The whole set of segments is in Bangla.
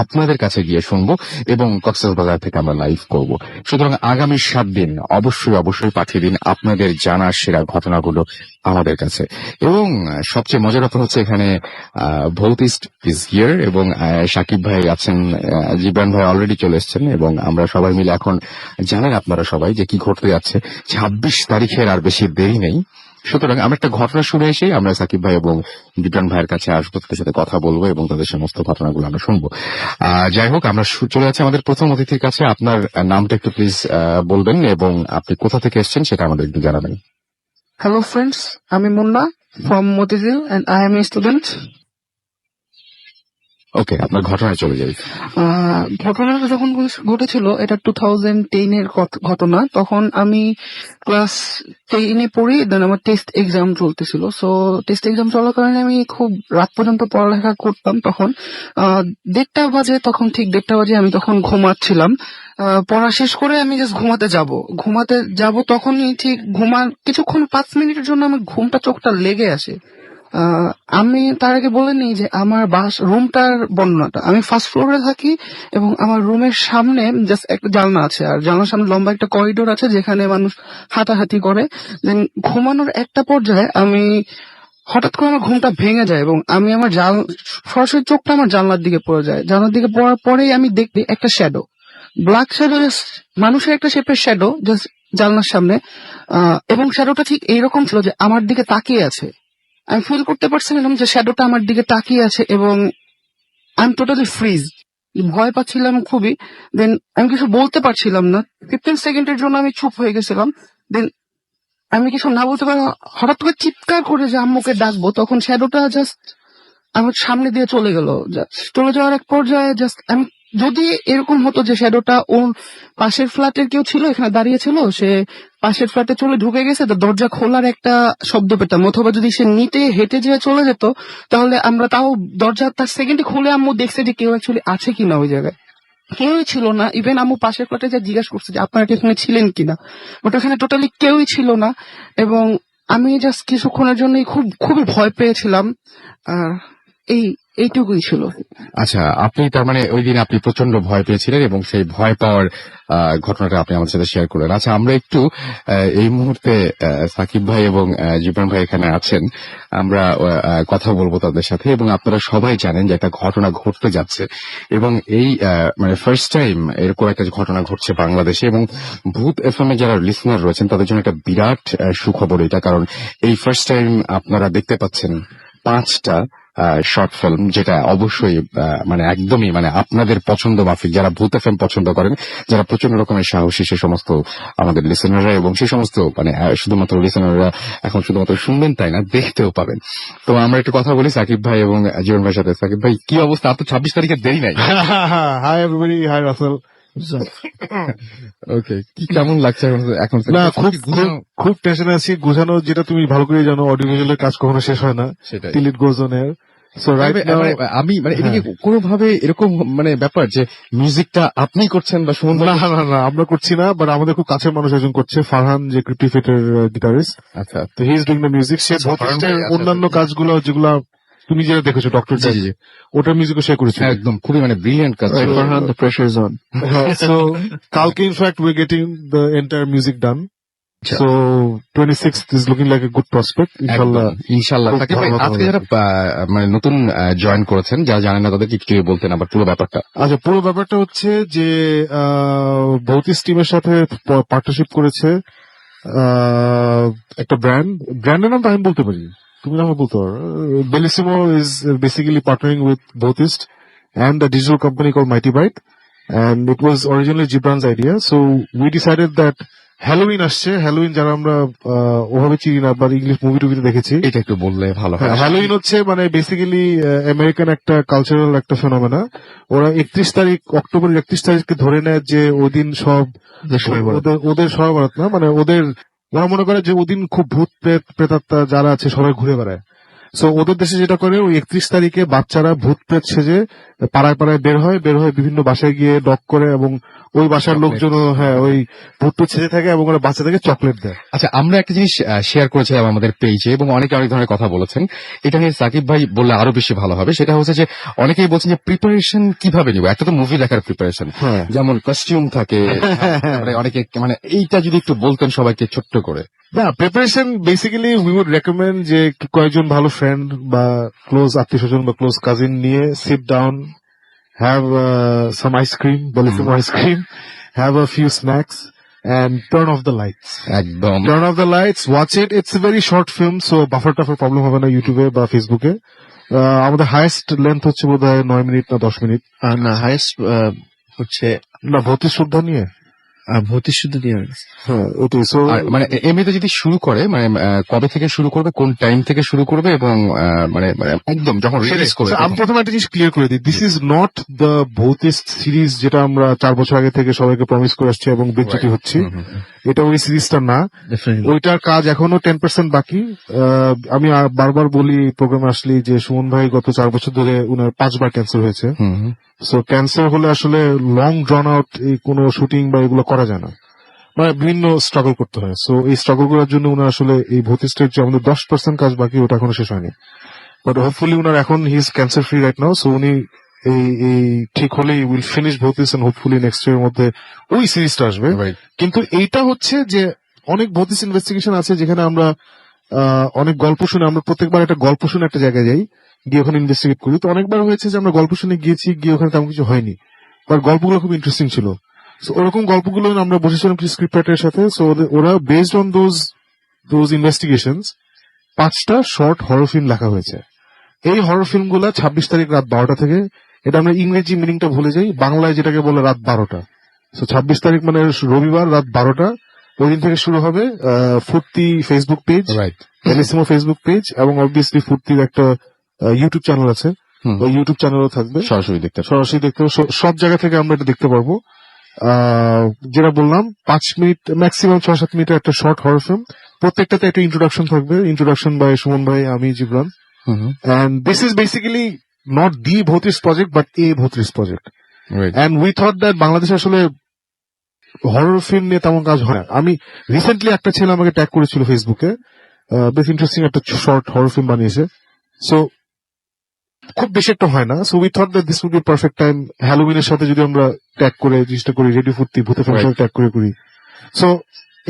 আপনাদের কাছে গিয়ে শুনবো এবং কক্সবাজার থেকে আমরা লাইভ করব। সুতরাং আগামী 7 দিন অবশ্যই পাঠিয়ে দিন আপনাদের জানা সেরা ঘটনাগুলো আমাদের কাছে। এবং সবচেয়ে মজার ব্যাপার হচ্ছে এখানে ভৌতিস্ট ইজ হিয়ার এবং সাকিব ভাই আছেন, জিবরান ভাই অলরেডি চলে এসেছেন এবং আমরা সবাই মিলে এখন জানেন আপনারা সবাই যে কি ঘটতে যাচ্ছে। 26 তারিখের আর বেশি দেরি নেই। সুতরাং আমরা একটা ঘটনা শুনে এসে আমরা সাকিব ভাই এবং জিবরান ভাইয়ের কাছে আসবো, তাদের সাথে কথা বলবো এবং তাদের সমস্ত ঘটনাগুলো আমরা শুনবো। যাই হোক, আমরা চলে যাচ্ছি আমাদের প্রথম অতিথির কাছে। আপনার নামটা একটু প্লিজ বলবেন এবং আপনি কোথা থেকে এসেছেন সেটা আমাদের একটু জানাবেন। Hello friends, I'm Munna from Motizil and I am a student. ওকে, আপনার ঘটনায় চলে যাই। ঘটনাটা যখন ঘটেছিল এটা 2010 এর ঘটনা। তখন আমি ক্লাস 10-এ পড়ি, দেন আমার টেস্ট এক্সাম চলতেছিল। সো টেস্ট এক্সাম চলাকালীন আমি খুব রাত পর্যন্ত পড়ালেখা করতাম। তখন 1:30 বাজে, তখন ঠিক 1:30 বাজে আমি তখন ঘুমাচ্ছিলাম। পড়া শেষ করে আমি জাস্ট ঘুমাতে যাব তখনই ঠিক কিছুক্ষণ 5 মিনিটের জন্য আমার ঘুমটা চোখটা লেগে আসে। আমি তার আগে বলে নিই যে আমার রুমটার বর্ণনাটা। আমি ফার্স্ট ফ্লোরে থাকি এবং আমার রুমের সামনে জাস্ট একটা জানলা আছে, আর জানলার সামনে লম্বা একটা করিডোর আছে যেখানে মানুষ হাঁটাহাঁটি করে। দেন ঘুমানোর একটা পর্যায়ে আমি হঠাৎ করে আমার ঘুমটা ভেঙে যায় এবং আমি আমার সরাসরি চোখটা আমার জানলার দিকে পড়ে যায়। জানলার দিকে পড়ার পরেই আমি দেখি একটা শ্যাডো, ব্ল্যাক শ্যাডো, মানুষের একটা শেপের শ্যাডো জাস্ট জানলার সামনে। এবং শ্যাডোটা ঠিক এইরকম ছিল যে আমার দিকে তাকিয়ে আছে। আমি ফিল করতে পারছিলাম যে শ্যাডোটা আমার দিকে তাকিয়ে আছে এবং আই এম টোটালি ফ্রিজ, ভয় পাচ্ছিলাম খুবই। দেন আমি কিছু বলতে পারছিলাম না। 15 সেকেন্ডের জন্য আমি চুপ হয়ে গেছিলাম। দেন আমি কিছু না বলতে পারি হঠাৎ করে চিৎকার করে যে আম্মুকে ডাকবো, তখন শ্যাডোটা জাস্ট আমার সামনে দিয়ে চলে গেল। চলে যাওয়ার এক পর্যায়ে জাস্ট আমি, যদি এরকম হতো যে শ্যাডোটা ওর পাশের ফ্ল্যাটের কেউ ছিল এখানে দাঁড়িয়ে ছিল, সে পাশের ফ্ল্যাটে চলে ঢুকে গেছে, তো দরজা খোলার একটা শব্দ পেতাম, অথবা যদি সে নিতে হেঁটে যেয়ে চলে যেত তাহলে আমরা তাও দরজা তার সেকেন্ডে খুলে আম্মু দেখছে যে কেউ অ্যাকচুয়ালি আছে কিনা ওই জায়গায়। কেউই ছিল না। ইভেন আম্মু পাশের ফ্ল্যাটে যা জিজ্ঞাসা করছে যে আপনারা কি এখানে ছিলেন কিনা, বাট ওখানে টোটালি কেউই ছিল না। এবং আমি জাস্ট কিছুক্ষণের জন্যই খুবই ভয় পেয়েছিলাম। এইটুকুই ছিল। আচ্ছা, আপনি তার মানে ওই দিন আপনি প্রচন্ড ভয় পেয়েছিলেন এবং সেই ভয় পাওয়ার ঘটনাটা আপনি আমার সাথে শেয়ার করলেন। আচ্ছা, আমরা একটু এই মুহূর্তে সাকিব ভাই এবং জিবরান ভাই এখানে আছেন, আমরা কথা বলবো তাদের সাথে। এবং আপনারা সবাই জানেন যে একটা ঘটনা ঘটতে যাচ্ছে এবং এই মানে ফার্স্ট টাইম এরকম একটা ঘটনা ঘটছে বাংলাদেশে। এবং ভূত এফএম এ যারা লিসনার রয়েছেন তাদের জন্য একটা বিরাট সুখবর এটা, কারণ এই ফার্স্ট টাইম আপনারা দেখতে পাচ্ছেন 5টা শর্ট ফিল্ম, যেটা অবশ্যই মানে একদমই মানে আপনাদের পছন্দ মাফিক, যারা ভূত এফএম পছন্দ করেন, যারা প্রচন্ড রকমের সাহসী, সে সমস্ত আমাদের লিসেনাররা এবং সেই সমস্ত মানে শুধুমাত্র লিসেনাররা এখন শুধুমাত্র শুনবেন তাই না, দেখতেও পাবেন। তো আমরা একটু কথা বলি সাকিব ভাই এবং জীবন ভাইয়ের সাথে। সাকিব ভাই, কি অবস্থা? আপনার 26 তারিখের দেরি নাই? Hi everybody, hi Russell. Okay, কি কেমন লাগছে এখন? না, খুব টেনশনে আছি। গুছানো, যেটা তুমি ভালো করে জানো, অডিও ভিজুয়ালের কাজ কখনো শেষ হয় না, till it goes on air. আমি মানে এদিকে কোনোভাবে এরকম মানে ব্যাপার যে মিউজিকটা আপনি করছেন বা সুমন? না, আমরা করছি না, বাট আমাদের খুব কাছের মানুষ একজন করছে, ফারহান, যে ক্রিপ্টিফিটের গিটারিস্ট। আচ্ছা, তো he is doing the music. সে অন্যান্য কাজগুলো যেগুলা তুমি যেটা দেখেছো ডক্টর, ওটার মিউজিকও সে করেছে। একদম খুবই মানে ব্রিলিয়ান্ট কাজ। Farhan, the pressure is on. So কালকে in fact we are getting the entire music done. So 26th is looking like a good prospect. ইনশাআল্লাহ। আজকে যারা মানে নতুন জয়েন করেছেন, যারা জানেন না তাদেরকে একটু বলতেন আবার পুরো ব্যাপারটা। আচ্ছা, পুরো ব্যাপারটা হচ্ছে যে ভৌতিস্ট টিমের সাথে পার্টনারশিপ করেছে একটা ব্র্যান্ডের নামটা আমি বলতে পারি, তুমি নাম বলতে পারো। Bellissimo is basically partnering with Bhootist and a digital company called Mighty Byte, and it was originally Gibran's idea. So we decided that Halloween আসছে, হ্যালোউইন যারা আমরা ওভাবে চিনি না বা ইংলিশ মুভি টুভিতে দেখেছি, এটা একটু বললে ভালো হয়। হ্যালোউইন হচ্ছে মানে বেসিক্যালি আমেরিকান একটা কালচারাল একটা ফেনোমেনা। ওরা 31 তারিখ, অক্টোবরের 31 তারিখকে ধরে নেয় যে ওদিন সব ওদের সবাই বরাত না, মানে ওরা মনে করে যে ওদিন খুব ভূত প্রেতাত্মা যারা আছে সবাই ঘুরে বেড়ায়। সো ওদের দেশে যেটা করে ওই 31 তারিখে বাচ্চারা ভূত প্রেত সেজে পাড়ায় পাড়ায় বের হয় বিভিন্ন বাসায় গিয়ে ডক করে এবং ওই বাসার Chocolate. লোকজনও হ্যাঁ ওই ভূত প্রেত সেজে থাকে এবং ওরা বাচ্চাদেরকে চকলেট দেয়। আচ্ছা, আমরা একটা জিনিস শেয়ার করেছিলাম আমাদের পেজে এবং অনেকে অনেক ধরনের কথা বলেছেন। এটা নিয়ে সাকিব ভাই বললে আরো বেশি ভালো হবে। সেটা হচ্ছে যে অনেকেই বলছেন যে প্রিপারেশন কিভাবে নিব, একটা তো মুভি দেখার প্রিপারেশন, হ্যাঁ যেমন কস্টিউম থাকে, তারপরে অনেকে মানে এইটা যদি একটু বলতেন সবাইকে ছোট্ট করে। না, preparation basically we would recommend যে কয়েকজন ভালো ফ্রেন্ড বা ক্লোজ আত্মীয় স্বজন বা ক্লোজ কাজিন নিয়ে sit down, have some ice cream, Bellissimo ice cream, have a few snacks and turn off the lights. একদম Turn off the lights, watch it. It's a very short film, so buffer টাফার problem হবে না ইউটিউবে বা ফেসবুকে। আমাদের হাইয়েস্ট লেন্থ হচ্ছে বোধহয় 9 মিনিট না 10 মিনিট। না হাইয়েস্ট হচ্ছে না ভর্তি শ্রদ্ধা নিয়ে ভর্তি শুদ্ধ দিয়ে হ্যাঁ ওটাই। সো আর মানে এমনিতে যদি শুরু করে মানে কবে থেকে শুরু করবে, কোন টাইম থেকে শুরু করবে এবং মানে মানে একদম যখন রিলিজ করবে আমি প্রথমে একটা জিনিস ক্লিয়ার করে দিই, this is not the Bhootist series যেটা আমরা 4 বছর আগে থেকে সবাইকে প্রমিস করে আসছি এবং বিচ্যুতি হচ্ছি। এটা ওই সিরিজটা না, ওইটার কাজ এখনো 10% বাকি। আমি বারবার বলি প্রোগ্রামে আসলে যে সুমন ভাই গত 4 বছর ধরে উনার 5 বার ক্যান্সার হয়েছে। সো ক্যান্সার হলে আসলে লং ড্রন আউট এই কোনো শুটিং বা এগুলো করা যায় না, মানে বিভিন্ন স্ট্রাগল করতে হয়। সো এই স্ট্রাগল করার জন্য উনার আসলে এই ভৌতিস্টের যে আমাদের 10% কাজ বাকি ওটা এখনো শেষ হয়নি। বাট হোপফুলি উনার এখন he is cancer free right now. So উনি এই ঠিক হলেই will finish Bhootist and hopefully next year মধ্যে ওই সিরিজটা আসবে। কিন্তু এইটা হচ্ছে যে অনেক ভৌতিস ইনভেস্টিগেশন আছে যেখানে আমরা অনেক গল্প শুনে, আমরা প্রত্যেকবার একটা গল্প শুনে একটা জায়গায় যাই, গিয়ে ওখানে ইনভেস্টিগেট করি। তো অনেকবার হয়েছে যে আমরা গল্প শুনে গিয়েছি, গিয়ে ওখানে তেমন কিছু হয়নি, বাট গল্পগুলো খুব ইন্টারেস্টিং ছিল। সো ওরকম গল্পগুলো আমরা বসেছিলাম স্ক্রিপ্ট রাইটারের সাথে। সো ওরা বেসড অন দোজ ইনভেস্টিগেশনস 5টা শর্ট হরর ফিল্ম লেখা হয়েছে। এই হরর ফিল্মগুলো 26 তারিখ রাত 12টা থেকে, এটা আমরা ইংরেজি মিনিংটা ভুলে যাই, বাংলায় যেটাকে বলে রাত 12টা। সো 26 তারিখ মানে রবিবার রাত 12টা, ওই দিন থেকে শুরু হবে। ফুর্তি ফেসবুক পেজ, বেলিসিমো ফেসবুক পেজ এবং অবভিয়াসলি ফুর্তির একটা ইউটিউব চ্যানেল আছে, ওই ইউটিউব চ্যানেলও থাকবে, সরাসরি দেখতে হবে। সব জায়গা থেকে আমরা এটা দেখতে পারবো। যেটা বললাম 5 মিনিট ম্যাক্সিমাম 6-7 মিনিটের একটা শর্ট হরর ফিল্ম, প্রত্যেকটাতে একটা ইন্ট্রোডাকশন থাকবে, ইন্ট্রোডাকশন বাই সুমন ভাই, আমি Jibran. And this is basically not the Bhotis project, but a Bhotis project. And we thought that বাংলাদেশে আসলে হরর ফিল্ম নিয়ে তেমন কাজ হয় না। আমি রিসেন্টলি একটা ছেলে আমাকে ট্যাগ করেছিল ফেসবুকে, বেশ ইন্টারেস্টিং একটা শর্ট হরর ফিল্ম বানিয়েছে। সো খুব বেশি একটা হয় না। So we thought that this would be perfect time. হ্যালোউইনের সাথে যদি আমরা ট্যাগ করে জিনিসটা করি, রেডি ফুর্তি ভূতে ফিল্ম ট্যাগ করে করি। সো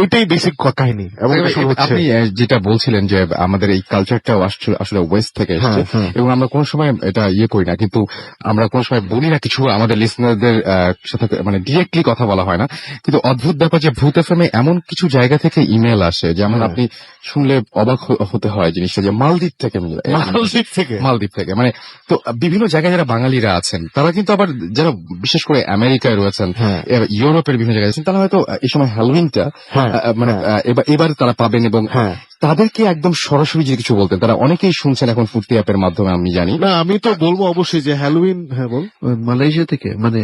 এটাই বেসিক কাহিনী। এবং আপনি যেটা বলছিলেন যে আমাদের এই কালচারটাও আসলে ওয়েস্ট থেকে এসেছে এবং আমরা কোনো সময় এটা করি না, কিন্তু আমরা কোনো সময় বলি না কিছু, আমাদের লিসনারদের সাথে মানে ডিরেক্টলি কথা বলা হয় না। কিন্তু অদ্ভুত ব্যাপার যে ভূত এফএমে এমন কিছু জায়গা থেকে ইমেল আসে যেমন আপনি শুনলে অবাক হতে হয় জিনিসটা, যে মালদ্বীপ থেকে মানে তো বিভিন্ন জায়গায় যারা বাঙালিরা আছেন তারা কিন্তু আবার যারা বিশেষ করে আমেরিকায় রয়েছেন, ইউরোপের বিভিন্ন জায়গায় আছেন, তারা হয়তো এই সময় হ্যালোউইনটা মানে এবার তারা পাবেন এবং তাদেরকে একদম সরাসরি যে কিছু বলতেন, তারা অনেকেই শুনছেন এখন ফুর্তি অ্যাপের মাধ্যমে, আমি জানি না। আমি তো বলবো অবশ্যই যে হ্যালোউইন, হ্যাঁ বল, মালয়েশিয়া থেকে মানে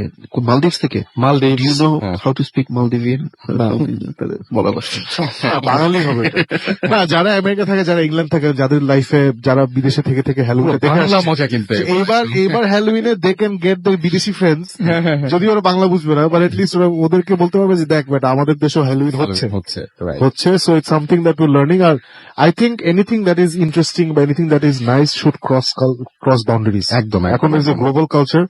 মালদ্বীপস থেকে, Maldives you know how to speak Maldivian বলা বাঙালি হবে না। যারা আমেরিকা থাকে, যারা ইংল্যান্ড থাকে, যাদের লাইফে যারা বিদেশে থেকে থেকে হ্যালোউইন মজা, কিন্তু এইবার হ্যালোউইনে দে ক্যান গেট দ্য বিদেশি ফ্রেন্ডস, যদি ওরা বাংলা বুঝবে না, বাট এটলিস্ট ওরা ওদেরকে বলতে পারবে যে দেখ বেটা আমাদের দেশেও হ্যালোউইন হচ্ছে। So it's something that we learning. আর I think anything that is interesting বা anything that is nice should cross boundaries. একদম। এখন is a global culture,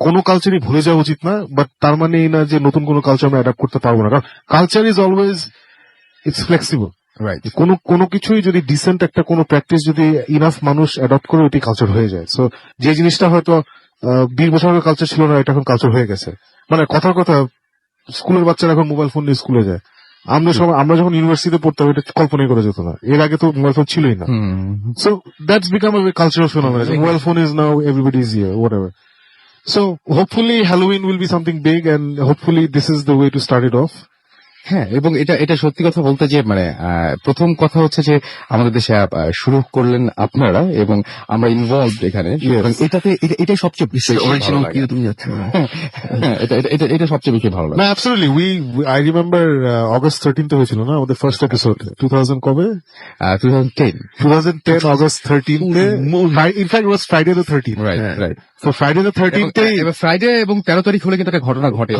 কোন কালচারই ভুলে যাওয়া উচিত না, বাট তার মানে এই না যে নতুন কোন কালচার আমরা অ্যাডাপ্ট করতে পারবো না, কারণ culture is always it's flexible. কোনো কিছুই যদি ডিসেন্ট একটা কোনো প্র্যাকটিস যদি ইনাফ মানুষ অ্যাডপ্ট করে ওইটি কালচার হয়ে যায়। সো যে জিনিসটা হয়তো 20 বছর আগে কালচার ছিল না, এটা এখন কালচার হয়ে গেছে। মানে কথার কথা স্কুলের বাচ্চারা এখন মোবাইল ফোন নিয়ে স্কুলে যায়। আমরা যখন ইউনিভার্সিটিতে পড়তাম এটা কল্পনাই করা যেত না, এর আগে তো মোবাইল ফোন ছিলই না। So that's become a cultural ফিনোমেনন। Mobile phone is now everybody is here, whatever. So hopefully Halloween will be something big, and hopefully this is the way to start it off. হ্যাঁ, এবং এটা এটা সত্যি কথা বলতে যে মানে প্রথম কথা হচ্ছে যে আমাদের দেশে শুরু করলেন আপনারা এবং আমরা ইনভলভ এখানে, সুতরাং এটাই সবচেয়ে বেশি ভালো অরিজিনাল লাগে। কি তুমি যাচ্ছ হ্যাঁ, এটা সবচেয়ে বেশি ভালো লাগে। না, absolutely. I remember August 13th হয়েছিল না আমাদের ফার্স্ট এপিসোড 2000 কবে 2010, 2010 August 13th in fact was Friday the 13th right right. So Friday the 13th এবার ফ্রাইডে এবং 13 তারিখ হলে কিন্তু একটা ঘটনা ঘটে।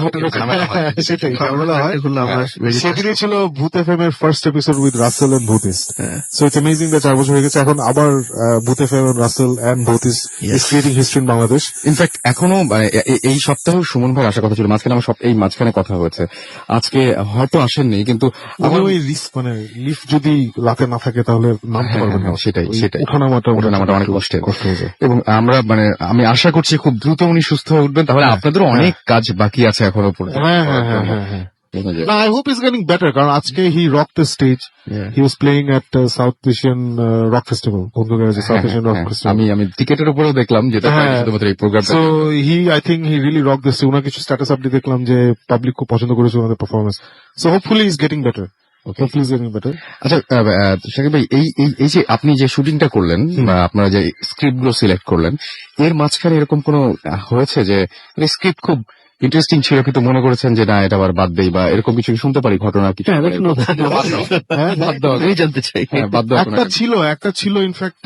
সেটাই ঝামেলা হয় এগুলো আমরা সেদিনই ছিল ভূত এফএম এর first episode with Russell and Bhootist. হ্যাঁ। সো ইটস অ্যামেজিং দ্যাট 4 বছর হয়ে গেছে, এখন আবার Bhoot FM and Russell and Bhootist is creating history in Bangladesh. In fact এখনো মানে এই সপ্তাহে সুমন ভাই আসার কথা ছিল, মাঝখানে আমার এই মাঝখানে কথা হয়েছে, আজকে হয়তো আসেননি, কিন্তু আমার ওই লিফট যদি রাতে না থাকে তাহলে নামতে পারবেন না। সেটাই ওই সেটাই ওঠানামাটা অনেক কষ্টের। কষ্ট হয়ে যায়। এবং আমি আশা করছি খুব দ্রুত উনি সুস্থ হয়ে উঠবেন, তাহলে আপনাদেরও অনেক কাজ বাকি আছে এখনো পড়ে। হ্যাঁ। No, I hope he's getting better. কারণ আজকে he rocked the stage. He was playing at South Asian Rock Festival. বন্ধুগড়ে South Asian Rock Festival. আমি টিকেটের উপরেও দেখলাম যেটা হ্যাঁ। শুধুমাত্র এই programme. So I think he really rocked the stage. ওনার কিছু স্ট্যাটাস আপডেট দেখলাম যে পাবলিক খুব পছন্দ করেছে ওনাদের performance. So hopefully he's getting better. Hopefully he's getting better. আচ্ছা শাকিব ভাই, এই যে আপনি যে শুটিংটা করলেন বা আপনারা যে স্ক্রিপ্ট গুলো সিলেক্ট করলেন, এর মাঝখানে এরকম কোনো হয়েছে যে স্ক্রিপ্ট খুব ইন্টারেস্টিং ছিল কিন্তু মনে করেছেন যে না এটা আবার বাদ দেই, বা এরকম কিছু শুনতে পারি ঘটনা কিছু? আমি জানতে চাই। হ্যাঁ, বাদ দেওয়া কোনো একটা ছিল in fact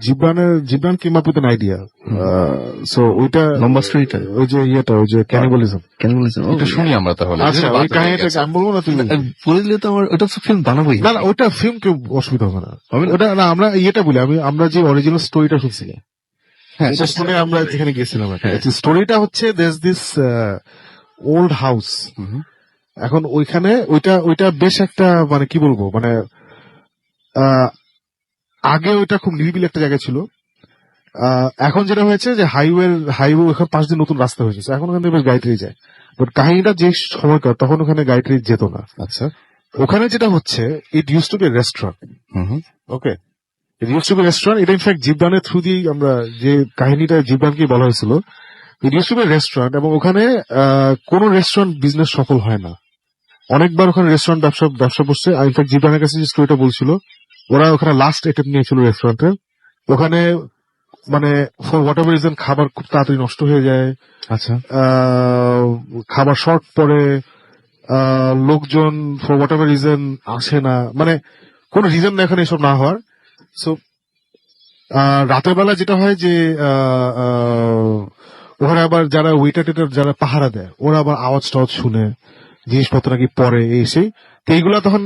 Jibran came up with an idea. So ওইটা লম্বা স্টোরিটা ওই যে ক্যানিবালিজম, কেন বলেছেন এটা শুনি আমরা তাহলে। আচ্ছা ওই কাহিনীটা আমি বলবো না তুমি? বলে দিলে তো আমার ওটা ফিল্ম বানাবোই। না ওটা ফিল্ম কেউ অসুবিধা হবে না। ওটা না, আমরা বলি আমরা যে অরিজিনাল স্টোরিটা শুনছি, হ্যাঁ, এটা শুনে আমরা যেখানে গেছিলাম, স্টোরিটা হচ্ছে there's this ওল্ড হাউস। এখন ওইখানে ওইটা বেশ একটা মানে কি বলবো, মানে আগে ওইটা খুব নিরিবিলি একটা জায়গা ছিল। এখন যেটা হয়েছে যে হাইওয়ে ওখানে পাশ দিয়ে নতুন রাস্তা হয়েছে, এখন ওখান থেকে বেশ গাড়ি ট্রেন যায়। বাট কাহিনীটা যে সময়কার তখন ওখানে গাড়ি ট্রেন যেত না। আচ্ছা, ওখানে যেটা হচ্ছে it use to be restaurant. Okay, it use to be restaurant. এটা ইনফ্যাক্ট জিবরানের থ্রু দিয়েই আমরা যে কাহিনীটা জিবরানকে বলা হয়েছিল, it use to be restaurant. এবং ওখানে কোন রেস্টুরেন্ট বিজনেস সফল হয় না, অনেকবার ওখানে রেস্টুরেন্ট ব্যবসা বসছে। ইনফ্যাক্ট জিবরানের কাছে যে স্টোরিটা বলছিল, ওরা ওখানে লাস্ট অ্যাটেম্প নিয়েছিল রেস্টুরেন্টে, ওখানে মানে ফর হোয়াট এভার রিজন খাবার খুব তাড়াতাড়ি নষ্ট হয়ে যায়। আচ্ছা, খাবার শর্ট পড়ে, লোকজন ফর হোয়াট এভার রিজন আসে না, মানে কোন রিজন না এখানে এসব না হওয়ার। সো রাতের বেলা যেটা হয় যে ওখানে আবার যারা ওয়েটার টেটার যারা পাহারা দেয়, ওরা আবার আওয়াজ টাওয়াজ শুনে জিনিসপত্র নাকি পরে এসে, তো এইগুলা তখন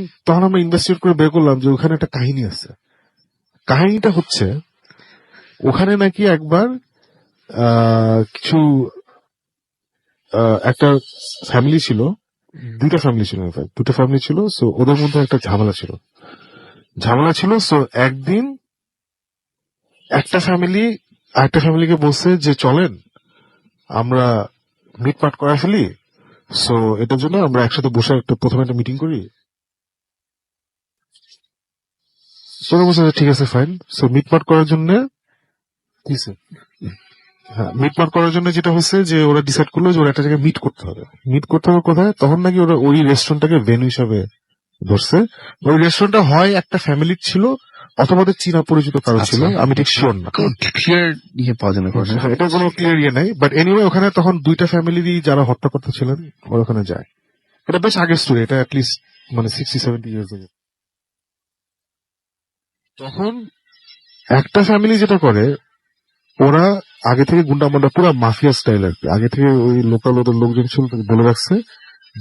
আমরা ইনভেস্টিগেট করে বের করলাম যে ওখানে একটা কাহিনী আছে। কাহিনীটা হচ্ছে ওখানে নাকি একবার কিছু একটা ফ্যামিলি ছিল, দুটা ফ্যামিলি ছিল। সো ওদের মধ্যে একটা ঝামেলা ছিল। সো একদিন একটা ফ্যামিলি আরেকটা ফ্যামিলিকে বলছে যে চলেন আমরা মিটমাট করে ফেলি, সো এটার জন্য আমরা একসাথে বসে প্রথমে একটা মিটিং করি। চলো বলছে ঠিক আছে ফাইন। সো মিটমাট করার জন্য যেটা হচ্ছে যে ওরা ডিসাইড করলো যে ওরা একটা জায়গায় মিট করতে হবে কোথায়, তখন নাকি ওরা ওই রেস্টুরেন্টটাকে ভেন্যু হিসাবে ধরছে। ওই রেস্টুরেন্টটা হয় একটা ফ্যামিলির ছিল অথবা ওদের চীনা পরিচিত কারো ছিল, আমি ঠিক শিওর না, ক্লিয়ার ইয়ে পাওয়া যায় না। এটা কোনো ক্লিয়ার ইয়ে নাই। বাট এনিওয়ে ওখানে তখন দুইটা ফ্যামিলিরই যারা হত্যাকর্তা ছিলেন ওরা ওখানে যায়। এটা বেশ আগের স্টোরি, এটা অ্যাটলিস্ট মানে 60-70 ইয়ার্স আগে। তখন একটা ফ্যামিলি যেটা করে, ওরা আগে থেকে গুন্ডা মুন্ডা পুরো মাফিয়া স্টাইল আর কি, আগে থেকে ওই লোকাল ওদের লোকজন ছিল বলে রাখছে,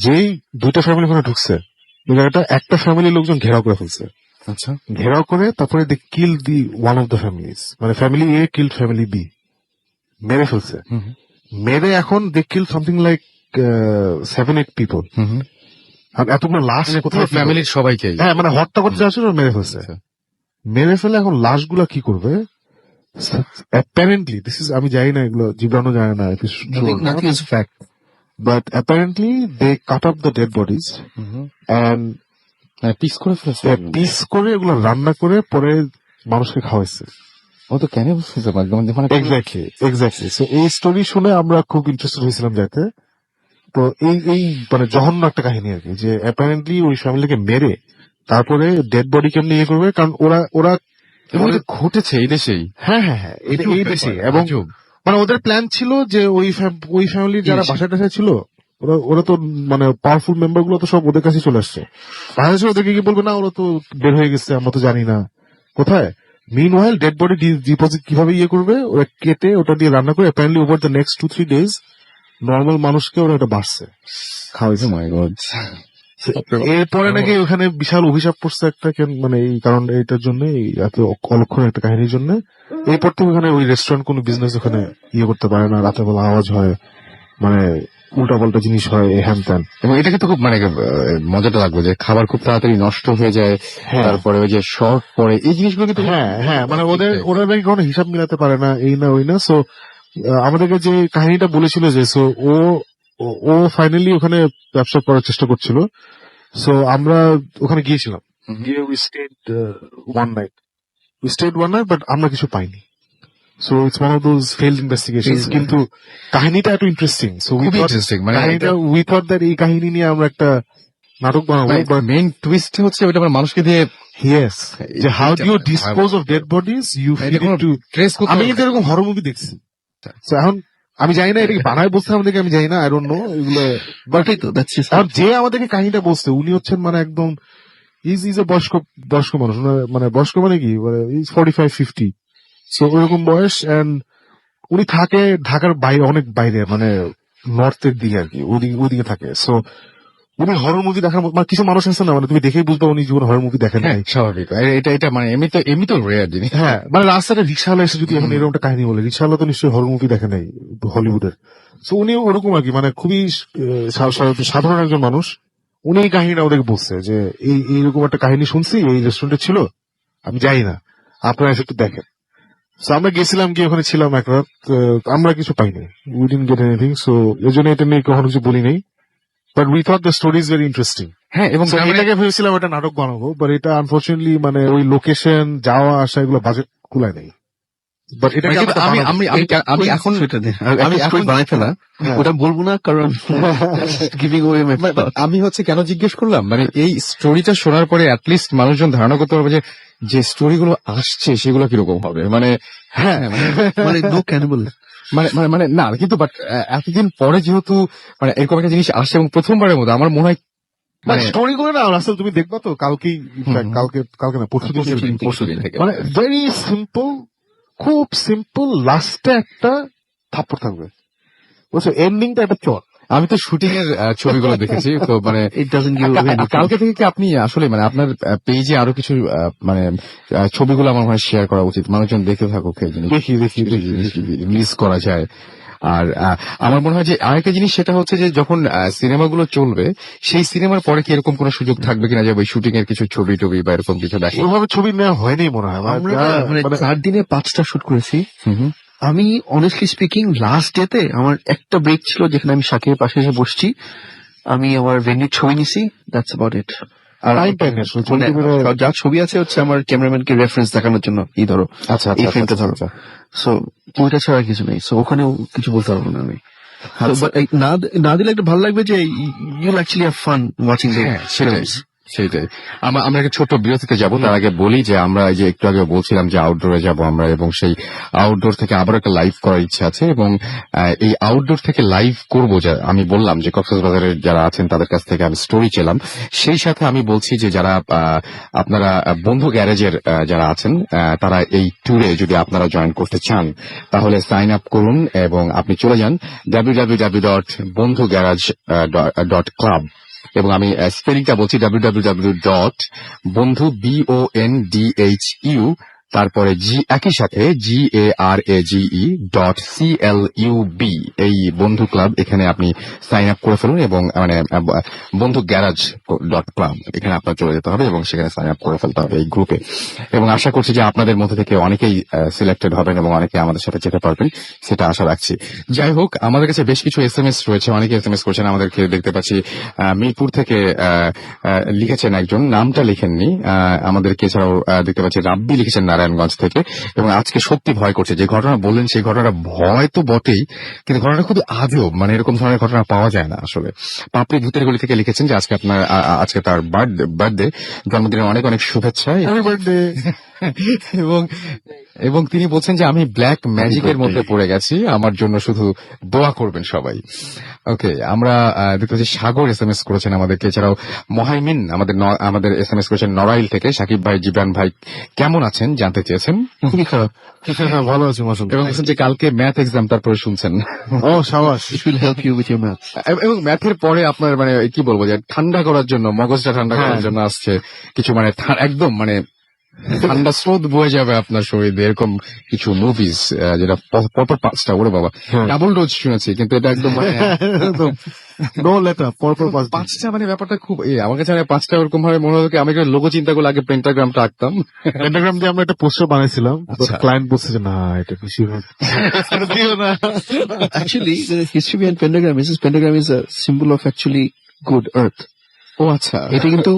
যেই দুইটা ফ্যামিলি ওখানে ঢুকছে ওই জায়গাটা একটা ফ্যামিলির লোকজন ঘেরাও করে ফেলছে। আচ্ছা, ঘেরাও করে তারপরে they kill the one of the families, মানে family A kill family B, মেরে ফেলছে। মেরে এখন they kill something like 7-8 people. আর এতগুলো লাশ কোথায়, ফ্যামিলির সবাইকে, হ্যাঁ মানে হত্যা করতে যাচ্ছিল, মেরে ফেলছে। মেরে ফেলে এখন লাশগুলা কি করবে, apparently this is আমি জানি না, এগুলো জীবনও জানে না, Nothing is fact. but apparently they cut up the dead bodies and piece করে ফেলেছে, পিস করে এগুলো রান্না করে পরে মানুষকে খাওয়াইছে। ও তো কেন বুঝতেছে এক্স্যাক্টলি। সো এই স্টোরি শুনে আমরা খুব ইন্টারেস্টেড হয়েছিলাম যাতে, তো এই মানে জঘন্য একটা কাহিনী আর কি, যে অ্যাপারেন্টলি ওই ফ্যামিলিকে মেরে তারপরে ডেড বডি কেমনি ইয়ে করবে, কারণ ওরা এবং এটা ঘটেছে এই দেশেই। হ্যাঁ এই দেশে, এবং আজব। মানে ওদের প্ল্যান ছিল যে ওই ফ্যামিলির যারা বাসায় টাসায় ছিল, ওরা তো মানে পাওয়ারফুল মেম্বার গুলো তো সব ওদের কাছে চলে আসছে। বাংলাদেশে ওদেরকে কি বলবে, না ওরা তো বের হয়ে গেছে, আমরা তো জানি না কোথায়। মিনওয়াইল ডেড বডি ডিপোজিট কিভাবে ইয়ে করবে, ওরা কেটে ওটা দিয়ে রান্না করে apparently over the next 2-3 days normal মানুষকে ওরা এটা বাড়ছে খাওয়াইছে। Oh my God. এরপরে নাকি ওখানে বিশাল অভিশাপ পড়ছে একটা, মানে এই কারণ এইটার জন্য, এই এত অলক্ষণ একটা কাহিনীর জন্য এরপর থেকে ওখানে ওই রেস্টুরেন্ট কোনো বিজনেস ওখানে ইয়ে করতে পারে না, রাতের বেলা আওয়াজ হয়, মানে উল্টা পাল্টা জিনিস হয়, হ্যান ত্যান। এবং এটা কিন্তু খুব মানে মজাটা লাগবে যে খাবার খুব তাড়াতাড়ি নষ্ট হয়ে যায়, হ্যাঁ। তারপরে ওই যে শর্ট পরে এই জিনিসগুলো কিন্তু হ্যাঁ মানে ওরা নাকি কোনো হিসাব মিলাতে পারে না, এই না ওই না। সো আমাদেরকে যে কাহিনীটা বলেছিল যে সো ও ফাইনালি ওখানে ব্যবসা করার চেষ্টা করছিল। সো আমরা ওখানে গিয়েছিলাম, গিয়ে we stayed one night, but আমরা কিছু পাইনি। So it's one of those failed investigation, কিন্তু কাহিনীটা এত ইন্টারেস্টিং। সো খুবই ইন্টারেস্টিং। মানে উই থট দ্যাট এই কাহিনী নিয়ে আমরা একটা নাটক বানাবো, বাট মেইন টুইস্ট হচ্ছে ওটা মানে মানুষকে দিয়ে ইয়েস, যে how do you dispose of dead bodies, you feed it to. Trace করতে আমি কিন্তু এরকম হরর মুভি দেখছি। So, এখন আমি জানি না এটা কি বানায় বলছে আমাদেরকে, আমি জানি না, আই ডোন্ট নো এগুলো। বাট তো that's just এখন যে আমাদেরকে কাহিনীটা বলছে উনি হচ্ছেন মানে একদম ইজ এ বয়স্ক মানুষ, মানে বয়স্ক মানে কি, মানে ইজ 45-50, সো ওরকম বয়স। এন্ড উনি থাকে ঢাকার বাইরে, অনেক বাইরে, মানে নর্থের দিকে আর কি, ওদিকে থাকে। সো উনি হরর মুভি দেখার মতো, মানে কিছু মানুষ আছে না, মানে তুমি দেখেই বুঝবে উনি জীবনে হরর মুভি দেখেন নাই। স্বাভাবিক। এটা মানে এমনি তো রেয়ার জিনিস। হ্যাঁ, মানে রাস্তাটা রিক্সাওয়ালা এসে যদি এখন এরকম একটা কাহিনী বলে, রিক্সাওয়ালা তো নিশ্চয়ই হরর মুভি দেখে নাই হলিউডের। সো উনি ওরকম আর কি, মানে খুবই সাধারণ একজন মানুষ। উনি এই কাহিনীটা ওদেরকে বলছে যে এইরকম একটা কাহিনী শুনছি, এই রেস্টুরেন্টে ছিল, আমি যাই না, আপনারা এসে একটু দেখেন। সো আমরা গেছিলাম, গিয়ে ওখানে ছিলাম এক রাত, আমরা কিছু পাইনি, we didn't gate anything. So এই জন্য এটা নিয়ে কখনো কিছু বলি নাই, but we thought the story is very interesting. হ্যাঁ, এবং So, এটাকে ভেবেছিলাম একটা নাটক বানাবো, বাট এটা আনফর্চুনেটলি মানে ওই লোকেশন যাওয়া আসা এগুলো বাজেট কুলায় নেই। বাট এটাকে কিন্তু আমি এখন সেটা দিয়ে আমি এখন বানাই ফেলা, হ্যাঁ। ওটা বলবো না কারণ গিভিং ওয়ে মাই আমি হচ্ছে কেন জিজ্ঞেস করলাম, মানে এই স্টোরিটা শোনার পরে অ্যাটলিস্ট মানুষজন ধারণা করতে পারবে যে স্টোরিগুলো আসছে সেগুলো কিরকম হবে। মানে হ্যাঁ মানে নো ক্যানিবল। মানে না, কিন্তু বাট এতদিন পরে যেহেতু মানে এরকম একটা জিনিস আসছে এবং প্রথমবারের মতো আমার মনে হয় মানে স্টোরি গুলো না রাসেল তুমি দেখবা তো কালকেই, কালকে না পরশুদিন থেকে মানে ভেরি সিম্পল, খুব সিম্পল, লাস্টে একটা থাপ্পড় থাকবে, বুঝছো, এন্ডিংটা একটা চট। আমি তো শুটিং এর ছবিগুলো দেখেছি, তো মানে ইট ডাজন্ট গিভ কালকে থেকে কি আপনি আসলে মানে আপনার পেজে আরো কিছু মানে ছবিগুলো আমার মনে হয় শেয়ার করা উচিত, মানুষজন দেখতে থাকুক, এই জিনিস দেখি রিলিজ করা যায়। আর আমার মনে হয় যে আরেকটা জিনিস সেটা হচ্ছে যে যখন সিনেমাগুলো চলবে সেই সিনেমার পরে কি এরকম কোনো সুযোগ থাকবে কিনা যে ওই শুটিং এর কিছু ছবি টবি বা এরকম কিছু দেখে। ওইভাবে ছবি নেওয়া হয়নি মনে হয়, আমরা মানে 4 দিনে 5টা শুট করেছি। হুম। আমি অনেস্টলি স্পিকিং লাস্ট ডেতে আমার একটা ব্রেক ছিল যেখানে আমি শাকিরের পাশে এসে বসছি, আমি আমার ভেন্যুর ছবি নিছি, দ্যাটস অ্যাবাউট ইট। আর Time পাইনি আসলে, ছবি মানে টবি- যা ছবি আছে হচ্ছে আমার ক্যামেরাম্যানকে রেফারেন্স দেখানোর জন্য, এই ধরো আচ্ছা এই ফ্রেমটা ধরো। সো ওইটা ছাড়া কিছু নেই, সো ওখানেও কিছু বলতে পারবো না আমি। But না দিলে একটা ভালো লাগবে যে you'll actually have fun watching the হ্যাঁ, সেটাই। আমরা একটা ছোট্ট বিরতিতে যাব, তার আগে বলি যে আমরা এই যে একটু আগে বলছিলাম যে আউটডোরে যাব আমরা, এবং সেই আউটডোর থেকে আবার একটা লাইভ করার ইচ্ছা আছে, এবং এই আউটডোর থেকে লাইভ করব যা আমি বললাম যে কক্সবাজারের যারা আছেন তাদের কাছ থেকে আমি স্টোরি চেলাম, সেই সাথে আমি বলছি যে যারা আপনারা বন্ধু গ্যারেজের যারা আছেন তারা এই ট্যুরে যদি আপনারা জয়েন করতে চান তাহলে সাইন আপ করুন এবং আপনি চলে যান www.bondhugarage.club, এবং আমি স্পেলিংটা বলছি www.bondhu তারপরে একই সাথে GARAGE.CLUB, এই বন্ধু ক্লাব, এখানে আপনি সাইন আপ করে ফেলুন, এবং মানে বন্ধু গ্যারাজ .club এখানে আপনার চলে যেতে হবে এবং সেখানে সাইন আপ করে ফেলতে হবে এই গ্রুপে, এবং আশা করছি যে আপনাদের মধ্যে থেকে অনেকেই সিলেক্টেড হবেন এবং অনেকে আমাদের সাথে যেতে পারবেন, সেটা আশা রাখছি। যাই হোক, আমাদের কাছে বেশ কিছু SMS রয়েছে, অনেকে SMS করছেন আমাদেরকে, দেখতে পাচ্ছি মিরপুর থেকে লিখেছেন একজন, নামটা লিখেননি আমাদেরকে, এছাড়াও দেখতে পাচ্ছি রাব্বি লিখেছেন নারায়ণগঞ্জ থেকে, এবং আজকে সত্যি ভয় করছে। যে ঘটনা বললেন সেই ঘটনাটা ভয় তো বটেই, কিন্তু ঘটনাটা খুবই আজব, মানে এরকম ধরনের ঘটনা পাওয়া যায় না আসলে। পাপড়ি ভূতের গলি থেকে লিখেছেন যে আজকে আপনার আজকে তার বার্থডে, জন্মদিনের অনেক অনেক শুভেচ্ছা। Happy birthday. এবং এবং তিনি বলছেন যে আমি ব্ল্যাক ম্যাজিকের মধ্যে পড়ে গেছি, আমার জন্য শুধু দোয়া করবেন সবাই। ওকে, আমরা দেখতে পাচ্ছি সাগর এসএমএস করেছেন আমাদেরকে, এছাড়াও মহাইমিন আমাদের এসএমএস করেছেন নড়াইল থেকে। সাকিব ভাই, জিবরান ভাই কেমন আছেন জানতে চেয়েছেন। খুবই খারাপ। ভালো আছে মাসুম। এবং বলছেন যে কালকে ম্যাথ এক্সাম, তারপরে শুনছেন। ও সাবাস। It will help you with your maths. এবং ম্যাথের পরে আপনার মানে কি বলবো, যে ঠান্ডা করার জন্য, মগজটা ঠান্ডা করার জন্য আসছে কিছু, মানে একদম মানে ঠান্ডা স্রোত বয়ে যাবে আপনার শরীরে, এরকম কিছু মুভিজ, যেটা পরপর 5টা, ওরে বাবা ডাবল ডোজ শুনেছি, কিন্তু এটা একদম মানে নো লেটার পরপর 5টা, মানে ব্যাপারটা খুব আমার কাছে 5টা ওরকম ভাবে মনে হলো কি আমি একটা লোগো চিন্তা করলে আগে পেন্টাগ্রামটা আঁকতাম। পেন্টাগ্রাম দিয়ে আমরা একটা পোস্টার বানাইছিলাম, আচ্ছা। ক্লায়েন্ট বলছে যে না এটা বেশি দিও না। Actually, the history behind pentagram is a symbol of actually good earth. ও আচ্ছা, এটা কিন্তু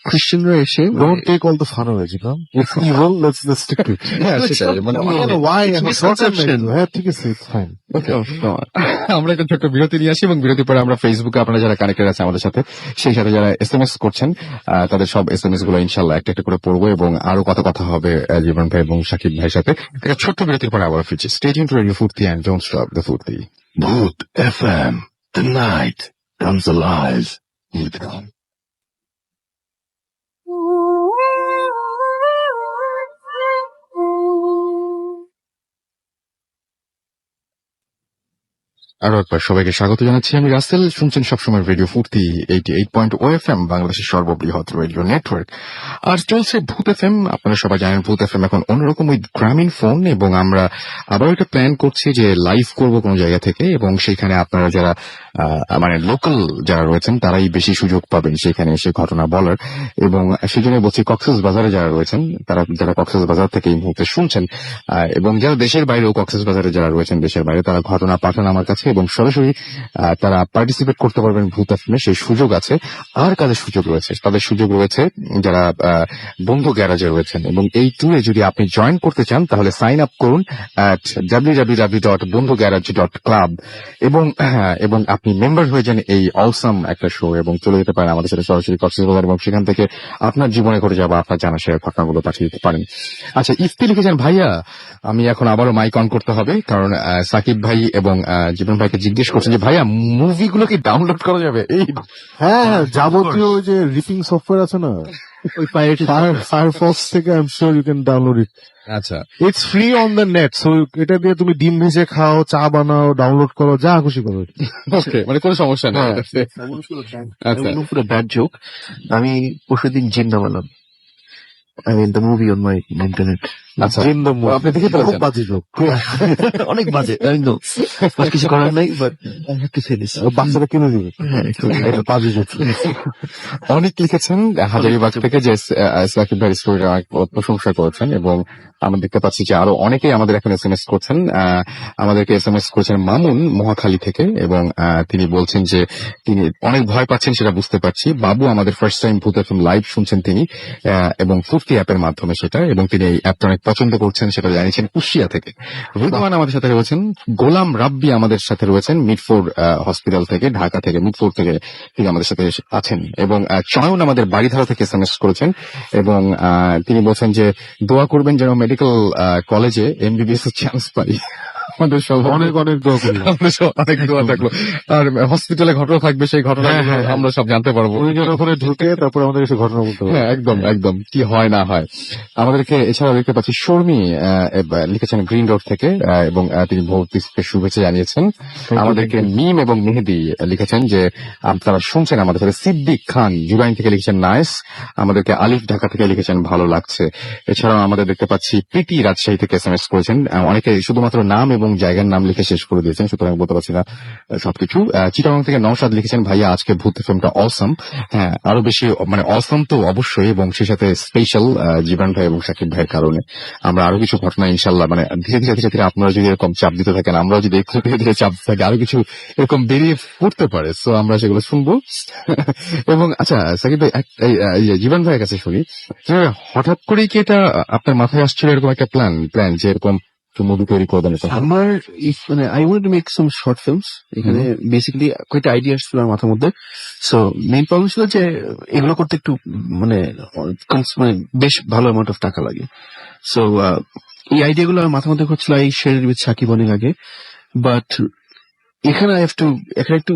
খ্রিস্টানরা এসে Don't take all the fun away, Jibran. It's evil. Let's stick to it. হ্যাঁ সেটাই, মানে I don't know why. It's I'm misconception. হ্যাঁ ঠিক আছে, it's fine. আমরা একটা ছোট্ট বিরতি নিয়ে আসি, এবং বিরতির পরে আমরা ফেসবুকে আপনারা যারা কানেক্টেড আছে আমাদের সাথে, সেই সাথে যারা এসএমএস করছেন, তাদের সব এসএমএস গুলো ইনশাল্লাহ একটা একটা করে পড়বো, এবং আরো কথা হবে জীবন ভাই এবং সাকিব ভাইয়ের সাথে। একটা ছোট্ট বিরতির পরে আবার ফিরছি। স্টে টিউনড টু রেডিও ফুর্তি এন্ড ডোন্ট স্টপ দ্য ফুর্তি। Boot FM. The night comes alive. আরো একবার সবাইকে স্বাগত জানাচ্ছি, আমি রাসেল। শুনছেন সবসময় রেডিও ফুর্তি 88.0 FM, বাংলাদেশের সর্ববৃহৎ রেডিও নেটওয়ার্ক। আর চলছে ভূত এফএম। আপনারা সবাই জানেন ভূত এফএম এখন অন্যরকম ওই গ্রামীণ ফোন, এবং আমরা আবার একটা প্ল্যান করছি যে লাইভ করব কোনো জায়গা থেকে, এবং সেখানে আপনারা যারা মানে লোকাল যারা রয়েছেন তারাই বেশি সুযোগ পাবেন সেখানে এসে ঘটনা বলার। এবং সেই জন্য বলছি কক্সবাজারে যারা রয়েছেন, যারা কক্সবাজার থেকে এই মুহূর্তে শুনছেন, এবং যারা দেশের বাইরেও কক্সবাজারে যারা রয়েছেন দেশের বাইরে, তারা ঘটনা পাঠান আমার কাছে, এবং সরাসরি তারা পার্টিসিপেট করতে পারবেন ভূত এফএমে, সেই সুযোগ আছে। আর কাদের সুযোগ রয়েছে? তাদের সুযোগ রয়েছে যারা বন্ধু গ্যারাজে রয়েছেন, এবং এই ট্যুরে যদি আপনি জয়েন করতে চান তাহলে সাইন আপ করুন www.bondhugarage.club, এবং আপনি মেম্বার হয়ে যান এই অলসাম একটা শো, এবং চলে যেতে পারেন আমাদের সাথে সরাসরি কক্সবাজার, এবং সেখান থেকে আপনার জীবনে ঘটে যাওয়া আপনার জানা সে ঘটনাগুলো পাঠিয়ে দিতে পারেন। আচ্ছা, ইফতি লিখেছেন ভাইয়া আমি এখন আবারও মাইক অন করতে হবে, কারণ সাকিব ভাই এবং জীবন ভাইকে জিজ্ঞেস করছেন যে ভাইয়া মুভিগুলো কি ডাউনলোড করা যাবে? এই হ্যাঁ যাবতীয় ওই যে রিপিং সফটওয়্যার আছে না, ওই পাইরেটেড ফায়ারফক্স থেকে I am sure you can download it. আচ্ছা, it's free on the net, so এটা দিয়ে তুমি ডিম ভেজে খাও, চা বানাও, ডাউনলোড করো, যা খুশি করো। ওকে, মানে কোনো সমস্যা নেই। আচ্ছা, ব্যাড জোক। আমি পরশুদিন gym নামালাম, I mean the movie on my internet. আচ্ছা, In the movie. আপনি দেখে খুব ফেলেছেন? বাজে লোক, অনেক বাজে, I know, but কিছু করার নাই, but I have to say this. বাচ্চারা কিনে দিবে, হ্যাঁ, এটা বাজে লোক। অনেক লিখেছেন হাজারিবাগ থেকে যে সাকিব ভাই স্টোরিটা অনেক প্রশংসা করেছেন, এবং আমরা দেখতে পাচ্ছি যে আরো অনেকেই আমাদের এখন এসএমএস করছেন। আমাদেরকে এসএমএস করেছেন মামুন মহাখালী থেকে, এবং তিনি বলছেন যে তিনি অনেক ভয় পাচ্ছেন, সেটা বুঝতে পারছি। বাবু আমাদের ফার্স্ট টাইম ভূত এফএম লাইভ শুনছেন তিনি, এবং ফুর্তি অ্যাপের মাধ্যমে সেটা, এবং তিনি এই অ্যাপটা অনেক পছন্দ করছেন, সেটা জানিয়েছেন কুশিয়া থেকে। রুদওয়ান আমাদের সাথে রয়েছেন, গোলাম রাব্বি আমাদের সাথে রয়েছেন মিডফোর্ড হসপিটাল থেকে, ঢাকা থেকে, মিডফোর্ড থেকে তিনি আমাদের সাথে আছেন, এবং চয়ন আমাদের বাড়িধারা থেকে এসএমএস করেছেন, এবং তিনি বলছেন যে দোয়া করবেন যেন মেডিকেল কলেজে এমবিবিএস এর চান্স পাই। আমাদের সব অনেক অনেক দোয়া করি। আমাদের সব অনেক দোয়া থাকলো, আর হসপিটালে ঘটনা থাকবে, সেই ঘটনা আমরা সব জানতে পারবো। উনি যখন ওখানে ঢুকে তারপর আমাদের এসে ঘটনা বলতে হবে। হ্যাঁ, একদম একদম, কি হয় না হয়। আমাদেরকে এছাড়া দেখতে পাচ্ছি শর্মী লিখেছেন গ্রিন রোড থেকে, এবং তিনি ভৌতিককে শুভেচ্ছা জানিয়েছেন। আমাদেরকে মিম এবং মেহেদি লিখেছেন যে আপনারা শুনছেন আমাদের সাথে। সিদ্দিক খান জুরাইন থেকে লিখেছেন নাইস। আমাদেরকে আলিফ ঢাকা থেকে লিখেছেন ভালো লাগছে। এছাড়াও আমাদের দেখতে পাচ্ছি প্রীতি রাজশাহী থেকে এসএমএস করেছেন। অনেকে শুধুমাত্র নাম এবং এবং জায়গার নাম লিখে শেষ করে দিয়েছেন, সুতরাং বলতে পারছি না সবকিছু। চিটাগং থেকে নওশাদ লিখেছেন, ভাইয়া আজকে ভূত ফিল্মটা অসম। হ্যাঁ, আরো বেশি মানে অসম তো অবশ্যই, এবং সেই সাথে স্পেশাল জীবন ভাই এবং সাকিব ভাইয়ের কারণে। আমরা আরো কিছু ঘটনা ইনশাল্লাহ মানে ধীরে ধীরে ধীরে ধীরে আপনারা যদি এরকম চাপ দিতে থাকেন, আমরাও যদি একটু ধীরে ধীরে চাপ দিতে থাকি, আরো কিছু এরকম বেরিয়ে পড়তে পারে। সো আমরা সেগুলো শুনবো। এবং আচ্ছা সাকিব ভাই, জীবন ভাইয়ের কাছে শুনি যে হঠাৎ করেই কি এটা আপনার মাথায় আসছিল এরকম একটা প্ল্যান যে এরকম মুভি তৈরি করবেন? আমার মানে I want to make some short films. এখানে বেসিক্যালি কয়েকটা আইডিয়া ছিল আমার মাথার মধ্যে। সো মেইন প্রবলেম ছিল যে এগুলো করতে একটু মানে বেশ ভালো অ্যামাউন্ট অফ টাকা লাগে। সো এই আইডিয়া গুলো আমার মাথার মধ্যে হচ্ছিল এই শেয়ার উইথ সাকিব অনেক আগে। বাট এখানে এখানে একটু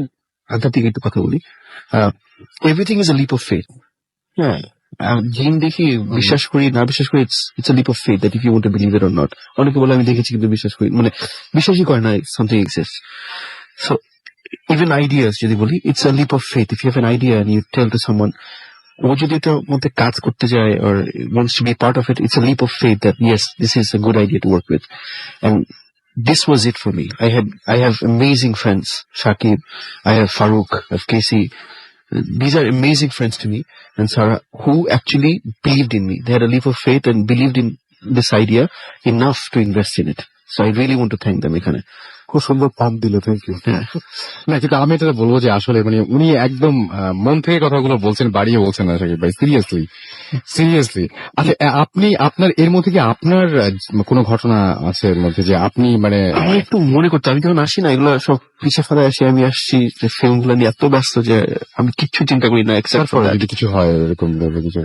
আধ্যাত্মিক একটু কথা বলি। Everything is a leap of faith. হ্যাঁ, জিন দেখি বিশ্বাস করি না বিশ্বাস করি, it's a leap of faith that if you want to believe it or not. অনেকে বলে আমি দেখেছি কিন্তু বিশ্বাস করি, মানে বিশ্বাসই করে না something exists. So even ideas যদি বলি, it's a leap of faith. If you have an idea and you tell to someone, ও যদি এটার মধ্যে কাজ করতে যায় or wants to be part of it, it's a leap of faith that yes, this is a good idea to work with. And this was it for me. I have amazing friends, Shakib, I have Farouk, I have Casey. These are amazing friends to me, and Sarah, who actually believed in me. They had a leap of faith and believed in this idea enough to invest in it. So I really want to thank them এখানে। খুব সুন্দর পাম্প দিলে, থ্যাংক ইউ। না, কিন্তু আমি এটা বলবো যে আসলে মানে উনি একদম মন থেকে কথাগুলো বলছেন, বাড়িয়ে বলছেন না সাকিব ভাই, সিরিয়াসলি। আচ্ছা, আপনার এর মধ্যে কি আপনার কোনো ঘটনা আছে এর মধ্যে যে আপনি মানে আমার একটু মনে করতে, আমি যখন আসি না এগুলো সব পিছিয়ে ফেলে আসি, আমি আসছি ফিল্ম গুলো নিয়ে এত ব্যস্ত যে আমি কিচ্ছু চিন্তা করি না এক্সেপ্ট ফর যদি কিছু হয় এরকম কিছু?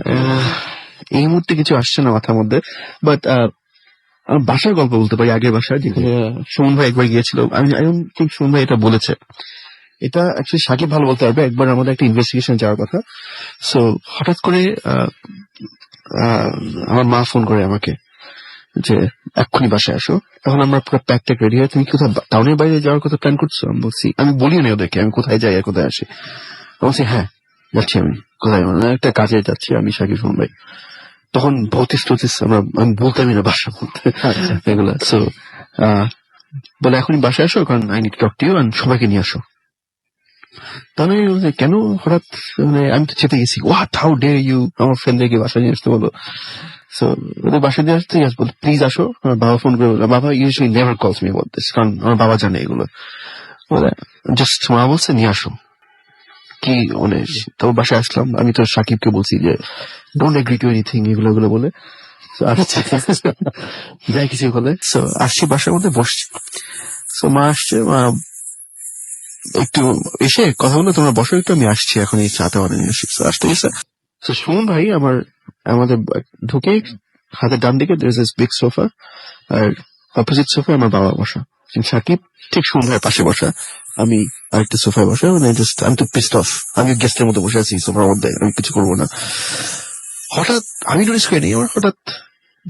এই মুহূর্তে কিছু আসছে না মাথার মধ্যে। বাট আমার বাসার গল্প বলতে পারি, আগের বাসা যেখানে সুমন ভাই একবার গিয়েছিল। আমি ঠিক সুমন ভাই এটা বলেছে, এটা অ্যাকচুয়ালি সাকিব ভালো বলতে পারবে। একবার আমাদের একটা ইনভেস্টিগেশন যাওয়ার কথা। সো হঠাৎ করে আমার মা ফোন করে আমাকে যে এক্ষুনি বাসায় আসো। তখন আমরা পুরো প্যাক ট্যাক রেডি হয়, তুমি কোথাও টাউনের বাইরে যাওয়ার কথা প্ল্যান করছো? আমি বলছি, আমি বলি না ওদেরকে আমি কোথায় যাই আর কোথায় আসি। বলছি হ্যাঁ যাচ্ছি, আমি কোথায় মানে একটা কাজে যাচ্ছি আমি, সাকিব সুমন ভাই। তখন ভৌতিস আমি বলতামই না বাসা বলতে এগুলা। সো বলে এখনই বাসায় আসো, কারণ I need to talk to you, সবাইকে নিয়ে আসো। তাহলে কেন হঠাৎ, মানে আমি তো চেতে গেছি, হোয়াট, হাউ ডেয়ার ইউ আমার ফ্রেন্ডদেরকে বাসায় নিয়ে আসতে বলো। সো ওদের বাসায় নিয়ে আসতে বলে প্লিজ আসো। আমার বাবা ফোন করে বললো, বাবা ইউজুয়ালি নেভার কলস মি অ্যাবাউট দিস, কারণ আমার বাবা জানে এগুলো। বলে জাস্ট মা বলছে নিয়ে আসো। কি মানে তো বাসায় আসলাম, আমি তো সাকিবকে বলছি যে ডোন্ট এগ্রি টু এনিথিং, এগুলো বলে যাই কিছু বলে। সো আসছি বাসার মধ্যে বসছি। সো মা আসছে, মা একটু এসে কথা বলে তোমরা বসো একটু, আমি আসছি এখন, এই চাটা বানিয়ে আসছি। আসতে গেছে তো সুমন ভাই আমাদের ঢুকে হাতের ডান দিকে বিগ সোফা, আর অপোজিট সোফা আমার বাবা বসা, সাকিব ঠিক সুমন ভাইয়ের পাশে বসা, আমি আরেকটা সোফায় বসা। মানে জাস্ট আমি তো পিসড অফ, আমি গেস্টের মতো বসে আছি সোফার মধ্যে, আমি কিছু করবো না। হঠাৎ আমি নোটিস করিনি, আমার হঠাৎ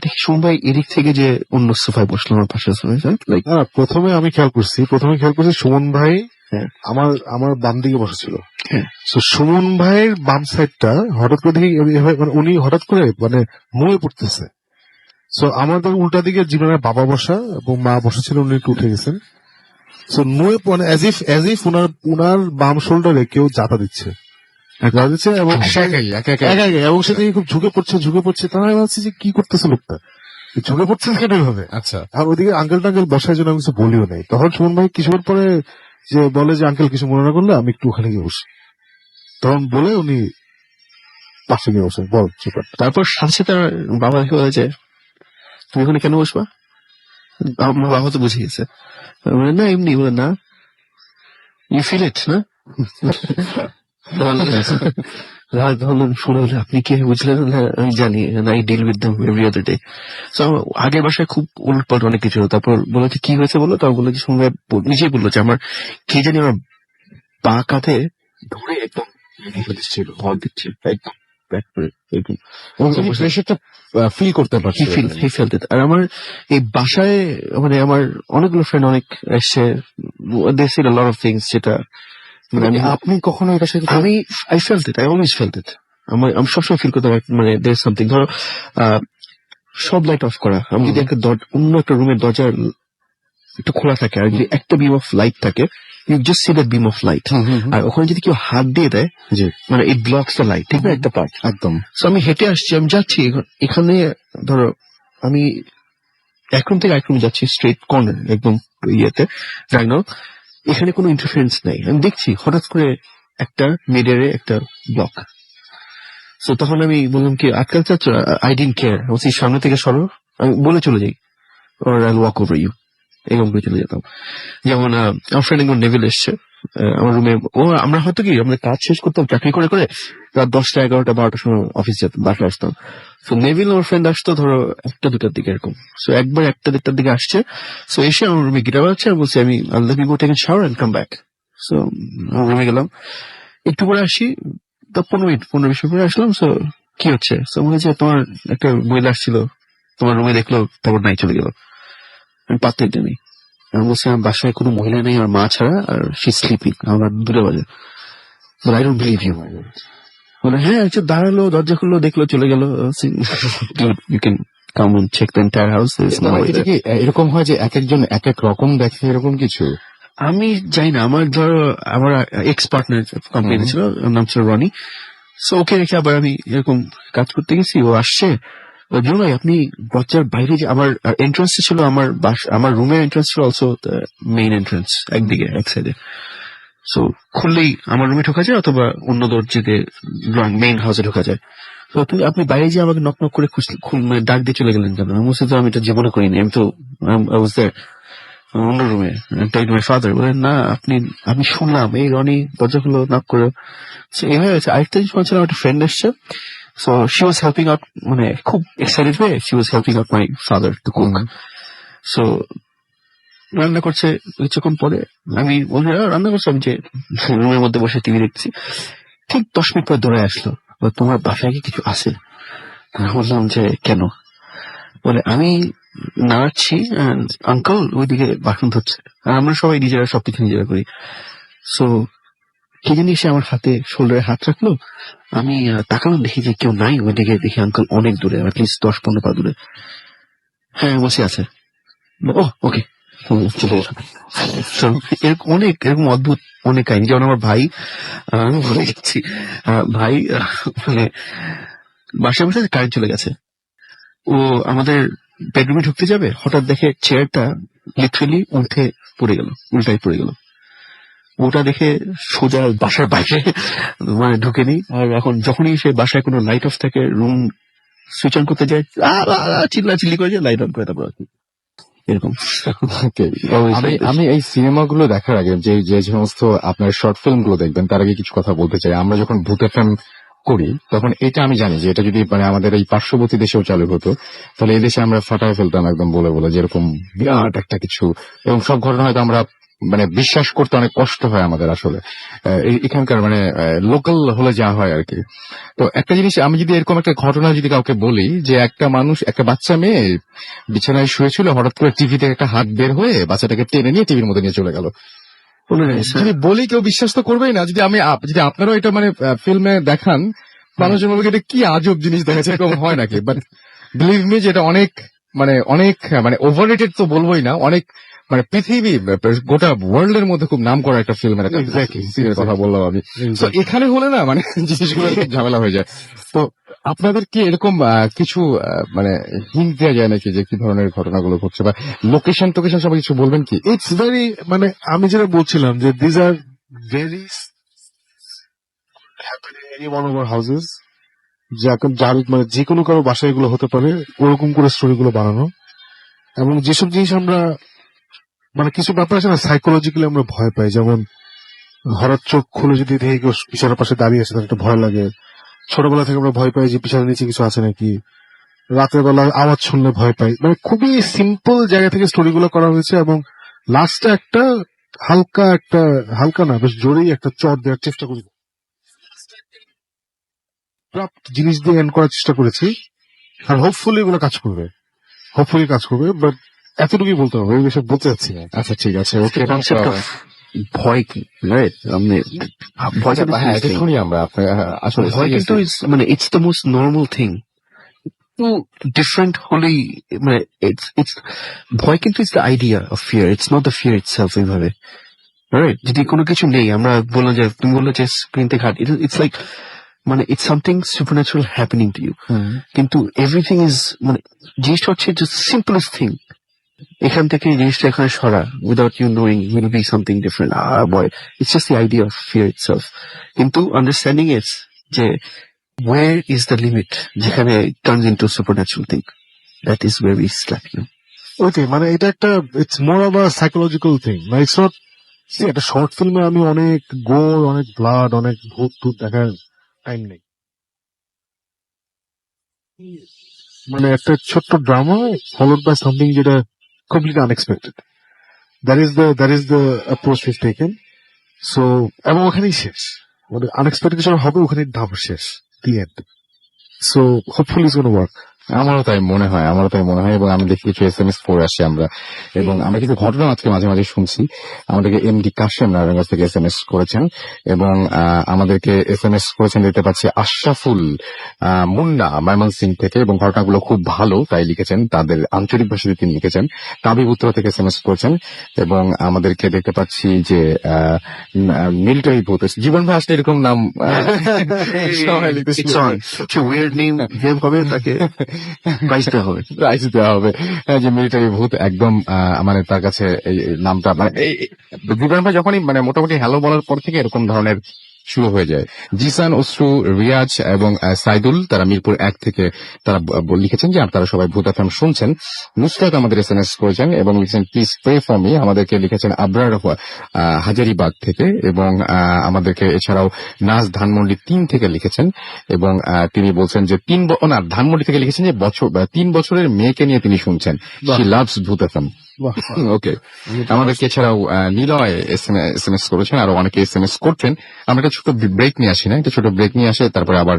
দেখি সুমন ভাই এদিক থেকে যে অন্য সোফায় বসলো আমার পাশে সোফায়। লাইক প্রথমে খেয়াল করছি সুমন ভাই আমার বাম দিকে বসেছিল। তো সুমন ভাইয়ের বাম সাইডটা হঠাৎ করে দেখি মানে উনি হঠাৎ করে মানে মুয়ে পড়তেছে। সো আমার উল্টা দিকে জীবনের বাবা বসা এবং মা বসেছিল, উনি একটু উঠে গেছেন। সো মুয়ে মানে এজ ইফ উনার বাম শোল্ডারে কেউ জাতা দিচ্ছে এবং এবং সেটা খুব ঝুঁকে পড়ছে। তাহলে আমি ভাবছি যে কি করতেছে লোকটা, ঝুঁকে পড়ছে কেন এইভাবে। আচ্ছা, আর ওইদিকে আঙ্কেল টাঙ্কেল বসার জন্য আমি কিছু বলিও নাই। তখন সুমন ভাই কিছুক্ষণ পরে যে বলে যে আঙ্কেল কিছু মনে না করলে আমি একটু ওখানে গিয়ে বসি, তখন বলে উনি পাশে গিয়ে বসেন। বল তারপর সাথে সাথে বাবা বলে যে তুমি ওখানে কেন বসবা? আমার বাবা তো বুঝে গেছে, না এমনি। বলে না, ইউ ফিল ইট না। শুনে আপনি কি বুঝলেন? আমি জানি, I deal with them every other day. আগের বাসায় খুব উল্টপাল্ট অনেক কিছু। তারপর বলো কি হয়েছে বলো, তারপর বলো যে সঙ্গে নিজেই বললো যে আমার কে জানি আমার পা কাঁধে ধরে একদম দিচ্ছিল, ভর দিচ্ছে একদম ব্যাক করে, প্রেশারটা ফিল করতে পারছি। আর আমার এই বাসায় মানে আমার অনেকগুলো ফ্রেন্ড অনেক এসছে, they said a lot of things, যেটা মানে আপনি কখনো এটার সাথে I felt it, I always felt it. আমি সবসময় ফিল করতে পারি মানে দেয়ার সামথিং। ধরো সব লাইট অফ করা, আমি যদি একটা অন্য একটা রুমের দরজা একটু খোলা থাকে, আর যদি একটা বিম অফ লাইট থাকে, you just see that beam of light. আর ওখানে যদি কেউ হাত দিয়ে দেয়, জি মানে ইট ব্লকস দ্য লাইট, ঠিক না, একটা পার্ট। একদম। সো আমি হেঁটে আসছি, আমি যাচ্ছি এখানে, ধরো আমি এক রুম থেকে আরেক রুম যাচ্ছি, স্ট্রেট কর্নার একদম ইয়েতে ডায়াগোনাল, এখানে কোনো ইন্টারফারেন্স নাই। আমি দেখছি হঠাৎ করে একটা মিডারে একটা ব্লক। সো তখন আমি বললাম কি, আজকাল চাচ্ছ, আই ডিডন্ট কেয়ার, বলছি সামনে থেকে সরো, আমি বলে চলে যাই, or I'll walk over you, এরকম করে চলে যেতাম। যেমন আমার ফ্রেন্ড একজন নেভিল এসছে আমার রুমে, আমরা হয়তো কি আমাদের কাজ শেষ করতাম চাকরি করে করে, রাত 10টা 11টা 12টার সময় অফিস যেতাম, বাসায় আসতাম। সো নেভিল আমার ফ্রেন্ড আসতো ধরো 1টা 2টার দিকে এরকম। সো একবার 1টা 1টার দিকে আসছে, সো এসে আমার রুমে গিটার বাজাচ্ছে, আর বলছি আমি আল্লাহ go take shower and come back. So আমার রুমে গেলাম, একটু পরে আসি, 15-20 মিনিট পরে আসলাম। সো কি হচ্ছে? সো মনে হচ্ছে তোমার একটা মহিলা আসছিল, তোমার রুমে দেখলো, তারপর নাই চলে গেল। আমি পাত্তা নেই। আমি বলছি আমার বাসায় কোনো মহিলা নেই, আর মা ছাড়া, আর শি স্লিপিং, আমার 2টা বাজে। I don't believe you. বলে হ্যাঁ, আচ্ছা দাঁড়ালো, দরজা খুললো, দেখলো, চলে গেল। You can come and check the entire house. এটা কি এরকম হয় যে এক একজন এক এক রকম দেখে এরকম কিছু? আমি জানি না, আমার ধরো আমার এক্স পার্টনার কোম্পানি ছিল, ওর নাম ছিল রনি। সো ওকে রেখে আবার আমি এরকম কাজ করতে গেছি, ও আসছে, ভাই আপনি দরজার বাইরে যে আমার এন্ট্রান্স ছিল, আমার রুমের এন্ট্রান্স ছিল অলসো মেইন এন্ট্রান্স, একদিকে এক সাইডে। সো খুললেই আমার রুমে ঢোকা যায়, অথবা অন্য দরজাতে মেইন হাউসে ঢোকা যায়। তো আপনি বাইরে যে আমাকে নক নক করে মানে ডাক দিয়ে চলে গেলেন কেন? আমি বলছি তো আমি এটা জীবনে করিনি, আমি তো অন্য রুমে মাই ফাদার। বলেন না, আমি শুনলাম এই রনি দরজা খুলো, নক করে। এভাবে হয়েছে। আরেকটা জিনিস বলছিলাম, একটা ফ্রেন্ড এসছে, so she was helping out, মানে খুব এক্সাইটেড হয়ে she was helping out my father to cook. So রান্না করছে, কিছুক্ষণ পরে আমি বলছি রান্না করছি, আমি যে রুমের মধ্যে বসে টিভি দেখছি, ঠিক 10 মিনিট পর দৌড়ে আসলো, তোমার বাসায় কি কিছু আছে? আমি বললাম যে কেন? বলে আমি নাড়াচ্ছি, আঙ্কল ওইদিকে বাসন ধরছে, আর আমরা সবাই নিজেরা সবকিছু নিজেরা করি। সো কে জানি এসে আমার হাতে শোল্ডারে হাত রাখলো, আমি তাকালাম, দেখি যে কেউ নাই ওইদিকে, দেখি আঙ্কল অনেক দূরে, অ্যাটলিস্ট 10-15 পা দূরে। হ্যাঁ বসে আছে। ও ওকে, চলে গেলাম। এরকম অনেক এরকম অদ্ভুত অনেক কাহিনী। যেমন আমার ভাই, আমি ভুলে যাচ্ছি, ভাই মানে বাসায় বসে কারেন্ট চলে গেছে, ও আমাদের বেডরুমে ঢুকতে যাবে, হঠাৎ দেখে চেয়ারটা লিটারালি উল্টাই পড়ে গেল। ওটা দেখে সোজা বাসার বাইরে মানে ঢুকেনি। আর এখন যখনই সে বাসায় কোনো লাইট অফ থাকে, রুম সুইচ অন করতে যায়, চিল্লি করে যায়, লাইট অন করে তারপর এরকম। আমি এই সিনেমাগুলো দেখার আগে যে সমস্ত আপনার শর্ট ফিল্ম গুলো দেখবেন, তার আগে কিছু কথা বলতে চাই। আমরা যখন ভূত এফএম করি, তখন এটা আমি জানি যে এটা যদি মানে আমাদের এই পার্শ্ববর্তী দেশেও চালু হতো, তাহলে এই দেশে আমরা ফাটায় ফেলতাম একদম বলে বলে, যেরকম বিরাট একটা কিছু, এবং সব ঘটনা হয়তো আমরা মানে বিশ্বাস করতে অনেক কষ্ট হয় আমাদের আসলে এখানকার মানে লোকাল হলে যা হয় আর কি। তো একটা জিনিস, আমি যদি এরকম একটা ঘটনা যদি কাউকে বলি যে একটা মানুষ, একটা বাচ্চা মেয়ে বিছানায় শুয়েছিল, হঠাৎ করে টিভি থেকে একটা হাত বের হয়ে বাচ্চাটাকে টেনে নিয়ে টিভির মধ্যে নিয়ে চলে গেল, যদি বলি কেউ বিশ্বাস তো করবেই না। যদি আপনারাও এটা মানে ফিল্মে দেখান, মানুষের বলবে এটা কি আজব জিনিস দেখেছে, এরকম হয় নাকি? বাট বিলিভ মি যে এটা অনেক মানে ওভাররেটেড তো বলবোই না, অনেক মানে পৃথিবী গোটা ওয়ার্ল্ড এর মধ্যে খুব নাম করা একটা ফিল্মের কথা বললাম আমি। তো এখানে হলে না মানে জিনিসগুলো খুব ঝামেলা হয়ে যায়। তো আপনাদের কি এরকম কিছু মানে হিন্ট দেওয়া যায় নাকি যে কি ধরনের ঘটনাগুলো ঘটছে, বা লোকেশন টোকেশন সবাই কিছু বলবেন কি? ইটস ভেরি, মানে আমি যেটা বলছিলাম যে these are very happening any one of our houses, যার মানে যে কোনো কারো বাসায় এগুলো হতে পারে, ওরকম করে স্টোরি গুলো বানানো। এবং যেসব জিনিস আমরা মানে কিছু ব্যাপার আছে না, সাইকোলজিক্যালি আমরা ভয় পাই, যেমন হঠাৎ চোখ খুলে যদি দেখি কেউ পিছনের পাশে দাঁড়িয়ে আছে, তার একটা ভয় লাগে। ছোটবেলা থেকে আমরা ভয় পাই যে পিছনের নিচে কিছু আছে নাকি, রাতের বেলা আওয়াজ শুনলে ভয় পাই। মানে খুবই সিম্পল জায়গা থেকে স্টোরি গুলো করা হয়েছে, এবং লাস্টে একটা হালকা না, বেশ জোরেই একটা চট দেওয়ার চেষ্টা করি, জিনিস দিয়ে এন্ড করার চেষ্টা করেছি। আর হোপফুলি এগুলো কাজ করবে, বাট এতটুকুই বলতে হবে, আমি এসব বলতে চাচ্ছি না। আচ্ছা ঠিক আছে, ওকে। ভয় কি আমরা আসলে ভয় কিন্তু মানে it's the most normal thing. একটু ডিফারেন্ট হলেই মানে ইটস ভয় কিন্তু it's the idea of fear, it's not the fear itself এইভাবে, রাইট? যদি কোনো কিছু নেই, আমরা বললাম যে তুমি বললো যে স্ক্রিন থেকে হাট, ইটস লাইক মানে it's something supernatural happening to you. কিন্তু এভরিথিং ইজ মানে জিনিসটা হচ্ছে জাস্ট সিম্পলেস্ট থিং, এখান থেকে এই জিনিসটা এখানে সরা without you knowing will be something different. Boy it's just the idea of fear itself. কিন্তু আন্ডারস্ট্যান্ডিং ইটস যে where is the limit যেখানে it turns into a supernatural thing, that is where we slap you. ওইটাই মানে এটা একটা it's more of a psychological thing, মানে ইটস নট একটা শর্ট ফিল্মে আমি অনেক গোর, অনেক ব্লাড, অনেক ভূত টুত দেখার টাইম নেই। মানে একটা ছোট্ট ড্রামা ফলোড বাই সামথিং যেটা completely unexpected, that is the approach we've taken. So এবং ওখানেই শেষ, মানে আনএক্সপেক্টেড কিছু হবে ওখানেই ধাপ শেষ, the end. So hopefully it's gonna work. আমারও তাই মনে হয়, এবং আমি দেখি কিছু SMS পড়ে আসছি আমরা, এবং আমরা কিছু ঘটনা আজকে মাঝে মাঝে শুনছি। আমাদেরকে MD কাশেম নারায়ণ কাছ থেকে SMS করেছেন, এবং আমাদেরকে SMS করেছেন দেখতে পাচ্ছি আশরাফুল মুন্না ময়মনসিং থেকে, এবং ঘটনাগুলো খুব ভালো তাই লিখেছেন, তাদের আঞ্চলিক ভাষাতে তিনি লিখেছেন। তাবিব উত্তরা থেকে SMS করেছেন, এবং আমাদেরকে দেখতে পাচ্ছি যে মিলিটারি ভূত জীবন ভাই আসলে এরকম নাম সবাই লিখতেছিল। It's on such a weird name, যেভাবে তাকে প্রাইজ দেওয়া হবে। প্রাইজ দেওয়া হবে, যে মিলিটারি ভূত একদম মানে তার কাছে এই নামটা মানে জীবন ভাই যখনই মানে মোটামুটি হ্যালো বলার পর থেকে এরকম ধরনের শুরু হয়ে যায়। জিসান, অশ্রু, রিয়াজ এবং সাইদুল তারা মিরপুর 1 থেকে তারা লিখেছেন যে আপনারা সবাই ভূত FM শুনছেন। নুসরাত আমাদের SMS করেছেন এবং লিখেছেন প্লিজ প্রে ফর মি। আমাদেরকে লিখেছেন আবরার হাজারিবাগ থেকে, এবং আমাদেরকে এছাড়াও নাজ ধানমন্ডি 3 থেকে লিখেছেন, এবং তিনি বলছেন যে ধানমন্ডি থেকে লিখেছেন যে 3 বছরের মেয়েকে নিয়ে তিনি শুনছেন, শি লাভস ভূত FM। ওকে, আমাদেরকে এছাড়াও নিলয় SMS করেছেন, আরো অনেকে SMS করছেন। আমরা একটা ছোট ব্রেক নিয়ে আসি না, একটা ছোট ব্রেক নিয়ে আসে, তারপরে আবার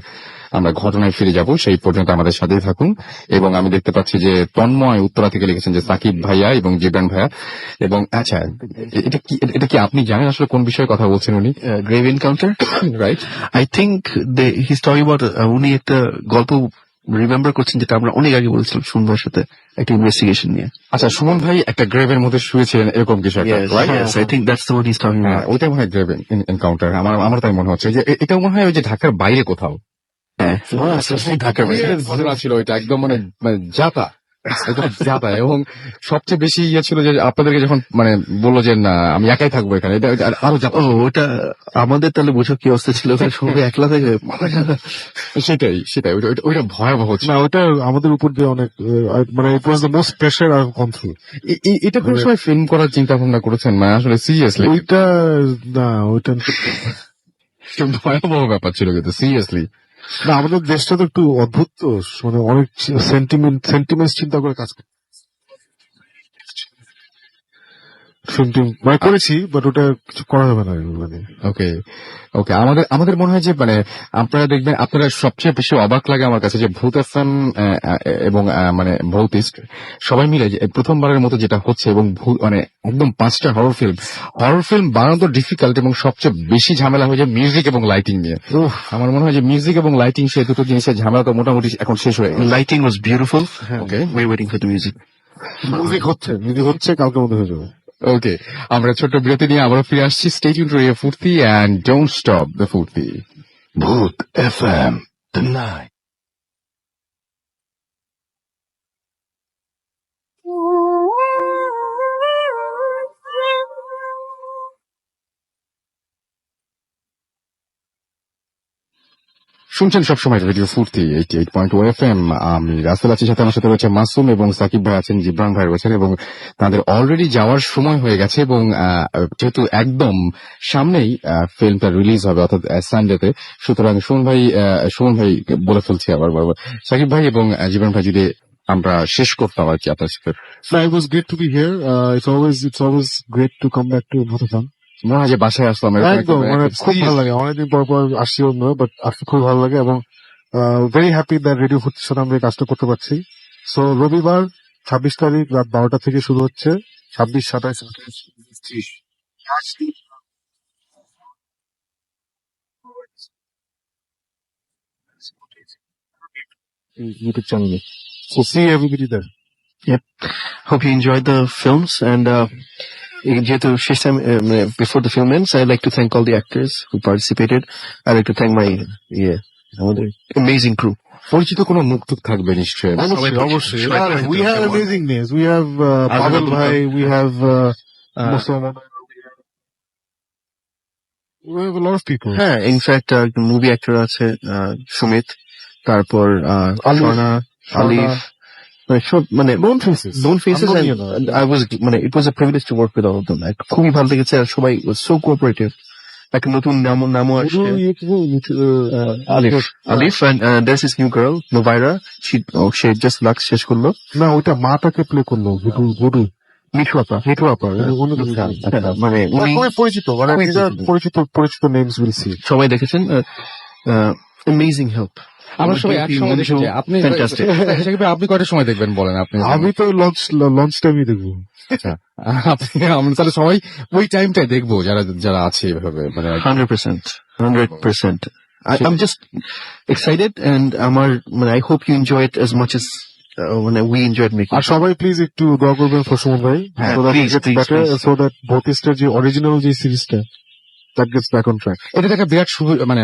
আমরা ঘটনায় ফিরে যাব। সেই পর্যন্ত আমাদের সাথেই থাকুন। এবং আমি দেখতে পাচ্ছি যে তন্ময় উত্তরা থেকে লিখেছেন যে সাকিব ভাইয়া এবং জিবরান ভাইয়া, এবং আচ্ছা এটা কি আপনি জানেন আসলে কোন বিষয়ে কথা বলছেন উনি? Grave encounter, right? I think his talking about, উনি একটা গল্প রিমেম্বার করছেন যেটা আমরা অনেক আগে বলছিলাম সুমনের সাথে, একটা ইনভেস্টিগেশন নিয়ে। আচ্ছা, সুমন ভাই একটা গ্রেভের মধ্যে শুয়েছিলেন এরকম কিছু একটা, Yes, I think that's the one he's talking about. ওইটাই মনে হয় গ্রেভ এনকাউন্টার। আমার তাই মনে হচ্ছে যে এটাও মনে হয় ওই যে ঢাকার বাইরে কোথাও হ্যাঁ, ঢাকার বাইরে ঘটনা ছিল ওইটা, একদম মানে যাতা একদম যাতা। এবং সবচেয়ে বেশি ইয়ে ছিল যে আপনাদেরকে যখন মানে বললো যে না আমি একাই থাকবো এখানে, এটা আরো যাতা। ওটা আমাদের তাহলে বোঝো কি অবস্থা ছিল, ওখানে সবাই একলা থেকে। সেটাই ওইটা ভয়াবহ ছিল। না ওটা আমাদের উপর দিয়ে অনেক মানে it was the most pressure I have gone through. এটা কোন সময় ফিল্ম করার চিন্তা ভাবনা করেছেন? মানে আসলে সিরিয়াসলি ওইটা না, ওইটা ভয়াবহ ব্যাপার ছিল কিন্তু সিরিয়াসলি। না, আমাদের দেশটা তো একটু অদ্ভুত, তো মানে অনেক সেন্টিমেন্ট চিন্তা করে কাজ করে মানে করেছি, বাট ওটা কিছু করা যাবে না মানে। ওকে ওকে, আমাদের মনে হয় যে মানে আপনারা দেখবেন, আপনারা সবচেয়ে বেশি অবাক লাগে আমার কাছে যে ভূত FM এবং মানে ভৌতিস্ট সবাই মিলে যে প্রথমবারের মতো যেটা হচ্ছে, এবং মানে একদম 5টা হরর ফিল্ম বানানো তো ডিফিকাল্ট, এবং সবচেয়ে বেশি ঝামেলা হয়ে যায় মিউজিক এবং লাইটিং নিয়ে। আমার মনে হয় যে মিউজিক এবং লাইটিং সে দুটো জিনিসের ঝামেলা তো মোটামুটি এখন শেষ হয়ে গেছে। Lighting was beautiful. Okay, we waiting for the music. Music হচ্ছে কালকের মধ্যে হয়ে যাবে। ওকে, আমরা ছোট্ট বিরতি নিয়ে আবারও ফিরে আসছি। স্টে টিউনড টু রেডিও ফুর্তি এন্ড ডোন্ট স্টপ দ্য ফুর্তি। Booth FM, the night. শুনছেন সবসময় রেডিও ফুর্তি 88.2 FM। আমি রাসেল আছি, সাথে আমার সাথে রয়েছে মাসুম, এবং সাকিব ভাই আছেন, জিবরান ভাই রয়েছেন, এবং তাদের অলরেডি যাওয়ার সময় হয়ে গেছে, এবং যেহেতু একদম সামনেই ফিল্মটা রিলিজ হবে অর্থাৎ সানডেতে, সুতরাং সুমন ভাই বলে ফেলছি আবার বারবার, সাকিব ভাই এবং জিবরান ভাই যদি আমরা শেষ করতাম আর কি আপনার সাথে। It was great to be here. It's always great to come back to Booth FM. মনে হয় যে বাসায় আসলাম এরকম একটা- একদম মানে খুব ভালো লাগে, অনেকদিন পর আসছি অন্য, বাট আসতে খুব ভালো লাগে, এবং ভেরি হ্যাপি দ্যাট রেডিও ফুর্তির সাথে আমরা এই কাজটা করতে পারছি। সো রবিবার 26 তারিখ রাত 12টা থেকে শুরু হচ্ছে, 26, 27, 28, 29, 30। YouTube channel. So see everybody there. Hope you enjoyed the films and যেহেতু শেষ time before the film ends, I'd like to thank all the actors who participated. I'd like to thank my আমাদের amazing crew. পরিচিত কোনো মুখ টুক থাকবে নিশ্চয়ই। Obviously. We have amazing names. We have Pavel Bhai, we have Musoma. We have a lot of people. হ্যাঁ, ইনফ্যাক্ট মুভি অ্যাক্টর আছে সুমিত, তারপর স্বর্ণা, আলিফ, সব মানে Known faces. known faces, I'm not, and you know, I was মানে it was a privilege to work with all of them. Like, খুবই ভালো লেগেছে আর সবাই was so cooperative. একটা নতুন নামও আসছে, আলিফ, and there's this new girl Novaira. She just lux শেষ করলো, না ওইটা মাটাকে প্লে করলো গুরু মিঠু আপা। মানে উনি খুবই পরিচিত মানে খুবই these are পরিচিত names will see. সবাই দেখেছেন, amazing help. আমরা সবাই একসঙ্গে দেখেছি। আপনি Fantastic. সাকিব ভাই, আপনি কয়টার সময় দেখবেন বলেন আপনি? আমি তো লঞ্চ টাইমই দেখবো। আচ্ছা, আমরা তাহলে সবাই ওই টাইমটাই দেখবো যারা যারা আছে এভাবে মানে 100%. I'm just excited, and I hope you enjoy it as much as when we enjoyed making আর it. সবাই প্লিজ একটু দোয়া করবেন ফর সুমন ভাই, হ্যাঁ, so that it please, gets please, better, please. so that ভৌতিস্টের যে অরিজিনাল যে সিরিজটা that gets back on track. এটা একটা বিরাট মানে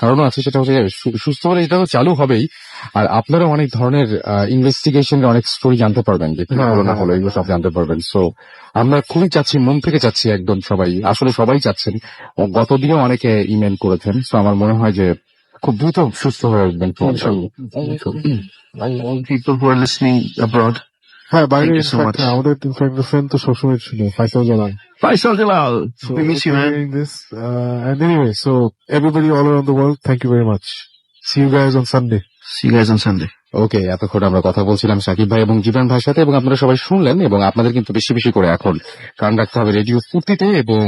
কারণও আছে, সেটা হচ্ছে যে সুস্থ হলে এটা তো চালু হবেই, আর আপনারা অনেক ধরনের ইনভেস্টিগেশনের অনেক স্টোরি জানতে পারবেন, যে কি হলো না হলো এগুলো সব জানতে পারবেন। সো আমরা খুবই চাচ্ছি, মন থেকে চাচ্ছি, একদম সবাই, আসলে সবাই চাচ্ছেন। গতদিনও অনেকে ইমেল করেছেন। সো আমার মনে হয় যে খুব দ্রুত সুস্থ হয়ে আসবেন। All people who are listening abroad, হ্যাঁ, বাইরে Thank you so in fact much. আমাদের ইনফ্যাক্ট ফ্রেন্ড তো সবসময় ছিল Faisal Jalal. Faisal Jalal, we miss you, man. Hearing this, and anyway, so everybody all around the world, thank you very much. See you guys on Sunday. See you guys on Sunday. ওকে, এতক্ষণ আমরা কথা বলছিলাম সাকিব ভাই এবং জীবন ভাইয়ের সাথে, এবং আপনারা সবাই শুনলেন। এবং আপনাদের কিন্তু বেশি বেশি করে এখন কান রাখতে হবে রেডিও ফুর্তিতে, এবং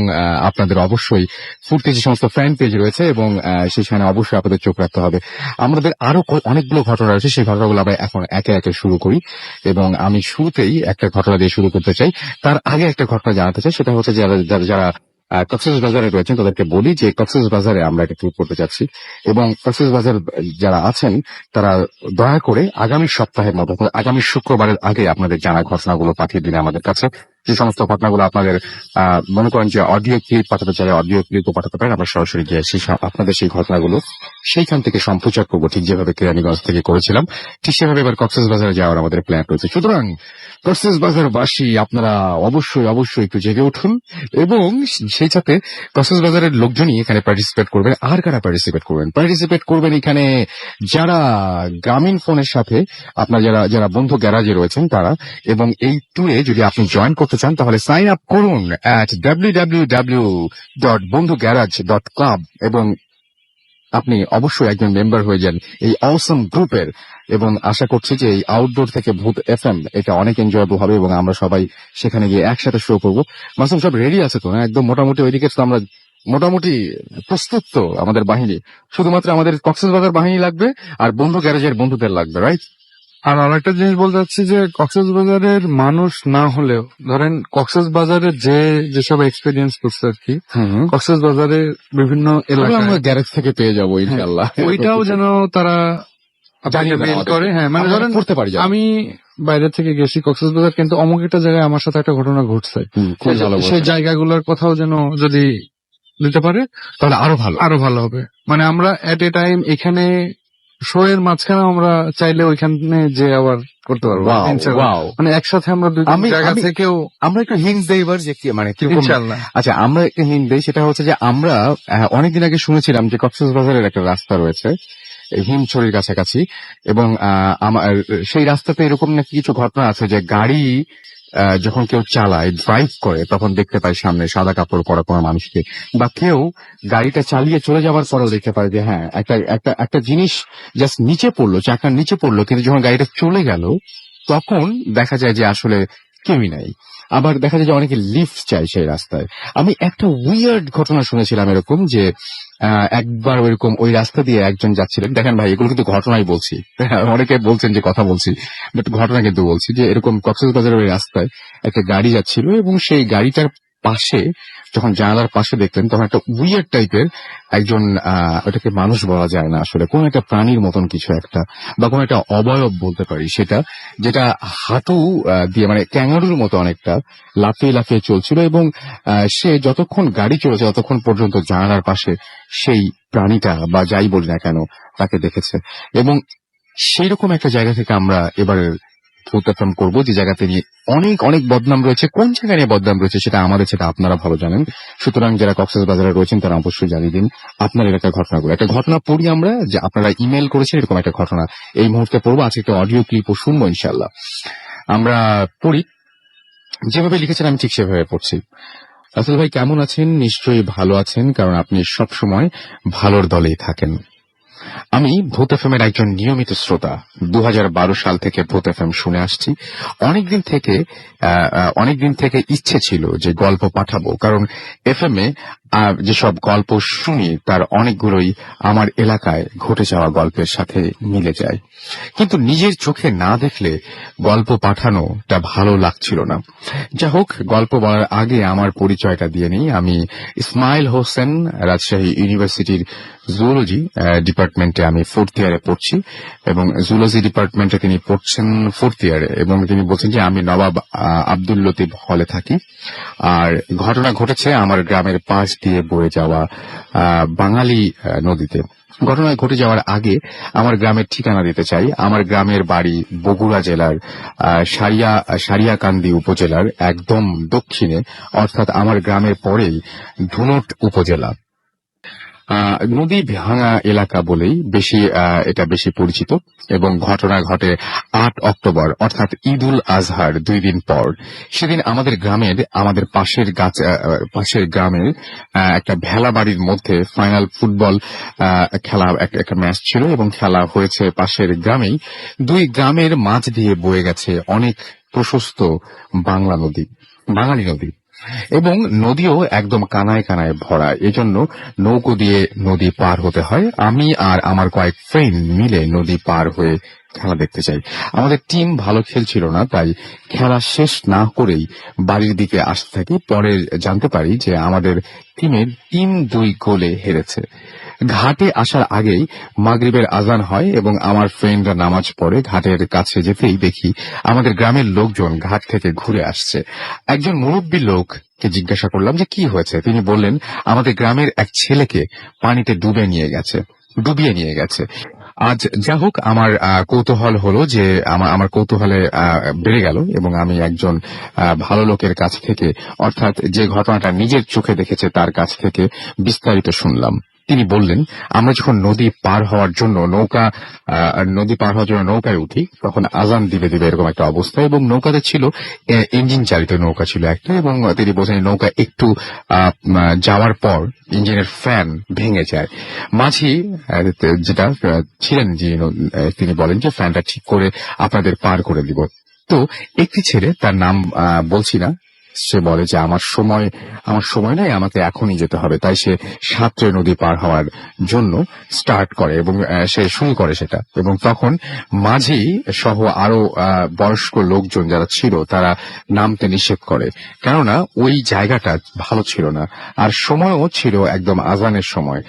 আপনাদের অবশ্যই ফুর্তি যে সমস্ত ফ্যান পেজ রয়েছে, এবং সেখানে অবশ্যই আপনাদের চোখ রাখতে হবে। আমাদের আরো অনেকগুলো ঘটনা রয়েছে, সেই ঘটনাগুলো আমরা এখন একে একে শুরু করি, এবং আমি শুরুতেই একটা ঘটনা দিয়ে শুরু করতে চাই। তার আগে একটা ঘটনা জানাতে চাই, সেটা হচ্ছে যারা কক্সবাজারে রয়েছেন তাদেরকে বলি যে কক্সবাজারে আমরা একটা ট্যুর করতে যাচ্ছি, এবং কক্সবাজার যারা আছেন তারা দয়া করে আগামী সপ্তাহের মধ্যে, আগামী শুক্রবারের আগে আপনাদের জানা ঘটনাগুলো পাঠিয়ে দিন আমাদের কাছে। যে সমস্ত ঘটনাগুলো আপনাদের মনে করেন যে অডিও ক্লিপ পাঠাতে চাইলে অডিও ক্লিপও পাঠাতে পারেন, আমরা সরাসরি গিয়ে আপনাদের সেই ঘটনাগুলো সেইখান থেকে সম্প্রচার করবো, ঠিক যেভাবে কেরানীগঞ্জ থেকে করেছিলাম, ঠিক সেভাবে এবার কক্সবাজারে যাওয়ার আমাদের প্ল্যান রয়েছে। সুতরাং কক্সবাজারবাসী আপনারা অবশ্যই একটু জেগে উঠুন, এবং সেই সাথে কক্সবাজারের লোকজনই এখানে পার্টিসিপেট করবেন। আর কারা পার্টিসিপেট করবেন এখানে? যারা গ্রামীণ ফোনের সাথে আপনার যারা বন্ধু গ্যারাজে রয়েছেন তারা, এবং এই ট্যুরে যদি আপনি জয়েন করতে চান তাহলে সাইন আপ করুন www.bondhugarage.club, এবং আপনি অবশ্যই একজন মেম্বার হয়ে যান এই অসম গ্রুপের। এবং আশা করছি যে এই আউটডোর থেকে ভূত FM এটা অনেক এনজয়েবল হবে, এবং আমরা সবাই সেখানে গিয়ে একসাথে শো করবো। মাসুম সব রেডি আছে তো? হ্যাঁ, একদম মোটামুটি ওইদিকে তো আমরা মোটামুটি প্রস্তুত তো। আমাদের বাহিনী শুধুমাত্র আমাদের কক্সবাজার বাহিনী লাগবে, আর বন্ধু গ্যারেজের বন্ধুদের লাগবে, রাইট? আর আরেকটা জিনিস বলতে চাচ্ছি যে কক্সবাজারের মানুষ না হলেও, ধরেন কক্সবাজারের যেসব এক্সপিরিয়েন্স করছে আর কি, কক্সবাজারের বিভিন্ন এলাকায় আমরা গ্যারেজ থেকে পেয়ে যাবো ইনশাআল্লাহ। ওইটাও যেন তারা জানিয়ে দেন মেল আমাদের। করে। হ্যাঁ, মানে আমরা ধরেন করতে পারি আমি বাইরে থেকে গেছি কক্সবাজার, কিন্তু অমুক একটা জায়গায় আমার সাথে একটা ঘটনা ঘটছে, খুব ভালো সেই জায়গাগুলোর কথাও যেন যদি দিতে পারে তাহলে আরো ভালো হবে। মানে আমরা এট এ টাইম এখানে শো এর মাঝখানে আমরা চাইলে ওইখানে যে আবার করতে পারবো। Wow, ইনশাআল্লাহ। wow. মানে একসাথে আমরা দুই জায়গা থেকেও আমরা একটু হিন্ট দেই এবার যে কি মানে কিরকম। ইনশাআল্লাহ। আচ্ছা, আমরা একটা হিন্ট দেই, সেটা হচ্ছে যে আমরা অনেকদিন আগে শুনেছিলাম যে কক্সবাজারের একটা রাস্তা রয়েছে হিমছড়ির কাছাকাছি, এবং আমার সেই রাস্তাতে এরকম নাকি কিছু ঘটনা আছে যে গাড়ি যখন কেউ চালায়, ড্রাইভ করে, তখন দেখতে পায় সামনে সাদা কাপড় পরা কোনো মানুষকে, বা কেউ গাড়িটা চালিয়ে চলে যাওয়ার পরেও দেখতে পায় যে হ্যাঁ একটা জিনিস জাস্ট নিচে পড়লো, চাকার নিচে পড়লো, কিন্তু যখন গাড়িটা চলে গেল তখন দেখা যায় যে আসলে কেউই নাই। আবার দেখা যায় যে অনেকে লিফট চায় সেই রাস্তায়। আমি একটা উইয়ার্ড ঘটনা শুনেছিলাম এরকম যে একবার ওইরকম ওই রাস্তা দিয়ে একজন যাচ্ছিলেন। দেখেন ভাই, এগুলো কিন্তু ঘটনাই বলছি, অনেকে বলছেন যে কথা বলছি, বাট ঘটনা কিন্তু বলছি যে এরকম কক্সবাজারের ওই রাস্তায় একটা গাড়ি যাচ্ছিল, এবং সেই গাড়িটার পাশে যখন জানালার পাশে দেখলেন তখন একটা উইয়ার্ড টাইপের একজন ওটাকে মানুষ বলা যায় না আসলে, কোন একটা প্রাণীর মতন কিছু একটা বা কোন একটা অবয়ব বলতে পারি সেটা, যেটা হাঁটু দিয়ে মানে ক্যাঙ্গারুর মতো অনেকটা লাফিয়ে লাফিয়ে চলছিল এবং সে যতক্ষণ গাড়ি চলেছে ততক্ষণ পর্যন্ত জানালার পাশে সেই প্রাণীটা বা যাই বলি না কেন তাকে দেখেছে। এবং সেই রকম একটা জায়গা থেকে আমরা এবার উত্থাপন করবো যে জায়গাতে নিয়ে অনেক অনেক বদনাম রয়েছে। কোন জায়গায় নিয়ে বদনাম রয়েছে সেটা আমাদের, সেটা আপনারা ভালো জানেন। সুতরাং যারা কক্সবাজারে রয়েছেন তারা অবশ্যই জানিয়ে দিন আপনার এলাকার ঘটনাগুলো। একটা ঘটনা পড়ি আমরা, যে আপনারা ইমেল করেছেন এরকম একটা ঘটনা এই মুহূর্তে পড়বো। আজকে একটা অডিও ক্লিপও শুনবো ইনশাল্লাহ। আমরা পড়ি, যেভাবে লিখেছেন আমি ঠিক সেভাবে পড়ছি। রাসেল ভাই কেমন আছেন? নিশ্চয়ই ভালো আছেন, কারণ আপনি সব সময় ভালোর দলেই থাকেন। আমি ভূত এফএম এর একজন নিয়মিত শ্রোতা। 2012 সাল থেকে ভূত এফএম শুনে আসছি। অনেকদিন থেকে ইচ্ছে ছিল যে গল্প পাঠাবো, কারণ এফএম এ যেসব গল্প শুনি তার অনেকগুলোই আমার এলাকায় ঘটে যাওয়া গল্পের সাথে মিলে যায়, কিন্তু নিজের চোখে না দেখলে গল্প পাঠানোটা ভালো লাগছিল না। যা হোক, গল্প বলার আগে আমার পরিচয়টা দিয়ে নিই। আমি ইসমাইল হোসেন, রাজশাহী ইউনিভার্সিটির জুওলজি ডিপার্টমেন্টে আমি 4th ইয়ারে পড়ছি এবং জুওলজি ডিপার্টমেন্টে তিনি পড়ছেন 4th ইয়ারে, এবং তিনি বলছেন যে আমি নবাব আব্দুল লতিফ হলে থাকি। আর ঘটনা ঘটেছে আমার গ্রামের পাশ দিয়ে বয়ে যাওয়া বাঙালি নদীতে। ঘটনা ঘটে যাওয়ার আগে আমার গ্রামের ঠিকানা দিতে চাই। আমার গ্রামের বাড়ি বগুড়া জেলার সারিয়াকান্দি উপজেলার একদম দক্ষিণে, অর্থাৎ আমার গ্রামের পরেই ধুনট উপজেলা। নদী ভাঙা এলাকা বলেই এটা বেশি পরিচিত। এবং ঘটনা ঘটে 8 অক্টোবর অর্থাৎ ঈদুল আজহার 2 দিন পর। সেদিন আমাদের পাশের গ্রামের একটা ভেলা বাড়ির মধ্যে ফাইনাল ফুটবল খেলা, একটা ম্যাচ ছিল এবং খেলা হয়েছে পাশের গ্রামেই। 2 গ্রামের মাঝ দিয়ে বয়ে গেছে অনেক প্রশস্ত বাঙালি নদী এবং নদীও একদম কানায় কানায় ভরা। এজন্য নৌকো দিয়ে নদী পার হতে হয়। আমি আর আমার কয়েক ফ্রেন্ড মিলে নদী পার হয়ে খেলা দেখতে চাই। আমাদের টিম ভালো খেলছিল না, তাই খেলা শেষ না করেই বাড়ির দিকে আসতে থাকি। পরে জানতে পারি যে আমাদের টিমের টিম 2 গোলে হেরেছে। ঘাটে আসার আগেই মাগরিবের আজান হয় এবং আমার ফ্রেন্ডরা নামাজ পড়ে। ঘাটের কাছে যেতেই দেখি আমাদের গ্রামের লোকজন ঘাট থেকে ঘুরে আসছে। একজন মুরব্বী লোককে জিজ্ঞাসা করলাম যে কি হয়েছে। তিনি বললেন আমাদের গ্রামের এক ছেলেকে পানিতে ডুবিয়ে নিয়ে গেছে। আজ যা হোক, আমার কৌতূহল হলো যে আমার কৌতূহলে বেড়ে গেল এবং আমি একজন ভালো লোকের কাছ থেকে, অর্থাৎ যে ঘটনাটা নিজের চোখে দেখেছে তার কাছ থেকে বিস্তারিত শুনলাম। তিনি বললেন আমরা যখন নদী পার হওয়ার জন্য নৌকায় উঠি তখন আজান দিবে এরকম একটা অবস্থা, এবং নৌকাতে ছিল ইঞ্জিন চালিত নৌকা ছিল একটা, এবং তিনি বলছেন নৌকা একটু যাওয়ার পর ইঞ্জিনের ফ্যান ভেঙে যায়। মাঝি যেটা ছিলেন তিনি বলেন যে ফ্যানটা ঠিক করে আপনাদের পার করে দিব। তো একটি ছেলে, তার নাম বলছি না, সে বলে যে আমার সময় নাই, আমাকে এখনই যেতে হবে। তাই সে সাঁতরে নদী পার হওয়ার জন্য স্টার্ট করে এবং সে শুরু করে সেটা। এবং তখন মাঝি সহ আরো বয়স্ক লোকজন যারা ছিল তারা নামতে নিষেধ করে, কেননা ওই জায়গাটা ভালো ছিল না, আর সময়ও ছিল একদম আজানের সময়,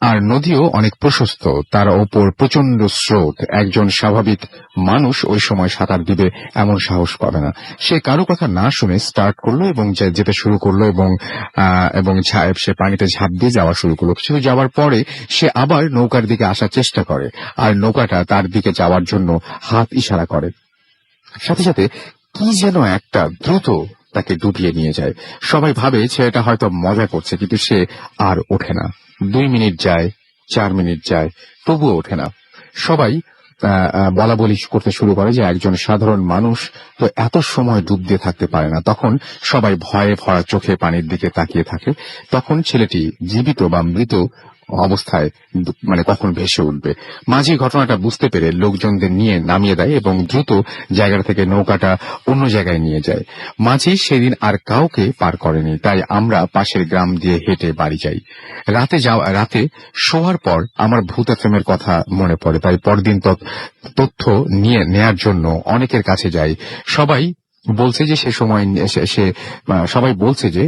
আর নদীও অনেক প্রশস্ত, তার ওপর প্রচন্ড স্রোত। একজন স্বাভাবিক মানুষ ওই সময় সাঁতার দিবে এমন সাহস পাবে না। সে কারো কথা না শুনে স্টার্ট করলো এবং যেতে শুরু করলো এবং সে পানিতে ঝাঁপ দিয়ে যাওয়া শুরু করলো। কিছু যাওয়ার পরে সে আবার নৌকার দিকে আসার চেষ্টা করে, আর নৌকাটা তার দিকে যাওয়ার জন্য হাত ইশারা করে। সাথে সাথে কি যেন একটা দ্রুত তাকে ডুবিয়ে নিয়ে যায়। সবাই ভাবে ছেলেটা হয়তো মজা করছে, কিন্তু সে আর ওঠে না। 2 মিনিট যায়, 4 মিনিট যায়, তবুও ওঠে না। সবাই বলা বলি করতে শুরু করে যে একজন সাধারণ মানুষ তো এত সময় ডুব দিয়ে থাকতে পারে না। তখন সবাই ভয়ে ভরা চোখে পানির দিকে তাকিয়ে থাকে। তখন ছেলেটি জীবিত বা মৃত অবস্থায় কখন ভেসে উঠবে। মাঝি ঘটনাটা বুঝতে পেরে লোকজনদের নিয়ে নামিয়ে দেয় এবং দ্রুত জায়গা থেকে নৌকাটা অন্য জায়গায় নিয়ে যায়। মাঝি সেদিন আর কাউকে পার করেনি, তাই আমরা পাশের গ্রাম দিয়ে হেঁটে বাড়ি যাই। রাতে শোয়ার পর আমার ভূত এফএমের কথা মনে পড়ে, তাই পরদিন তথ্য নেয়ার জন্য অনেকের কাছে যাই। সবাই বলছে যে সে সময় সে সবাই বলছে যে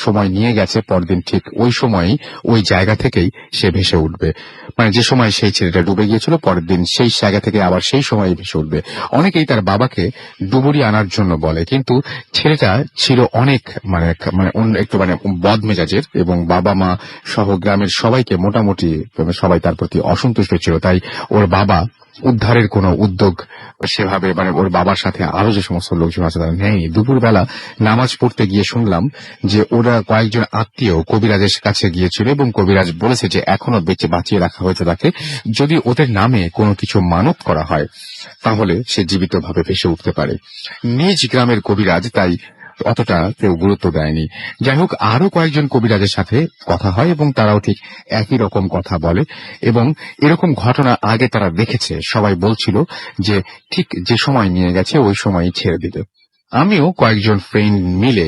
সময় নিয়ে গেছে, পরদিন ঠিক ওই সময়ই ওই জায়গা থেকেই সে ভেসে উঠবে। মানে যে সময় সেই ছেলেটা ডুবে গিয়েছিল পরের দিন সেই জায়গা থেকে আবার সেই সময় ভেসে উঠবে। অনেকেই তার বাবাকে ডুবুরি আনার জন্য বলে, কিন্তু ছেলেটা ছিল অনেক মানে মানে একটু মানে বদমেজাজের, এবং বাবা মা সহ গ্রামের সবাইকে মোটামুটি সবাই তার প্রতি অসন্তুষ্ট ছিল। তাই ওর বাবা উদ্ধারের কোনো উদ্যোগ সেভাবে মানে ওর বাবার সাথে আরো যে সমস্ত লোকজন আছে তারা নেয়নি। দুপুরবেলা নামাজ পড়তে গিয়ে শুনলাম যে ওরা কয়েকজন আত্মীয় কবিরাজের কাছে গিয়েছিল এবং কবিরাজ বলেছে যে এখনো বেঁচে বাঁচিয়ে রাখা হয়েছে তাকে, যদি ওদের নামে কোনো কিছু মানত করা হয় তাহলে সে জীবিতভাবে ভেসে উঠতে পারে। নিজ গ্রামের কবিরাজ, তাই অতটা কেউ গুরুত্ব দেয়নি। যাই হোক, আরো কয়েকজন কবিরাজের সাথে কথা হয় এবং তারাও ঠিক একই রকম কথা বলে, এবং এরকম ঘটনা আগে তারা দেখেছে। সবাই বলছিল যে ঠিক যে সময় নিয়ে গেছে ওই সময়ই ছেড়ে দিবে। আমিও কয়েকজন ফ্রেন্ড মিলে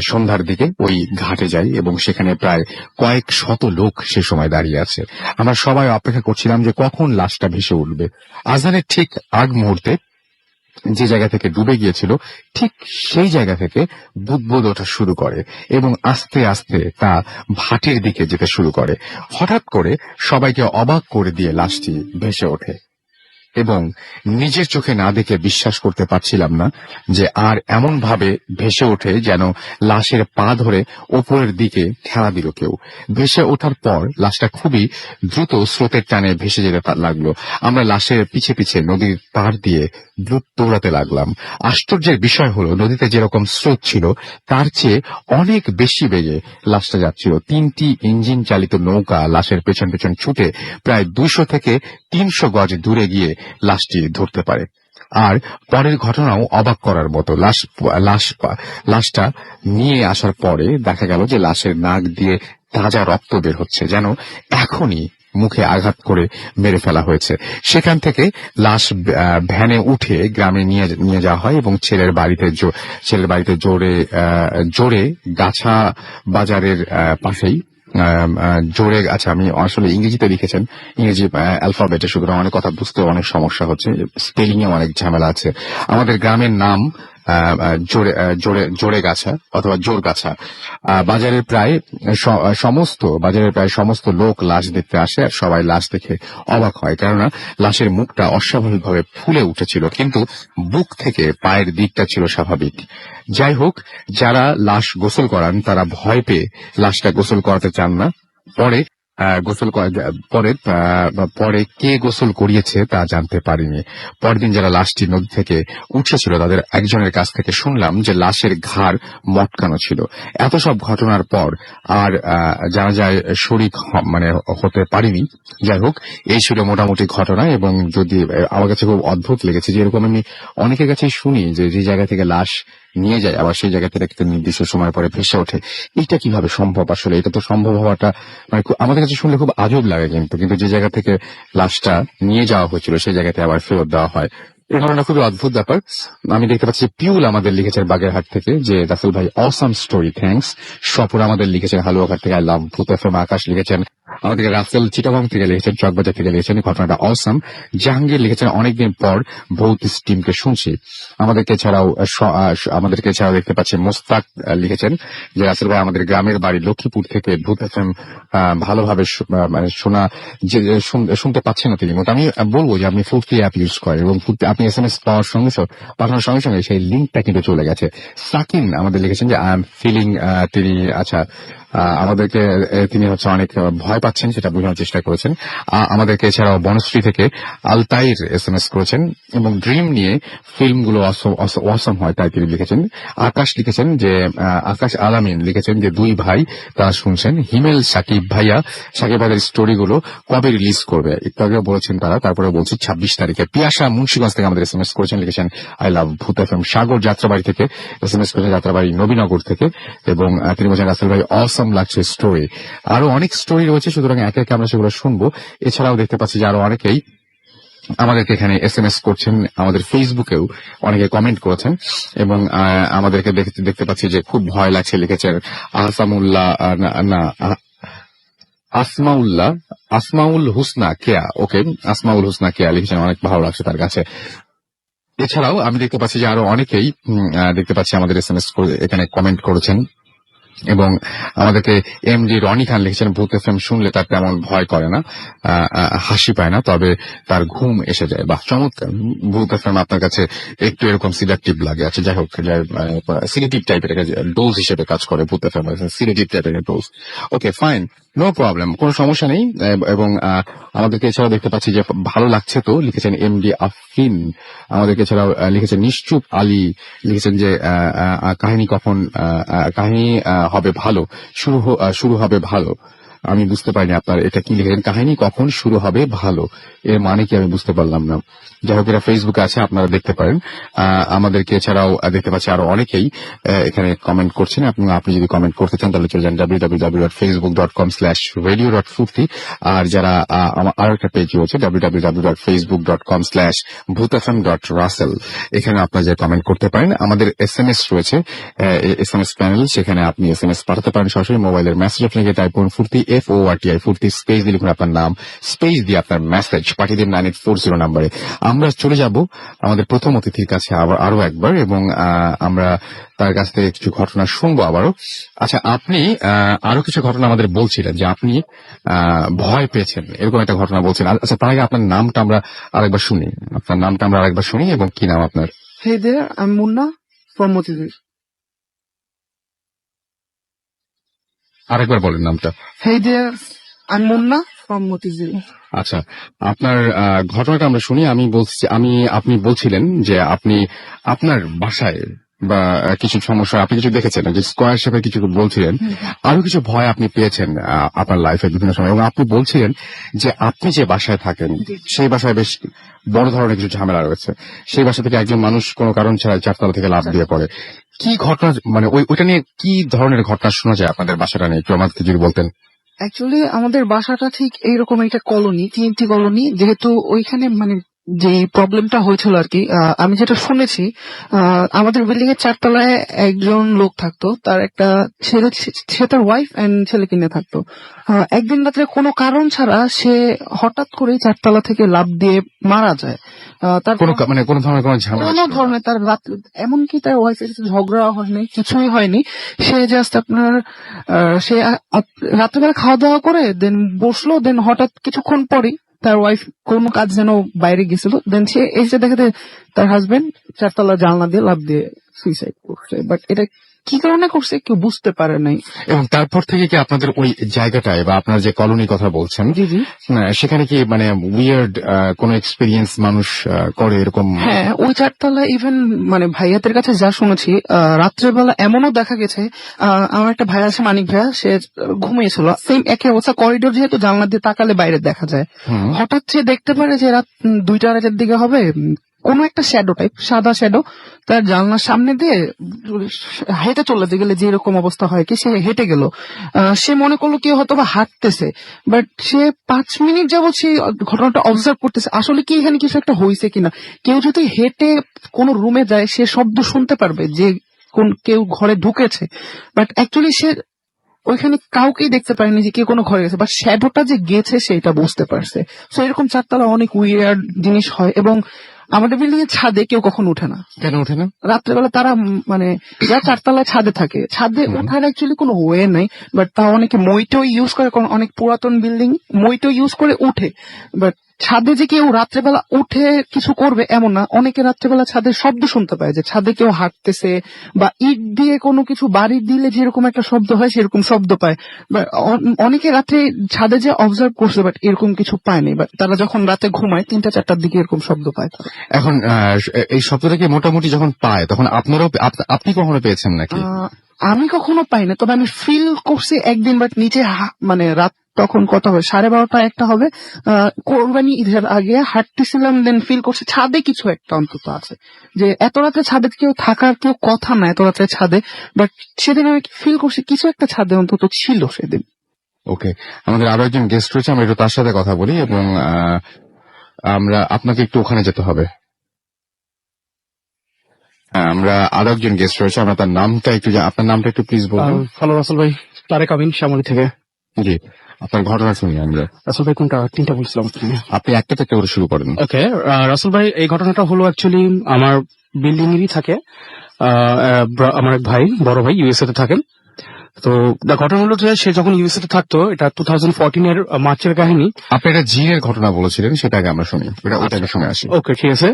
সন্ধ্যার দিকে ওই ঘাটে যাই এবং সেখানে প্রায় কয়েক শত লোক সে সময় দাঁড়িয়ে আছে। আমরা সবাই অপেক্ষা করছিলাম যে কখন লাশটা ভেসে উঠবে। আজানের ঠিক আগ মুহূর্তে যে জায়গা থেকে ডুবে গিয়েছিল ঠিক সেই জায়গা থেকে বুদবুদ ওঠা শুরু করে এবং আস্তে আস্তে তা ভাটির দিকে যেতে শুরু করে। হঠাৎ করে সবাইকে অবাক করে দিয়ে লাশটি ভেসে ওঠে এবং নিজের চোখে না দেখে বিশ্বাস করতে পারছিলাম না যে আর এমন ভাবে ভেসে ওঠে যেন লাশের পা ধরে ওপরের দিকে ঠেলা দিল কেউ। ভেসে ওঠার পর লাশটা খুবই দ্রুত স্রোতের টানে ভেসে যেতে লাগলো। আমরা লাশের পিছে পিছে নদীর পাড় দিয়ে দ্রুত দৌড়াতে লাগলাম। আশ্চর্যের বিষয় হলো নদীতে যেরকম স্রোত ছিল তার চেয়ে অনেক বেশি বেগে লাশটা যাচ্ছিল। 3টি ইঞ্জিন চালিত নৌকা লাশের পেছন পেছন ছুটে প্রায় 200 থেকে 300 গজ দূরে গিয়ে লাশটি ধরতে পারে। আর পরের ঘটনাও অবাক করার মতো। লাশটা নিয়ে আসার পরে দেখা গেল যে লাশের নাক দিয়ে তাজা রক্ত বের হচ্ছে, যেন এখনই মুখে আঘাত করে মেরে ফেলা হয়েছে। সেখান থেকে লাশ ভ্যানে উঠে গ্রামে নিয়ে যাওয়া হয় এবং ছেলের বাড়িতে জোরে গাছা বাজারের পাশেই জোরে, আচ্ছা আমি আসলে ইংরেজিতে লিখেছেন, ইংরেজি অ্যালফাবেটে, সুতরাং অনেক কথা বুঝতে অনেক সমস্যা হচ্ছে, স্পেলিং এ অনেক ঝামেলা আছে। আমাদের গ্রামের নাম জোরে গাছা অথবা জোর গাছা। বাজারের প্রায় সমস্ত লোক লাশ দেখতে আসে আর সবাই লাশ দেখে অবাক হয়, কেননা লাশের মুখটা অস্বাভাবিকভাবে ফুলে উঠেছিল, কিন্তু বুক থেকে পায়ের দিকটা ছিল স্বাভাবিক। যাই হোক, যারা লাশ গোসল করান তারা ভয় পেয়ে লাশটা গোসল করাতে চান না। পরে কে গোসল করিয়েছে তা জানতে পারিনি। পরদিন যারা লাশটি নদী থেকে উঠেছিল তাদের একজনের কাছ থেকে শুনলাম যে লাশের ঘাড় মটকানো ছিল। এত সব ঘটনার পর আর জানা যায় শরীক মানে হতে পারিনি। যাই হোক, এই ছিল মোটামুটি ঘটনা, এবং যদি আমার কাছে খুব অদ্ভুত লেগেছে যে এরকম আমি অনেকের কাছেই শুনি যে যে জায়গা থেকে লাশ নিয়ে যায় আবার সেই জায়গা থেকে একটা নির্দিষ্ট সময় পরে ভেসে ওঠে। এটা কিভাবে সম্ভব? আসলে এটা তো সম্ভব হওয়াটা মানে আমাদের কাছে শুনলে খুব আজব লাগে, কিন্তু যে জায়গা থেকে লাশটা নিয়ে যাওয়া হয়েছিল সেই জায়গাতে আবার ফেরত দেওয়া হয়। এই ঘটনা খুবই অদ্ভুত ব্যাপার। আমি দেখতে পাচ্ছি পিউল আমাদের লিখেছেন বাগেরহাট থেকে যে রাসেল ভাই অসাম স্টোরি, থ্যাঙ্কস। স্বপন আমাদের লিখেছেন হালুয়াঘাট থেকে, আই লাভ ভূত এফএম। আকাশ লিখেছেন আমাদেরকে, রাসেল চিটাগং থেকে লিখেছেন, চকবাজার থেকে লিখেছেন ঘটনাটা অসাম। জাহাঙ্গীর লিখেছেন অনেকদিন পর ভৌতিস টিমকে শুনছি। আমাদেরকে এছাড়াও দেখতে পাচ্ছি মোস্তাক লিখেছেন যে রাসেল ভাই আমাদের গ্রামের বাড়ি লক্ষ্মীপুর থেকে ভূত এফএম ভালোভাবে মানে শুনতে পাচ্ছেন না তিনি। আমি বলবো যে আপনি ফুর্তি অ্যাপ ইউজ করেন এবং আপনি SMS পাঠানোর সঙ্গে সঙ্গে সেই লিঙ্কটা কিন্তু চলে গেছে। সাকিন আমাদের লিখেছেন যে আই এম ফিলিং, তিনি আচ্ছা আমাদেরকে তিনি হচ্ছে অনেক ভয় পাচ্ছেন সেটা বোঝানোর চেষ্টা করেছেন। আমাদেরকে এছাড়াও বনশ্রী থেকে আলতাইর SMS করেছেন এবং ড্রিম নিয়ে ফিল্মগুলো অসম হয় তাই তিনি লিখেছেন। আকাশ লিখেছেন যে আকাশ আলামিন লিখেছেন যে দুই ভাই তারা শুনছেন। হিমেল সাকিব ভাইদের স্টোরিগুলো কবে রিলিজ করবে ইত্যাদিও বলেছেন তারা। তারপরে বলছি 26 তারিখে। পিয়াসা মুন্সিগঞ্জ থেকে আমাদের SMS করেছেন, লিখেছেন আই লাভ ভূত এফএম। সাগর যাত্রাবাড়ি থেকে SMS করেছেন, যাত্রাবাড়ি নবীনগর থেকে, এবং তিনি বলছেন রাসেল ভাই অসম লাগছে স্টোরি। আরো অনেক স্টোরি রয়েছে, সুতরাং একে একে আমরা সেগুলো শুনবো। এছাড়াও দেখতে পাচ্ছি যে আরো অনেকেই আমাদেরকে এখানে SMS করছেন, আমাদের ফেসবুকেও অনেকে কমেন্ট করেছেন, এবং আমাদেরকে দেখতে পাচ্ছি যে খুব ভয় লাগছে লিখেছেন আসমাউল হুসনা কেয়া। ওকে, আসমাউল হুসনা কেয়া লিখেছেন অনেক ভালো লাগছে তার কাছে। এছাড়াও আমি দেখতে পাচ্ছি যে আরো অনেকেই দেখতে পাচ্ছি আমাদের SMS এখানে কমেন্ট করেছেন এবং আমাদেরকে এমডি রনি খান লিখেছেন ভূত এফএম শুনলে তার তেমন ভয় করে না, হাসি পায় না, তবে তার ঘুম এসে যায়। বাহ, চমৎকার। ভূত এফএম আপনার কাছে একটু এরকম সিলেক্টিভ লাগে। আচ্ছা, যাই হোক, সিলেক্টিভ টাইপের ডোজ হিসেবে কাজ করে ভূত এফএম, সিলেক্টিভ টাইপের ডোজ। ওকে, ফাইন, নো প্রবলেম, কোনো সমস্যা নেই। এবং আমাদেরকে এছাড়াও দেখতে পাচ্ছি যে ভালো লাগছে তো লিখেছেন এমডি আফিন। আমাদেরকে এছাড়াও লিখেছেন নিশ্চুপ আলী, লিখেছেন যে কাহিনী কখন কাহিনী হবে ভালো, শুরু হবে ভালো। আমি বুঝতে পারিনি আপনার এটা কি লিখেছেন, কাহিনী কখন শুরু হবে ভালো, এর মানে কি আমি বুঝতে পারলাম না। যাই হোক, এটা ফেসবুকে আছে, আপনারা দেখতে পারেন। আমাদেরকে এছাড়াও দেখতে পাচ্ছি আরো অনেকেই এখানে কমেন্ট করছেন। আপনি যদি কমেন্ট করতে চান তাহলে চলে যান www.facebook.com/radio.futi। আর যারা আমার আরো একটা পেজ রয়েছে www.facebook.com/bhutfm.russell, এখানে আপনারা যে কমেন্ট করতে পারেন। আমাদের SMS রয়েছে, SMS প্যানেল, সেখানে আপনি SMS পাঠাতে পারেন সরাসরি মোবাইলের মেসেজ। আপনাকে টাইপ করুন ফুর্তি, FORTI, ফুর্তি, স্পেস দিয়ে লিখুন আপনার নাম, স্পেস দিয়ে আপনার মেসেজ পাঠিয়ে দিন 9840 নম্বরে। আমরা চলে যাব আমাদের প্রথম অতিথির কাছে আরো একবার, এবং আমরা তার কাছ থেকে কিছু ঘটনা শুনবো আবারও। আচ্ছা, আপনি আরো কিছু ঘটনা আমাদের বলছিলেন যে আপনি ভয় পেয়েছেন, এরকম একটা ঘটনা বলছেন। আচ্ছা, তার আগে আপনার নামটা আমরা আরেকবার শুনি, এবং কি নাম আপনার? Hey there, I'm Munna from Motizir. আরেকবার বলেন নামটা। Hey there, I'm Munna from Motizir. আচ্ছা, আপনার ঘটনাটা আমরা শুনি। আপনি বলছিলেন যে আপনি আপনার বাসায় বা কিছু সমস্যা, আপনি কিছু দেখেছেন, যে স্কোয়ার শেপের কিছু বলছিলেন, আরো কিছু ভয় আপনি পেয়েছেন আপনার লাইফের বিভিন্ন সময়, এবং আপনি বলছিলেন যে আপনি যে বাসায় থাকেন সেই বাসায় বেশ বড় ধরনের কিছু ঝামেলা রয়েছে। সেই বাসা থেকে একজন মানুষ কোনো কারণ ছাড়া 4 তলা থেকে লাফ দিয়ে পড়ে। কি ঘটনা, মানে ওইটা নিয়ে কি ধরনের ঘটনা শোনা যায় আপনাদের বাসাটা নিয়ে, একটু আমাকে যদি বলতেন। অ্যাকচুয়ালি আমাদের বাসাটা ঠিক এইরকম একটা কলোনি, TNT কলোনি, যেহেতু ওইখানে মানে যে প্রবলেমটা হয়েছিল আর কি, আমি যেটা শুনেছি, আমাদের বিল্ডিং এর 4 তলায় একজন লোক থাকতো, তার একটা ছেলে, সে তার ওয়াইফ এন্ড ছেলেকে নিয়ে থাকতো। একদিন রাত্রে কোনো কারণ ছাড়া সে হঠাৎ করে 4 তলা থেকে লাফ দিয়ে মারা যায়। তার কোনো ধরনের কোনো ঝামেলা, কোনো ধরনের তার রাত্রে, এমনকি তার ওয়াইফের সাথে ঝগড়া হয়নি, কিছুই হয়নি। সে জাস্ট আপনার সে রাত্রেবেলা খাওয়া দাওয়া করে দেন বসলো, দেন হঠাৎ কিছুক্ষণ পরই তার ওয়াইফ কোনো কাজ যেন বাইরে গেছিল, দেন সে এসে দেখে তার হাজবেন্ড 4 তলা জানলা দিয়ে লাফ দিয়ে সুইসাইড করছে। বাট এটা কি কারণে করছে কেউ বুঝতে পারে নাই। এবং তারপর থেকে কি আপনাদের ওই জায়গাটায় বা আপনার যে কলোনির কথা বলছেন, সেখানে কি মানে উইয়ার্ড কোন এক্সপেরিয়েন্স মানুষ করে এরকম? হ্যাঁ, ওই 4 তলা ইভেন মানে ভাইয়াদের কাছে যা শুনেছি, রাত্রেবেলা এমনও দেখা গেছে, আমার একটা ভাই আছে মানিক ভাইয়া, সে ঘুমিয়েছিল, সেম একই অবস্থা, করিডোর যেহেতু জানলা দিয়ে তাকালে বাইরে দেখা যায়, হঠাৎ সে দেখতে পারে যে রাত 2টা-2:30 দিকে হবে, কোন একটা শ্যাডো টাইপ, সাদা শ্যাডো তার জানলার সামনে দিয়ে হেঁটে চলে গেলে যে এরকম অবস্থা হয় কি, সে হেঁটে গেল। সে মনে করলো কেউ হয়তো বা হাঁটতেছে, বাট সে 5 মিনিট যাবত সেই ঘটনাটা অবজার্ভ করতেছে, আসলে কি এখানে কিছু একটা হয়েছে কিনা। কেউ যদি হেঁটে কোন রুমে যায় সে শব্দ শুনতে পারবে যে কেউ ঘরে ঢুকেছে, বাট অ্যাকচুয়ালি সে ওইখানে কাউকেই দেখতে পারেনি যে কেউ কোনো ঘরে গেছে, বাট শ্যাডোটা যে গেছে সেটা বুঝতে পারছে। তো এরকম 4 তলা অনেক উইয়ার্ড জিনিস হয়, এবং আমাদের বিল্ডিং এর ছাদে কেউ কখনো ওঠে না। কেন ওঠে না? রাত্রেবেলা তারা মানে যারা 4 তলায় ছাদে থাকে, ছাদে ওঠার অ্যাকচুয়ালি কোনো ওয়ে নাই, বাট তা অনেকে মইটো ইউজ করে, কারণ অনেক পুরাতন বিল্ডিং মইটো ইউজ করে উঠে। বাট ছাদে যে কেউ রাত্রেবেলা উঠে কিছু করবে এমন না। অনেকে রাত্রেবেলা ছাদের শব্দ শুনতে পায়, যে ছাদে কেউ হাঁটতেছে বা ইট দিয়ে কোনো কিছু বাড়ি দিলে যেরকম একটা শব্দ হয় সেরকম শব্দ পায়। অনেকে রাত্রে ছাদে যে অবজার্ভ করছে, বাট এরকম কিছু পায়নি। বাট তারা যখন রাতে ঘুমায় 3টা-4টার দিকে এরকম শব্দ পায়। এখন এই শব্দটাকে মোটামুটি যখন পায় তখন আপনি কখনো পেয়েছেন নাকি? আমি কখনো পাই না, তবে আমি ফিল করছি একদিন, বাট নিচে মানে রাত তখন কত হবে, 12:30-1টা হবে, কোরবানি ঈদের আগে হাঁটতেছিলাম, দেন ফিল করছি ছাদে কিছু একটা অন্তত আছে, যে এত রাতে ছাদে কেউ থাকার কেউ কথা না, এত রাতে ছাদে। বাট সেদিন আমি ফিল করছি কিছু একটা ছাদে অন্তত ছিল সেদিন। ওকে, আমাদের আরো একজন গেস্ট রয়েছে, আমরা একটু তার সাথে কথা বলি, এবং আমরা আপনাকে একটু ওখানে যেতে হবে। আমরা আরো একজন গেস্ট রয়েছে, আমরা তার নামটা একটু আপনার নামটা একটু প্লিজ বলুন। হ্যালো রাসেল ভাই, তারেক আমিন শ্যামলী থেকে। জি, আপনার ঘটনা শুনি আমরা। রাসেল ভাই কোনটা তিনটা বলছিলাম? আপনি একটা থেকে করে শুরু করেন। ওকে, রাসেল ভাই এই ঘটনাটা হলো অ্যাকচুয়ালি আমার বিল্ডিং এরই থাকে। আমার এক ভাই, বড় ভাই ইউএসএ তে থাকেন। তো ঘটনা হলো যে সে যখন ইউএসএ তে থাকতো, এটা 2014 এর মার্চের কাহিনী। আপনি একটা জিনের ঘটনা বলেছিলেন, সেটা আগে আমরা শুনি, ওটাকে শুনে আসি। ওকে, ঠিক আছে।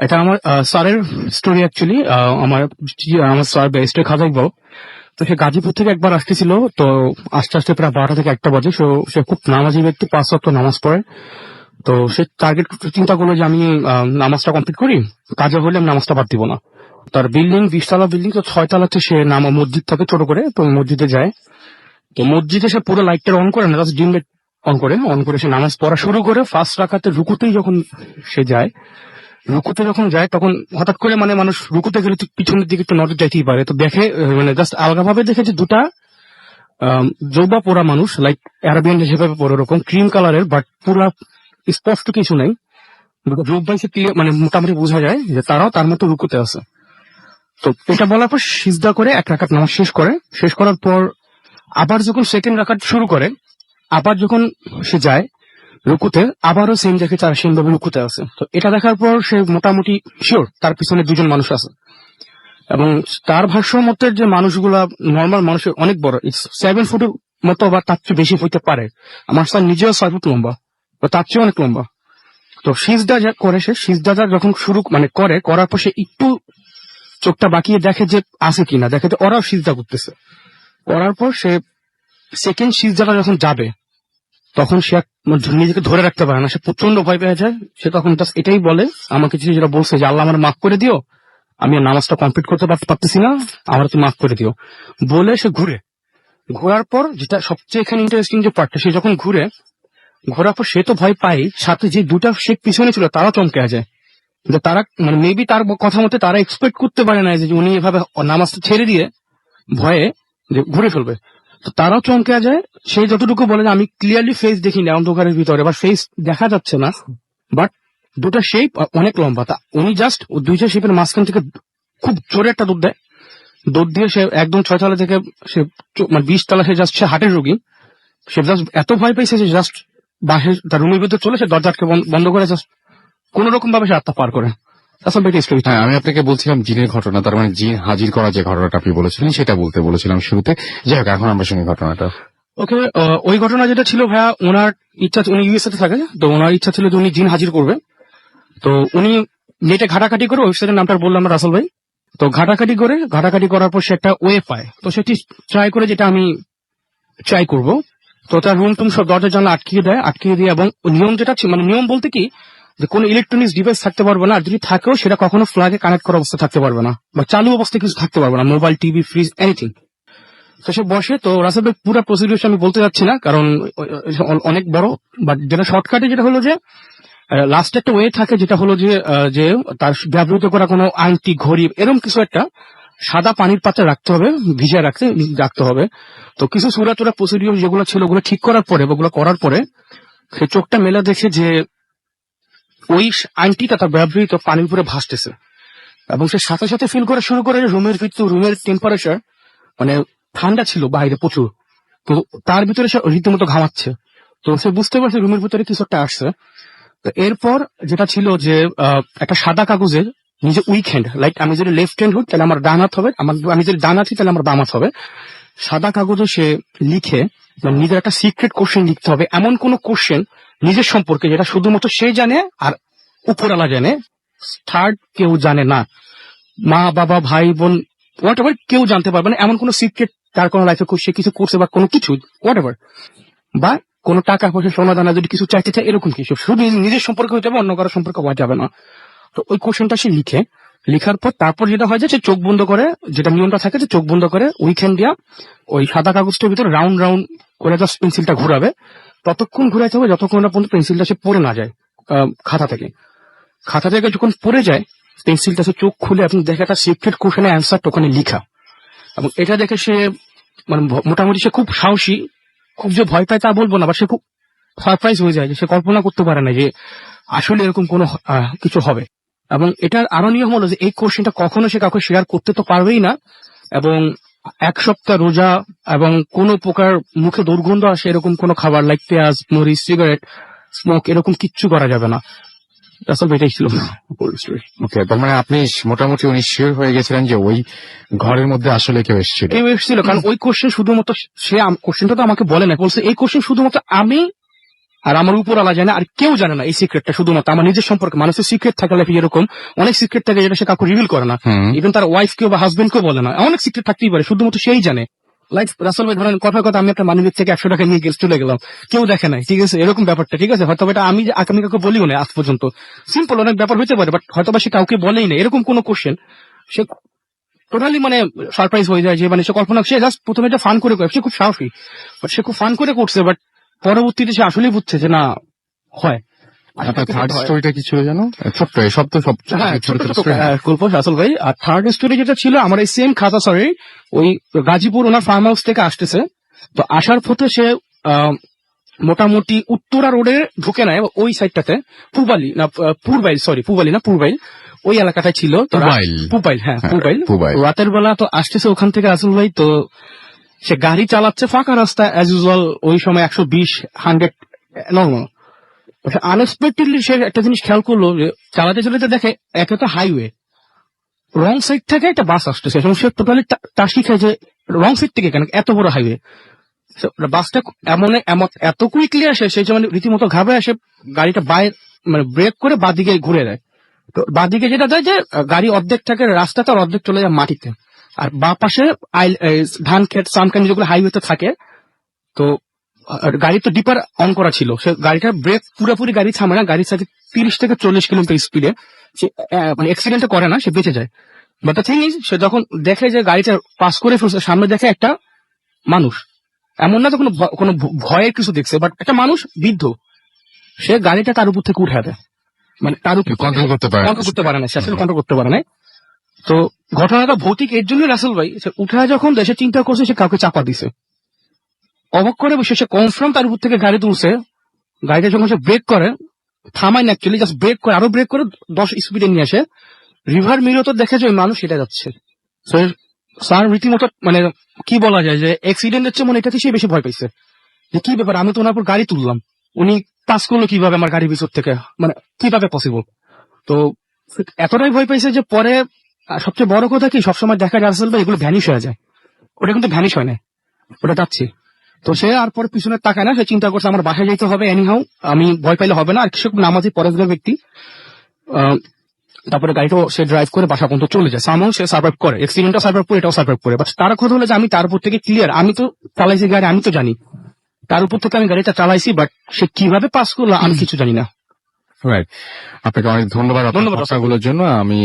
এটা আমার স্যারের স্টোরি অ্যাকচুয়ালি। আমার স্যার ব্যারিস্টার খাজা ইকবাল। তো সে গাজীপুর থেকে একবার আসতেছিল। তো আস্তে আস্তে প্রায় 12টা থেকে 1টা বাজে। সে খুব নামাজি ব্যক্তি, 5 ওয়াক্ত নামাজ পড়ে। তো সে টার্গেট চিন্তা করলো যে আমি নামাজটা কমপ্লিট করি, কাজে হলে আমি নামাজটা বাদ দিব না। তার বিল্ডিং 20 তলা বিল্ডিং, তো 6 তলাতে সে মসজিদ থাকে ছোট করে। তো মসজিদে যায়। তো মসজিদে সে পুরো লাইটটা অন করে না, জাস্ট ডিম লাইট অন করে সে নামাজ পড়া শুরু করে। ফার্স্ট রাকাতে রুকুতেই যখন সে যায়, তখন হঠাৎ করে মানুষ রুকুতে গেলে তো পিছনের দিকে একটু নজর যাইতেই পারে। তো দেখে, জাস্ট আলগাভাবে দেখে যে দুটা জৌবা পোড়া মানুষ, লাইক অ্যারাবিয়ান যেভাবে পরে ওরকম ক্রিম কালারের, বাট পুরা স্পষ্ট কিছু নাই। জৌবাই সে মোটামুটি বোঝা যায় যে তারাও তার মতো রুকুতে আছে। তো এটা বলার পর সিজদা করে 1 রাকাত নামাজ শেষ করার পর আবার যখন সেকেন্ড রাকাত শুরু করে, আবার যখন সে যায় রুকুতে, আবারও সেম দেখে তার সেম ভাবে রুকুতে আছে। তো এটা দেখার পর সে মোটামুটি শিওর তার পিছনে 2জন মানুষ আছে। এবং তার ভাষ্য মতে যে মানুষগুলা নর্মাল মানুষের অনেক বড়, 7 ফুটের মতো বা তার চেয়ে বেশি হইতে পারে। আমার স্যার নিজেও 6 ফুট লম্বা, বা তার চেয়ে অনেক লম্বা। তো সিজদা করে সে সিজদাটা যখন শুরু করার পর সে একটু চোখটা বাকিয়ে দেখে যে আছে কিনা, দেখে যে ওরাও সিজদা করতেছে। করার পর সে সেকেন্ড সিজদাটা যখন যাবে, তখন সে নিজেকে ধরে রাখতে পারে না, সে প্রচন্ড ভয় পেয়ে যায়। সে তখন এটাই বলে, আমাকে যেটা বলছে যে আল্লাহ আমার মাফ করে দিও, আমি নামাজটা কমপ্লিট করতে পারতেছি না, আমার তুমি মাফ করে দিও বলে সে ঘোরার পর যেটা সবচেয়ে এখানে ইন্টারেস্টিং যে পার্টটা, সে যখন ঘোরার পর সে তো ভয় পায়, সাথে যে 2টা শেখ পিছনে ছিল তারা চমকে যায়। তারা মেবি তার কথা মতে তারা এক্সপেক্ট করতে পারে না যে উনি এভাবে নামাজটা ছেড়ে দিয়ে ভয়ে যে ঘুরে ফেলবে। তো তারাও চমকে যায়। সে যতটুকু বলে যে আমি ক্লিয়ারলি ফেস দেখিনি অন্ধকারের ভিতরে, বা ফেস দেখা যাচ্ছে না, বাট 2টা শেপ অনেক লম্বা। তা উনি জাস্ট 2টা শেপের মাঝখান থেকে খুব জোরে একটা দৌড় দিয়ে সে একদম 6 তলা থেকে সে 20 তলা, সে জাস্ট সে হার্টের রোগী। সে জাস্ট এত ভয় পেয়েছে যে জাস্ট বাহির তার রুমের ভিতরে চলে, সে দরজা আটকে বন্ধ করে জাস্ট কোন রকম ভাবে সে আত্মা পার করে। হ্যাঁ, আমি আপনাকে বলছিলাম জিনের ঘটনা, তার মানে জিন হাজির করা যে ঘটনাটা আপনি বলেছিলেন সেটা বলেছিলাম শুরুতে। যাই হোক, এখন আমরা শুনি ঘটনাটা। ওকে, ওই ঘটনা যেটা ছিল ভাইয়া, ওনার ইচ্ছা, উনি ইউএসএ তে থাকে, তো ওনার ইচ্ছা ছিল যে উনি জিন হাজির করবে। তো উনি নেটে ঘাটাঘাটি করে, ওয়েবসাইটের নামটা বললাম রাসেল ভাই। তো ঘাটাঘাটি করার পর সে একটা ওয়ে পায়। তো সেটি ট্রাই করে, যেটা আমি ট্রাই করব। তো তার রুম টুম সব দরজা জানলা আটকিয়ে দিয়ে, এবং নিয়ম যেটা ছিল, নিয়ম বলতে কি, যে কোনো ইলেকট্রনিক্স ডিভাইস থাকতে পারবে না, আর যদি থাকেও সেটা কখনো ফ্ল্যাগে কানেক্ট করা অবস্থা থাকতে পারবে না, বা চালু অবস্থায় কিছু থাকতে পারবে না, মোবাইল, টিভি, ফ্রিজ, এনিথিং। তো সে বসে। তো রাসেল ভাই পুরো প্রসিডিউর আমি বলতে যাচ্ছি না, কারণ অনেক বড়। বাট যেটা শর্টকাটে যেটা হলো যে লাস্ট একটা ওয়ে থাকে, যেটা হলো যে তার ব্যবহৃত করা কোনো আংটি, ঘড়ি, এরকম কিছু একটা সাদা পানির পাত্রে রাখতে হবে, ভিজিয়ে রাখতে হবে। তো কিছু সুরা টুরা প্রসিডিউর যেগুলো ছিল, ওগুলো ঠিক করার পরে বা ওগুলো করার পরে সে চোখটা মেলে দেখে যে ওই আংটিটা তার ব্যবহৃত পানির উপরে ভাসতেছে। এবং সে সাথে সাথে ফিল করা শুরু করে রুমের টেম্পারেচার ঠান্ডা ছিল বাইরে প্রচুর, তো তার ভিতরে সে রীতিমতো ঘামাচ্ছে। তো সে বুঝতে পারছে রুমের ভিতরে কিছু একটা আসছে। তো এরপর যেটা ছিল যে একটা সাদা কাগজের নিজে উইকেন্ড, লাইক আমি যদি লেফট হ্যান্ড হই তাহলে আমার ডান হাত হবে, আমি যদি ডান হাতি তাহলে আমার বাম হাত হবে। সাদা কাগজে সে লিখে নিজের একটা সিক্রেট কোশ্চেন লিখতে হবে, এমন কোন কোশ্চেন নিজের সম্পর্কে যেটা শুধুমাত্র সে জানে আর উপরওয়ালা জানে, থার্ড কেউ জানে না, মা বাবা ভাই বোন হোয়াট এভার কেউ জানতে পারবে না, এমন কোন সিক্রেট তার কোনো লাইফে সে কিছু করছে বা কোনো কিছু হোয়াট এভার, বা কোনো টাকা পয়সা সোনা দানা যদি কিছু চাইতে চায়, এরকম কিছু শুধু নিজের সম্পর্কে হয়ে যাবে, অন্য কারোর সম্পর্কে হওয়া যাবে না। তো ওই কোশ্চেনটা সে লিখার পর তারপর যেটা হয় যে সে চোখ বন্ধ করে, যেটা নিয়মটা থাকে যে চোখ বন্ধ করে উইকেন্ড দিয়া ওই সাদা কাগজটার ভিতরে রাউন্ড করে জাস্ট পেন্সিলটা ঘুরাবে। ততক্ষণ ঘুরাইতে হবে যতক্ষণ না পর্যন্ত পেন্সিলটা সে পড়ে না যায় খাতা থেকে। যখন পড়ে যায় পেন্সিলটা সে চোখ খুলে আপনি দেখে একটা সিক্রেট কোশ্চেনের অ্যান্সারটা ওখানে লিখা। এবং এটা দেখে সে মোটামুটি সে খুব সাহসী, খুব যে ভয় পায় তা বলবো না, বা সে খুব সারপ্রাইজ হয়ে যায় যে সে কল্পনা করতে পারে না যে আসলে এরকম কোনো কিছু হবে। এবং এটার আরো নিয়ম হলো যে এই কোশ্চেনটা কখনো সে কাউকে শেয়ার করতে তো পারবেই না, এবং এক সপ্তাহ রোজা এবং কোনো প্রকার মুখে দুর্গন্ধ আসে এরকম কোনো খাবার লাইক পেঁয়াজ, মরিচ, সিগারেট, স্মোক এরকম কিচ্ছু করা যাবে না। আসলে এটাই ছিল story। ওকে, তার মানে আপনি মোটামুটি উনি শিওর হয়ে গেছিলেন যে ওই ঘরের মধ্যে আসলে কেউ এসেছিল। কেউ এসেছিল, কারণ ওই কোশ্চেন শুধুমাত্র সে কোশ্চেনটা তো আমাকে বলে না, বলছে এই কোশ্চেন শুধুমাত্র আমি আর আমার উপর আলা জানে, আর কেউ জানে না এই সিক্রেটটা, শুধুমাত্র আমার নিজের সম্পর্কে। মানুষের সিক্রেট থাকে লাইফে এরকম অনেক সিক্রেট থাকে যেটা সে কাউকে রিভিল করে না, ইভেন তার ওয়াইফ কেউ বা হাজবেন্ড কেউ বলে না। অনেক সিক্রেট থাকতেই পারে, শুধুমাত্র সেই জানে। লাইক রাসেল ভাই ধরেন কথার কথা আমি একটা মানিব্যাগ থেকে 100 টাকা নিয়ে চলে গেলাম, কেউ দেখে নাই, ঠিক আছে, এরকম ব্যাপারটা, ঠিক আছে। হয়তো এটা আমি কাউকে বলিও না আজ পর্যন্ত, সিম্পল অনেক ব্যাপার হতে পারে, বাট হয়তো সে কাউকে বলেই না এরকম কোন কোশ্চেন। সে টোটালি মানে সারপ্রাইজ হয়ে যায় যে মানে সে কল্পনা, সে জাস্ট প্রথমে এটা ফান করে সে খুব সাহসী, বাট সে খুব ফান করে করছে, বাট পরবর্তীতে সে আসলেই বুঝছে যে না হয়। আপনার থার্ড স্টোরিটা কি ছিল জানো? ছোট্ট, সব তো সব গল্প রাসেল ভাই। আর থার্ড স্টোরি যেটা ছিল, আমার এই সেম খাতা সরি ওই গাজীপুর ওনার ফার্ম হাউস থেকে আসতেছে, তো আসার পথে সে মোটামুটি উত্তরা রোডে ঢুকে নেয় ওই সাইডটাতে, পূর্বাইল ওই এলাকাটায় ছিল তো। পুবাইল, হ্যাঁ পুবাইল। রাতের বেলা তো আসতেছে ওখান থেকে রাসেল ভাই, তো সে গাড়ি চালাচ্ছে ফাঁকা রাস্তা অ্যাজ ইউজুয়াল, ওই সময় 120-100 নর্মাল। আনএক্সপেক্টেডলি সে একটা জিনিস খেয়াল করলো যে চালাতে চালাতে দেখে একে তো হাইওয়ে, রং সাইড থেকে একটা বাস আসতেছে, এবং সে টোটালি টাসি খায় যে রং সাইড থেকে কেন, এত বড় হাইওয়ে। বাসটা এত কুইকলি আসে, সেই সময় রীতিমতো ঘাবে আসে, গাড়িটা মানে ব্রেক করে বাদিকে ঘুরে দেয়। তো বাদিকে যেটা দেয় যে গাড়ি অর্ধেক থাকে রাস্তাতে, আর অর্ধেক চলে যায় মাটিতে। আর বা পাশে ধান ক্ষেত সামখানি যেগুলো হাইওয়েতে থাকে, তো গাড়ি তো ডিপার অন করা ছিল, সে গাড়িটা ব্রেক পুরোপুরি গাড়ি থামে না, গাড়ির সাথে 30 থেকে 40 কিলোমিটার স্পিডে সে মানে অ্যাক্সিডেন্টটা করে না, সে বেঁচে যায়। বাট দ্য থিং ইজ, সে যখন দেখে যে গাড়িটা পাস করে ফেলছে, সামনে দেখে একটা মানুষ, এমন না তো কোনো ভয়ের কিছু দেখছে, বাট একটা মানুষ বৃদ্ধ, সে গাড়িটা তার উপর থেকে উঠে দেয়, মানে তার উপর কন্ট্রোল করতে পারে না, সে আসলে কন্ট্রোল করতে পারে না। তো ঘটনাটা ভৌতিক এর জন্য রাসেল ভাই, সে উঠে যখন দেশে চিন্তা করছে সে কাউকে চাপা দিছে, অবাক করে বসে সে কনফার্ম তার উপর থেকে গাড়ি তুলছে। গাড়িটা যখন সে ব্রেক করে, থামায় না অ্যাকচুয়ালি, জাস্ট ব্রেক করে, আরো ব্রেক করে 10 স্পিডে নিয়ে আসে, রিভার মিরর তো দেখে যে ওই মানুষ এটা যাচ্ছে। স্যার রীতিমতো মানে কি বলা যায় যে অ্যাক্সিডেন্টের চেয়ে মনে এটাতে সে বেশি ভয় পাইছে, যে কি ব্যাপার, আমি তো ওনার উপর গাড়ি তুললাম, উনি পাস করলো কিভাবে আমার গাড়ির ভিতর থেকে, মানে কিভাবে পসিবল। তো এতটাই ভয় পাইছে যে পরে সবচেয়ে বড় কথা কি, সবসময় দেখা যায় আসলে এগুলো ভ্যানিশ হয়ে যায়, ওটা কিন্তু ভ্যানিশ হয় না, ওটা যাচ্ছে। তো সে আর পরে পিছনে তাকায় না, সে চিন্তা করছে আমার বাসায় যেতে হবে এনিহাউ, আমি ভয় পাইলে হবে না। আর সে নামাজি পরেজগার ব্যক্তি, তারপরে গাড়িটাও সে ড্রাইভ করে বাসা পর্যন্ত চলে যায়, সামহাউ সে সার্ভাইভ করে, অ্যাক্সিডেন্টটা সার্ভাইভ করে, এটাও সার্ভাইভ করে। বাট তার কথা হলো যে আমি তার উপর থেকে ক্লিয়ার, আমি তো চালাইছি গাড়ি, আমি তো জানি তার উপর থেকে আমি গাড়িটা চালাইছি, বাট সে কিভাবে পাস করলো আমি কিছু জানি না। রাইট, আপনাকে অনেক ধন্যবাদ ঘটনাগুলোর জন্য। আমি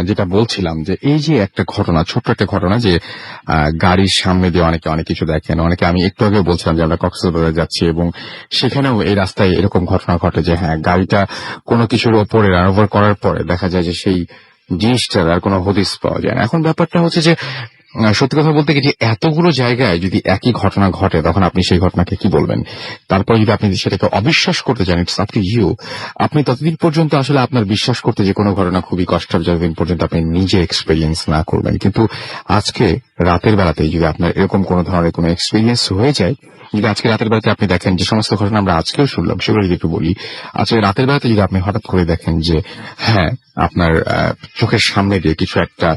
যেটা বলছিলাম যে এই যে একটা ঘটনা, ছোট্ট একটা ঘটনা, যে গাড়ির সামনে দিয়ে অনেকে অনেক কিছু দেখেন, অনেকে, আমি একটু আগে বলছিলাম যে আমরা কক্সবাজারে যাচ্ছি এবং সেখানেও এই রাস্তায় এরকম ঘটনা ঘটে যে হ্যাঁ, গাড়িটা কোনো কিছুর ওপরে রান ওভার করার পরে দেখা যায় যে সেই জিনিসটার আর কোনো হদিস পাওয়া যায় না। এখন ব্যাপারটা হচ্ছে যে সত্যি কথা বলতে কি, যে এতগুলো জায়গায় যদি একই ঘটনা ঘটে, তখন আপনি সেই ঘটনাকে কি বলবেন? তারপরে যদি আপনি সেটাকে অবিশ্বাস করতে চান, ইটস আপ টু ইউ। আপনি ততদিন পর্যন্ত আসলে আপনার বিশ্বাস করতে যে কোনো ঘটনা খুবই কষ্টের, যতদিন পর্যন্ত আপনি নিজে এক্সপেরিয়েন্স না করবেন। কিন্তু আজকে রাতের বেলাতে যদি আপনার এরকম কোনো ধরনের কোনো এক্সপেরিয়েন্স হয়ে যায়, যদি আজকে রাতের বেলাতে আপনি দেখেন যে সমস্ত ঘটনা আমরা আজকেও শুনলাম, সেগুলো যদি একটু বলি, আজকে রাতের বেলাতে যদি আপনি হঠাৎ করে দেখেন যে হ্যাঁ, আপনার চোখের সামনে দিয়ে কিছু একটা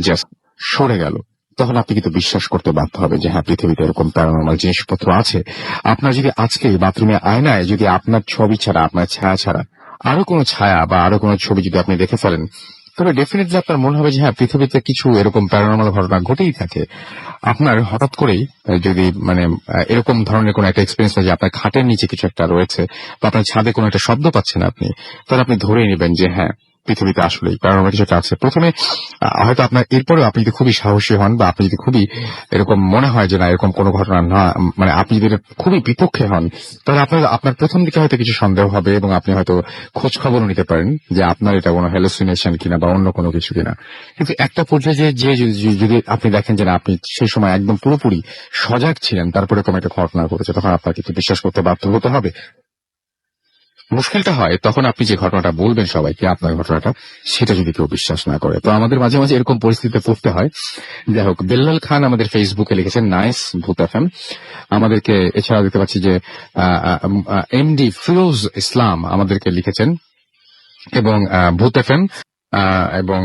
জাস্ট সরে গেল, তখন আপনি কিন্তু বিশ্বাস করতে বাধ্য হবে যে হ্যাঁ, পৃথিবীতে এরকম প্যারানর্মাল জিনিসপত্র আছে। আপনার যদি আজকে বাথরুমে আয়নায় যদি আপনার ছবি ছাড়া, আপনার ছায়া ছাড়া আরো কোনো ছায়া বা আরো কোনো ছবি যদি আপনি দেখে ফেলেন, তবে ডেফিনেটলি আপনার মনে হবে যে হ্যাঁ, পৃথিবীতে কিছু এরকম প্যারানর্মাল ঘটনা ঘটেই থাকে। আপনার হঠাৎ করেই যদি মানে এরকম ধরনের কোনো একটা এক্সপিরিয়েন্স হয় যে আপনার খাটের নিচে কিছু একটা রয়েছে বা আপনার ছাদে কোনো একটা শব্দ পাচ্ছেন আপনি, তাহলে আপনি ধরেই নেবেন যে হ্যাঁ, পৃথিবীতে আসলেই প্যারানর্মাল কিছু একটা আছে। প্রথমে হয়তো আপনার এরপরেও আপনি যদি খুবই সাহসী হন বা আপনি যদি খুবই এরকম মনে হয় যে না, এরকম কোনো ঘটনা না, মানে আপনি যদি খুবই বিপক্ষে হন, তাহলে আপনার প্রথম দিকে হয়তো কিছু সন্দেহ হবে এবং আপনি হয়তো খোঁজ খবরও নিতে পারেন যে আপনার এটা কোনো হ্যালুসিনেশন কিনা বা অন্য কোনো কিছু কিনা। কিন্তু একটা পর্যায়ে যে যদি আপনি দেখেন যে না, আপনি সেই সময় একদম পুরোপুরি সজাগ ছিলেন, তারপরে কোনো একটা ঘটনা ঘটেছে, তখন আপনাকে কিন্তু বিশ্বাস করতে বাধ্য হতে হবে। মুশকিলটা হয় তখন আপনি যে ঘটনাটা বলবেন সবাইকে আপনার ঘটনাটা, সেটা যদি কেউ বিশ্বাস না করে। তো আমাদের মাঝে মাঝে এরকম পরিস্থিতিতে পড়তে হয়। যাই হোক, বেল্লাল খান আমাদের ফেসবুকে লিখেছেন নাইস ভূত এফএম। আমাদেরকে এছাড়া দেখতে পাচ্ছি যে এমডি ফিরোজ ইসলাম আমাদেরকে লিখেছেন এবং ভূত এফএম এবং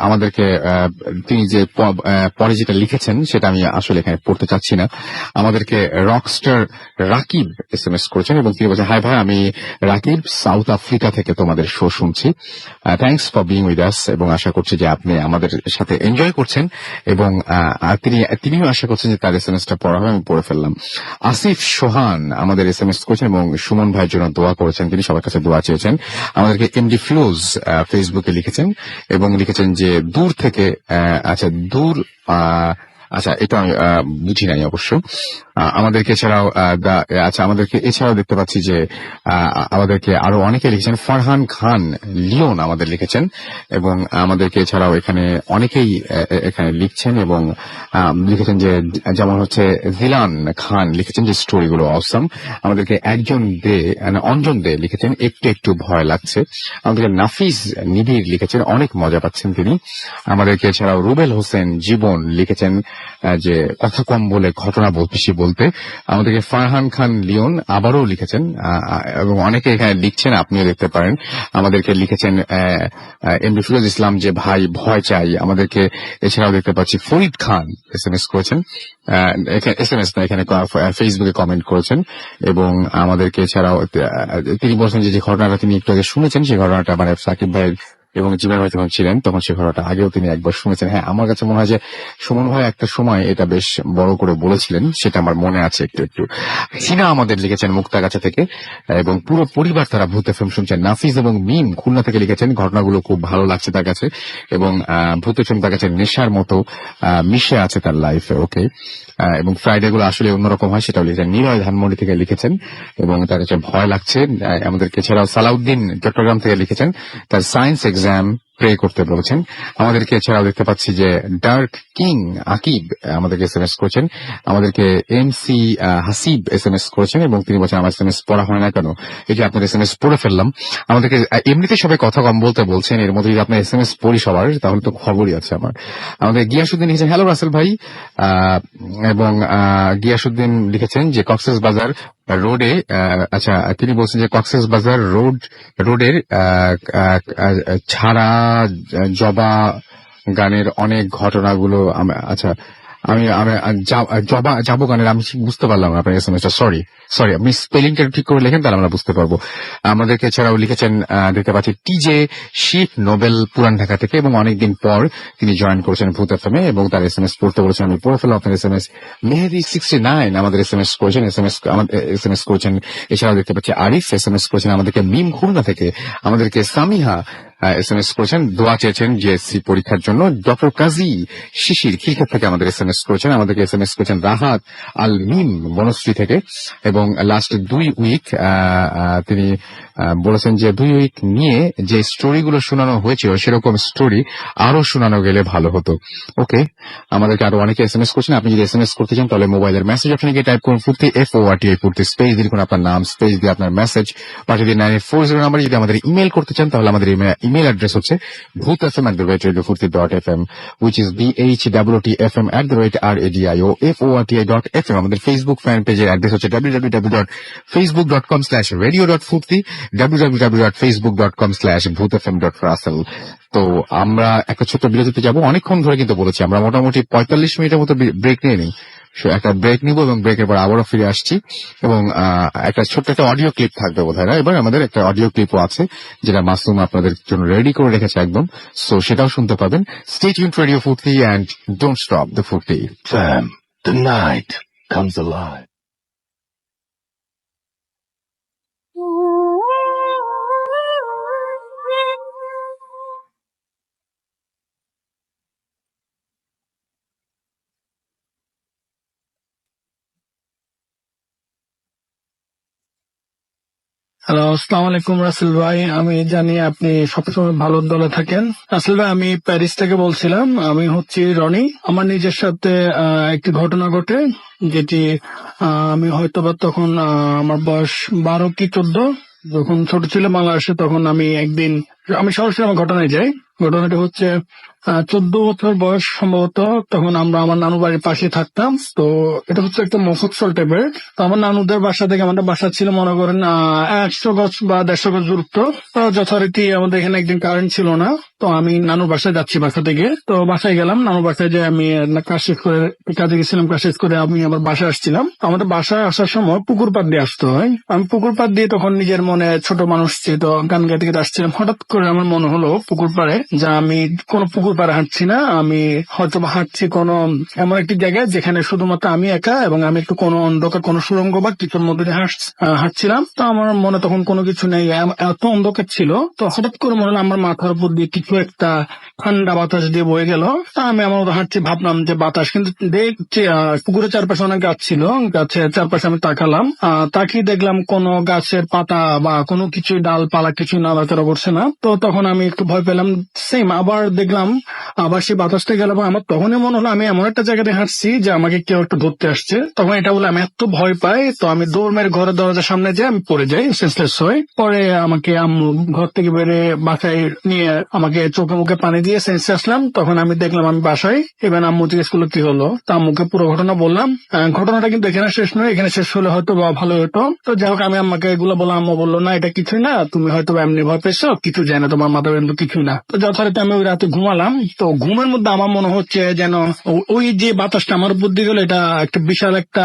আমাদেরকে তিনি যে পরে যেটা লিখেছেন সেটা আমি আসলে এখানে পড়তে চাচ্ছি না। আমাদেরকে রকস্টার রাকিব এসএমএস করেছেন এবং তিনি বলছেন, হাই ভাই, আমি রাকিব সাউথ আফ্রিকা থেকে তোমাদের শো শুনছি। Thanks for being with us, এবং আশা করছি যে আপনি আমাদের সাথে এনজয় করছেন এবং তিনিও আশা করছেন যে তার এসএমএসটা পড়া হবে। আমি পড়ে ফেললাম। আসিফ সোহান আমাদের এসএমএস করেছেন এবং সুমন ভাইয়ের জন্য দোয়া করেছেন, তিনি সবার কাছে দোয়া চেয়েছেন। আমাদেরকে এমডি ফিরোজ ফেসবুকে লিখেছেন এবং লিখেছেন যে দূর থেকে এটা আমি বুঝি নাই অবশ্য। আমাদেরকে এছাড়াও আমাদেরকে এছাড়াও দেখতে পাচ্ছি যে আমাদেরকে আরো অনেকে লিখেছেন। ফারহান খান লিওন আমাদের লিখেছেন এবং আমাদেরকে এছাড়াও এখানে অনেকেই এখানে লিখছেন এবং লিখেছেন যে, যেমন হচ্ছে জিলান খান লিখেছেন যে স্টোরিগুলো অসম। আমাদেরকে অঞ্জন দে লিখেছেন একটু একটু ভয় লাগছে। আমাদেরকে নাফিজ নিবিড় লিখেছেন অনেক মজা পাচ্ছেন তিনি। আমাদেরকে এছাড়াও রুবেল হোসেন জীবন লিখেছেন যে কথা কম বলে ঘটনা বেশি বলতে। আমাদেরকে ফারহান খান লিওন আবারও লিখেছেন এবং অনেকে এখানে লিখছেন, আপনিও দেখতে পারেন। আমাদেরকে লিখেছেন এমডি ফিরোজ ইসলাম যে ভাই ভয় চাই। আমাদেরকে এছাড়াও দেখতে পাচ্ছি ফরিদ খান এসএমএস করেছেন, এসএমএস না, এখানে ফেসবুকে কমেন্ট করেছেন এবং আমাদেরকে এছাড়াও তিনি বলছেন যে ঘটনাটা তিনি একটু আগে শুনেছেন, সেই ঘটনাটা মানে সাকিব ভাই এবং জীবন ভাই যখন ছিলেন তখন সে ঘটনাটা আগেও তিনি একবার শুনেছেন। হ্যাঁ, আমার কাছে মনে হয় যে সুমন ভাই একটা সময় এটা বেশ বড় করে বলেছিলেন, সেটা আমার মনে আছে একটু একটু। সিনা আমাদের লিখেছেন মুক্তাগাছা থেকে এবং পুরো পরিবার তারা ভূত এফএম শুনছেন। নাফিজ এবং মিম খুলনা থেকে লিখেছেন ঘটনাগুলো খুব ভালো লাগছে তার কাছে এবং ভূত এফএম তার কাছে নেশার মতো মিশে আছে তার লাইফে। ওকে, এবং ফ্রাইডে গুলো আসলে অন্যরকম হয় সেটাও লিখেছেন। নিরয় ধানমন্ডি থেকে লিখেছেন এবং তার কাছে ভয় লাগছে। আমাদেরকে এছাড়াও সালাউদ্দিন চট্টগ্রাম থেকে লিখেছেন তার সায়েন্স এক্সাম প্রে করতে বলেছেন। আমাদেরকে এছাড়াও দেখতে পাচ্ছি যে ডার্ক কিং আকিব আমাদেরকে এসএমএস করেছেন। আমাদেরকে এমসি হাসিব এসএমএস করেছেন এবং তিনি বলছেন আমার এসএমএস পড়া হয় না কেন। এই যে আপনার এসএমএস পড়ে ফেললাম। আমাদেরকে এমনিতে সবাই কথা কম বলতে বলছেন, এর মধ্যে যদি আপনার এসএমএস পড়ি সবার তাহলে তো খবরই আছে আমার। আমাদের গিয়াসুদ্দিন লিখেছেন হ্যালো রাসেল ভাই, এবং গিয়াসুদ্দিন লিখেছেন যে কক্সবাজার রোডে তিনি বলছেন যে কক্সবাজার রোডের ছাড়া জবা গানের অনেক ঘটনাগুলো আমি যাবো গানের আমি ঠিক বুঝতে পারলাম না আপনার এসএমএসটা। সরি আপনি স্পেলিংটা ঠিক করে লেখেন তাহলে আমরা বুঝতে পারবো। আমাদেরকে এছাড়াও লিখেছেন দেখতে পাচ্ছি টিজে শিখ নোবেল পুরান ঢাকা থেকে এবং অনেকদিন পর তিনি জয়েন করেছেন ভূত এফএম এ এবং তার এসএমএস পড়তে বলেছেন। আমি পড়ে ফেললাম আপনার এসএমএস। মেহেদি 69 আমাদের এসএমএস করেছেন। এছাড়াও দেখতে পাচ্ছি আরিফ এসএমএস করেছেন আমাদেরকে মিম খুলনা থেকে। আমাদেরকে সামিহা এসএমএস করেছেন, দোয়া চেয়েছেন জিএসসি পরীক্ষার জন্য। ডক্টর কাজী শিশির খিলক্ষেত থেকে আমাদের এসএমএস করেছেন। আমাদেরকে এসএমএস করেছেন রাহাত আল মিম বনশ্রী থেকে এবং লাস্ট 2 উইক তিনি বলেছেন যে 2 উইক নিয়ে যে স্টোরিগুলো শোনানো হয়েছিল সেরকম স্টোরি আরো শোনানো গেলে ভালো হতো। ওকে, আমাদেরকে আরো অনেকে এসএমএস করছেন। আপনি যদি এসএমএস করতে চান তাহলে মোবাইলের মেসেজ অপশনে গিয়ে টাইপ করুন ফুর্তি FORTI ফুর্তি স্পেস দিয়ে লিখুন আপনার নাম, স্পেস দিয়ে আপনার মেসেজ পাঠিয়ে দিন 9840 নাম্বারে। যদি আমাদের ইমেল করতে চান তাহলে আমাদের ইমেল অ্যাড্রেস হচ্ছে bhootfm@radiofurti.fm which is BHWTFM@RADIOFORTI.FM। আমাদের ফেসবুক ফ্যান পেজের অ্যাড্রেস হচ্ছে www.facebook.com/radio.furti www.facebook.com/bhootfm.russell। তো আমরা একটা ছোট্ট বিরতিতে যাব। অনেকক্ষণ ধরে কিন্তু বলেছি আমরা মোটামুটি 45 মিনিটের মতো ব্রেক নিয়ে নিই। একটা ব্রেক নিব এবং ব্রেকের পর আবারও ফিরে আসছি এবং একটা ছোট্ট একটা অডিও ক্লিপ থাকবে বোধহয় না, এবার আমাদের একটা অডিও ক্লিপও আছে যেটা মাসুম আপনাদের জন্য রেডি করে রেখেছে একদম, সো সেটাও শুনতে পাবেন। স্টে টিউনড রেডিও ফুর্তি এন্ড ডোন্ট স্টপ দ্য ফুর্তি। Fam, the night comes alive. Hello, আসসালামু আলাইকুম রাসেল ভাই। আমি জানি আপনি সবসময় ভালো দলে থাকেন। রাসেল ভাই, আমি প্যারিস থেকে বলছিলাম। আমি হচ্ছি রনি। আমার নিজের সাথে একটি ঘটনা ঘটে যেটি আমি হয়তোবা তখন আমার বয়স 12 কি 14। যখন ছোট ছিল বাংলাদেশে, তখন আমি একদিন আমি সরাসরি আমার ঘটনায় যাই। ঘটনাটা হচ্ছে 14 বছর বয়স সম্ভবত, তখন আমরা আমার নানু বাড়ির পাশে থাকতাম। তো এটা হচ্ছে একটা মফস্বল টাইপের। তো আমার নানুদের বাসা থেকে আমাদের বাসা ছিল মনে করেন 100 গজ বা 150 গজ দূরত্ব। তো যথারীতি আমাদের এখানে একদিন কারেন্ট ছিল না, তো আমি নানুর বাসায় যাচ্ছি বাসা থেকে। তো বাসায় গেলাম, নানুর বাসায় যে আমি কাজ শেষ করে কাজে গেছিলাম, কাজ শেষ করে আমি আবার বাসায় আসছিলাম। আমাদের বাসায় আসার সময় পুকুর পাড় দিয়ে আসতে হয়। আমি পুকুর পাড় দিয়ে তখন নিজের মনে ছোট মানুষ তো গান গাইতে গাইতে আসছিলাম। হঠাৎ করে আমার মনে হলো পুকুর পাড়ে যে আমি কোনো পুকুর পাড়ে হাঁটছি না, আমি হয়তো বা হাঁটছি কোনো এমন একটি জায়গায় যেখানে শুধুমাত্র আমি একা, এবং আমি একটু কোনো অন্ধকার কোনো সুড়ঙ্গ বা কিছুর মধ্যে দিয়ে হাঁটছিলাম। তো আমার মনে তখন কোনো কিছু নেই, এত অন্ধকার ছিল। তো হঠাৎ করে মনে হলো আমার মাথার উপর দিয়ে কিছু একটা ঠান্ডা বাতাস দিয়ে বয়ে গেল। তা আমি আমার মতো হাঁটছি, ভাবলাম যে বাতাস, কিন্তু দেখছি পুকুরের চারপাশে অনেক গাছ ছিল, গাছের চারপাশে আমি তাকালাম, তাকিয়ে দেখলাম কোনো গাছের পাতা বা কোনো কিছু ডালপালা কিছু নাড়াচাড়া করছে না। তো তখন আমি একটু ভয় পেলাম। সেম আবার দেখলাম, আবার সেই বাতাসটা গেল, এবং আমার তখনই মনে হলো আমি এমন একটা জায়গাতে হাঁটছি যে আমাকে কেউ একটু ধরতে আসছে। তখন এটা বলে আমি এত ভয় পাই, তো আমি দৌড় মেরে ঘরের দরজার সামনে যাই, আমি পড়ে যাই, সেন্সলেস হই। পরে আমাকে আম্মু ঘর থেকে বেরে বাসায় নিয়ে আমাকে চোখে মুখে পানি দিয়ে সেন্সে আসলাম। তখন আমি দেখলাম আমি বাসায়। এবার আম্মু জিজ্ঞেস করলো কি হলো, তা আম্মুকে পুরো ঘটনা বললাম। ঘটনাটা কিন্তু এখানে শেষ নয়, এখানে শেষ হলে হয়তো বা ভালো হতো। তো যাই হোক, আমি আম্মাকে এগুলো বললাম। আম্মু বললো না, এটা কিছুই না, তুমি হয়তো এমনি ভয় পেয়েছো, কিছু যায় না, তোমার মাথা কিন্তু কিছুই না। তো যথারীতি আমি ওই রাতে ঘুমালাম। তো ঘুমের মধ্যে আমার মনে হচ্ছে যেন ওই যে বাতাসটা আমার উপর দিয়ে গেল, এটা একটা বিশাল একটা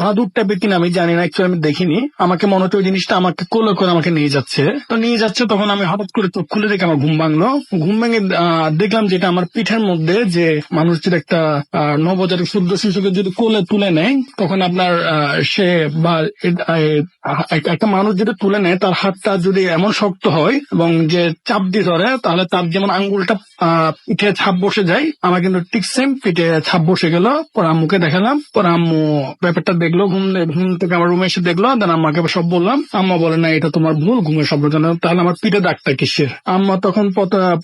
বাদুর টাইপের কিনা আমি জানি না, অ্যাকচুয়ালি আমি দেখিনি। আমাকে মনে হচ্ছে ওই জিনিসটা আমাকে কোলে করে আমাকে নিয়ে যাচ্ছে। তো নিয়ে যাচ্ছে, তখন আমি হঠাৎ করে চোখ খুলে দেখে আমার ঘুম ভাঙলো। ঘুম ভেঙে দেখলাম যেটা আমার পিঠের মধ্যে যে মানুষের একটা নবজাতক শুদ্ধ শিশুকে যদি কোলে তুলে নেয়, তখন আপনার সে বা একটা মানুষ যদি তুলে নেয়, তার হাতটা যদি এমন শক্ত হয় এবং যে চাপ দিয়ে ধরে, তাহলে তার যেমন আঙ্গুলটা পিঠে ছাপ বসে যায়, আমার কিন্তু ঠিক সেম পিঠে ছাপ বসে গেল। পরে আম্মুকে দেখালাম, পরে আম্মু ব্যাপারটা দেখলো, ঘুম থেকে আমার রুমে এসে দেখলো, দেন আম্মাকে সব বললাম। আম্মা বলে না, এটা তোমার ভুল, ঘুমের শব্দ জানো। তাহলে আমার পিঠে দাগটা কিসের? আম্মা তখন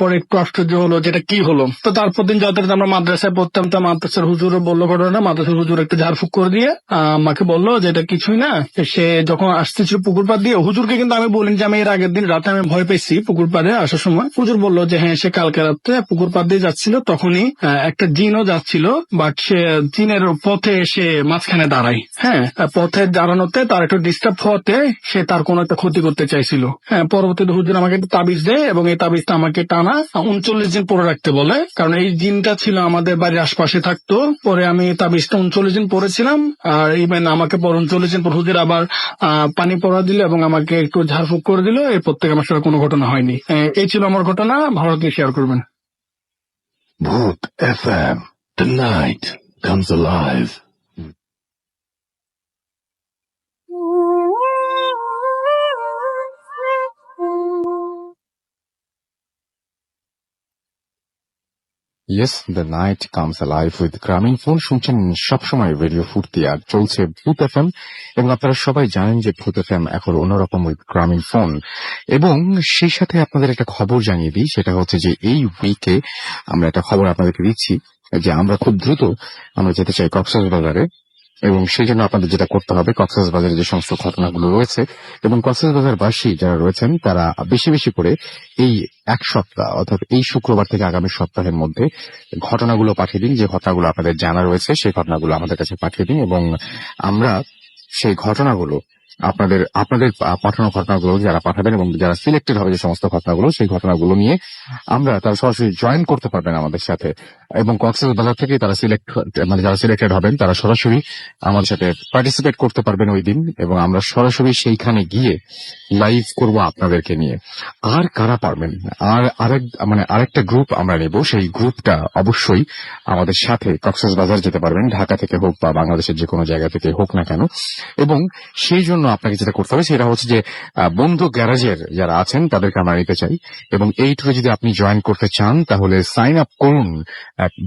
পরে একটু আশ্চর্য হলো যেটা কি হলো। তো তারপর দিন যথারীতি আমরা মাদ্রাসায় পড়তাম, তো মাদ্রাসার হুজুর বললো ঘটনা। মাদ্রাসার হুজুর একটু ঝাড়ফুঁক করে দিয়ে আমাকে বললো যে এটা কিছুই না। সে যখন আসতেছিল পুকুর পাড় দিয়ে, হুজুরকে কিন্তু আমি বলিনি যে আমি এর আগের দিন রাতে আমি ভয় পেয়েছি পুকুর পাড়ে আসার সময়। হুজুর বললো যে হ্যাঁ, সে কালকে রাতে পুকুর পাড় দিয়ে যাচ্ছিল, তখনই একটা জিনও যাচ্ছিল, বাট সে জিনের পথে এসে মাঝখানে দাঁড়ায়। হ্যাঁ, পথে দাঁড়ানোতে তার একটু ডিস্টার্ব হওয়াতে সে তার কোনো একটা ক্ষতি করতে চাইছিল। হ্যাঁ, পরবর্তীতে হুজুর আমাকে একটা তাবিজ দেয়, এবং এই তাবিজটা আমাকে টানা 39 দিন পরে রাখতে বলে, কারণ এই জিনটা ছিল আমাদের বাড়ির আশপাশে থাকতো। পরে আমি তাবিজটা 39 দিন পরেছিলাম, আর ইভেন আমাকে 39 দিন পর হুজুর আবার পানি পড়া দিল এবং আমাকে একটু ঝাড়ফুঁক করে দিল। এরপর থেকে আমার সাথে কোনো ঘটনা হয়নি। এই ছিল আমার ঘটনা, ভালো লাগলে শেয়ার করবেন। Bhoot FM. The night comes alive. Yes, the night comes alive with গ্রামীণ ফোন। শুনছেন সবসময় রেডিও ফুর্তি, আর চলছে ভূত এফএম। এবং আপনারা সবাই জানেন যে ভূত এফএম এখন অন্যরকম উইথ গ্রামীণ ফোন। এবং সেই সাথে আপনাদের একটা খবর জানিয়ে দিই, সেটা হচ্ছে যে এই উইকে আমরা একটা খবর আপনাদেরকে দিচ্ছি যে আমরা খুব দ্রুত আমরা যেতে চাই কক্সবাজারে। এবং সেই জন্য আপনাদের যেটা করতে হবে, কক্সবাজারে যে সমস্ত ঘটনাগুলো রয়েছে এবং কক্সবাজারবাসী যারা রয়েছেন, তারা বেশি বেশি করে এই এক সপ্তাহ, অর্থাৎ এই শুক্রবার থেকে আগামী সপ্তাহের মধ্যে ঘটনাগুলো পাঠিয়ে দিন। যে ঘটনাগুলো আপনাদের জানা রয়েছে সেই ঘটনাগুলো আমাদের কাছে পাঠিয়ে দিন, এবং আমরা সেই ঘটনাগুলো আপনাদের পাঠানো ঘটনাগুলো যারা পাঠাবেন এবং যারা সিলেক্টেড হবে যে সমস্ত ঘটনাগুলো, সেই ঘটনাগুলো নিয়ে আমরা তারা সরাসরি জয়েন করতে পারবেন আমাদের সাথে। এবং কক্সবাজার থেকে তারা যারা সিলেক্টেড হবেন তারা সরাসরি আমাদের সাথে পার্টিসিপেট করতে পারবেন ওই দিন, এবং আমরা সরাসরি সেইখানে গিয়ে লাইভ করব আপনাদেরকে নিয়ে। আর কারা পারবেন, আরেকটা গ্রুপ আমরা নেব, সেই গ্রুপটা অবশ্যই আমাদের সাথে কক্সবাজার যেতে পারবেন, ঢাকা থেকে হোক বা বাংলাদেশের যে কোনো জায়গা থেকে হোক না কেন। এবং সেই জন্য আপনাকে যেটা করতে হবে সেটা হচ্ছে যে বন্ধু গ্যারাজের যারা আছেন তাদেরকে আমরা নিতে চাই, এবং এই টুরে যদি আপনি জয়েন করতে চান তাহলে সাইন আপ করুন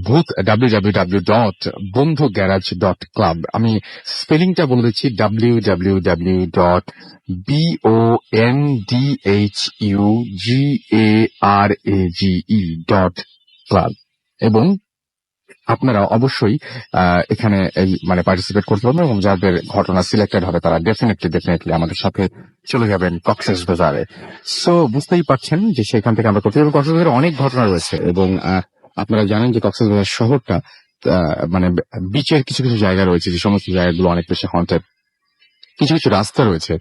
ভূত www.bondhugarage.club। আমি স্পেলিংটা বলে দিচ্ছি, www.bondhugarage.club। এবং আপনারা অবশ্যই এখানে এই মানে পার্টিসিপেট করতে পারবেন এবং যাদের ঘটনা সিলেক্টেড হবে তারা ডেফিনেটলি আমাদের সাথে চলে যাবেন কক্সবাজারে। সো বুঝতেই পারছেন যে সেখান থেকে আমরা করতে যাবো। কক্সবাজারে অনেক ঘটনা রয়েছে এবং আপনারা জানেন যে কক্সবাজার শহরটা মানে বিচের কিছু কিছু জায়গা রয়েছে যে সমস্ত জায়গাগুলো অনেক বেশি হন্টেড, কিছু কিছু রাস্তা রয়েছে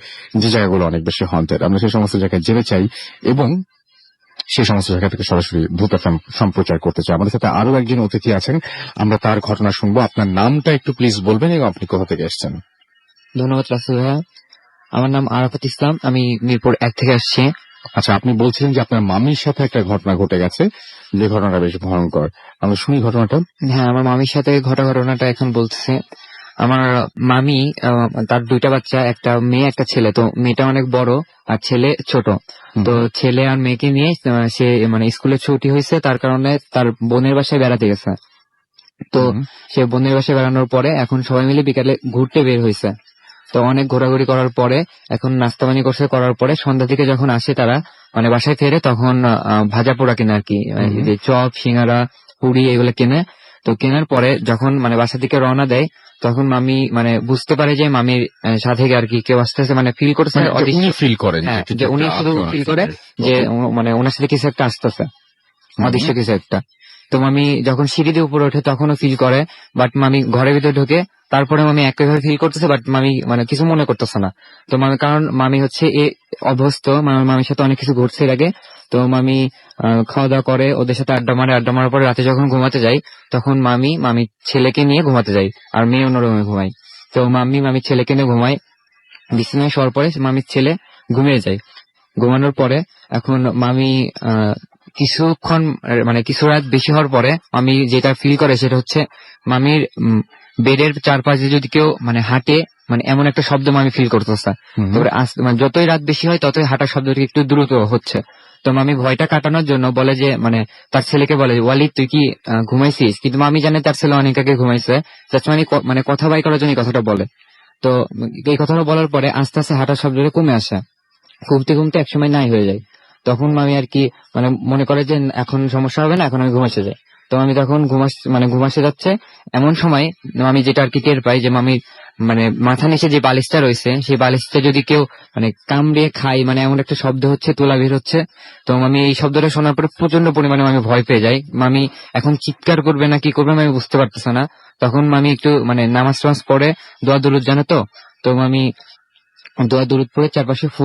যে জায়গাগুলো অনেক বেশি হন্টেড। আমরা সেই সমস্ত জায়গায় যেতে চাই এবং সেই সমস্ত জায়গা থেকে সরাসরি ভূত এফএম সম্প্রচার করতে চাই। আমাদের সাথে আরো একজন অতিথি আছেন, আমরা তার ঘটনা শুনবো। আপনার নামটা একটু প্লিজ বলবেন এবং আপনি কোথা থেকে এসেছেন? ধন্যবাদ রাসেল ভাইয়া। আমার নাম আরাফাত ইসলাম, আমি মিরপুর 1 থেকে আসছি। আচ্ছা, আপনি বলছিলেন যে আপনার মামির সাথে একটা ঘটনা ঘটে গেছে, যে ঘটনাটা বেশ ভয়ঙ্কর। আমরা শুনি ঘটনাটা। হ্যাঁ, আমার মামির সাথে ঘটনাটা এখন বলতেছে। আমার মামি তার 2টা বাচ্চা, একটা মেয়ে একটা ছেলে। তো মেয়েটা অনেক বড় আর ছেলে ছোট। তো ছেলে আর মেয়েকে নিয়ে সে মানে স্কুলে ছুটি হয়েছে, তার কারণে তার বোনের বাসায় বেড়াতে গেছে। তো সে বোনের বাসায় বেড়ানোর পরে এখন সবাই মিলে বিকালে ঘুরতে বের হয়েছে। তো অনেক ঘোরাঘুরি করার পরে এখন নাস্তা পানি করার পরে সন্ধ্যা থেকে যখন আসে তারা মানে বাসায় ফেরে, তখন ভাজা পোড়া কেনে আর কি, যে চপ সিঙ্গারা পুরি এগুলো কেনে। তো কেনার পরে যখন মানে বাসা থেকে রওনা দেয় তখন মামি মানে বুঝতে পারে যে মামির সাথে আর কি কেউ আসতেছে, মানে ফিল করছে, ফিল করেন যে উনি শুধু ফিল করে যে মানে ওনার সাথে কিছু একটা আসতেছে, অদৃশ্য কিছু একটা। তো মামি যখন সিঁড়ি দিয়ে উপরে ওঠে তখনও ফিল করে, বাট মামি ঘরের ভিতরে ঢোকে, তারপরে মামি একইভাবে ফিল করতেছে, বাট মামি মানে কিছু মনে করতেছে না। তো মামি, কারণ মামি হচ্ছে অভ্যস্ত, মামির সাথে অনেক কিছু ঘটছে এর আগে। তো মামি খাওয়া দাওয়া করে, ওদের সাথে আড্ডা মারার পরে রাতে যখন ঘুমাতে যাই তখন মামি ছেলেকে নিয়ে ঘুমাতে যাই আর মেয়ে অন্য রুমে ঘুমাই। তো মামির ছেলেকে নিয়ে ঘুমাই, বিছানায় শোয়ার পরে মামির ছেলে ঘুমিয়ে যায়। ঘুমানোর পরে এখন মামি কিছুক্ষণ মানে কিছু রাত বেশি হওয়ার পরে মামি যেটা ফিল করে সেটা হচ্ছে মামির বেডের চারপাশে যদি কেউ মানে হাঁটে, মানে এমন একটা শব্দ মামি ফিল করতেছে। তারপরে মানে যতই রাত বেশি হয় ততই হাঁটার শব্দটা একটু দ্রুত হচ্ছে। তো মামি ভয়টা কাটানোর জন্য বলে যে মানে তার ছেলেকে বলে, ওয়ালিদ তুই কি ঘুমাইছিস? কিন্তু মামি জানে তার ছেলে অনেক আগে ঘুমাইছে, মানে কথা বাই করার জন্য এই কথাটা বলে। তো এই কথাটা বলার পরে আস্তে আস্তে হাঁটার শব্দটা কমে আসে, ঘুমতে একসময় নাই হয়ে যায়। তখন মামি আর কি মানে মনে করে যে এখন সমস্যা হবে না, এখন আমি ঘুমাসে যাই। তো আমি তখন ঘুমাসে যাচ্ছে, এমন সময় আমি যেটা আর কি টের পাই যে মামির মানে মাথা নিচে যে বালিশটা রয়েছে সেই বালিশটা যদি কেউ মানে কামড়ে খাই, মানে এমন একটা শব্দ হচ্ছে, তোলা বের হচ্ছে। তো মামি এই শব্দটা শোনার পরে প্রচন্ড পরিমাণে মামি ভয় পেয়ে যায়। মামি এখন চিৎকার করবে না কি করবে আমি বুঝতে পারতেছে না। তখন মামি একটু মানে নামাজ পড়ে দোয়া দুরুদ জানে। তো মামি দোয়া দুরুদ পড়ে চারপাশে ফু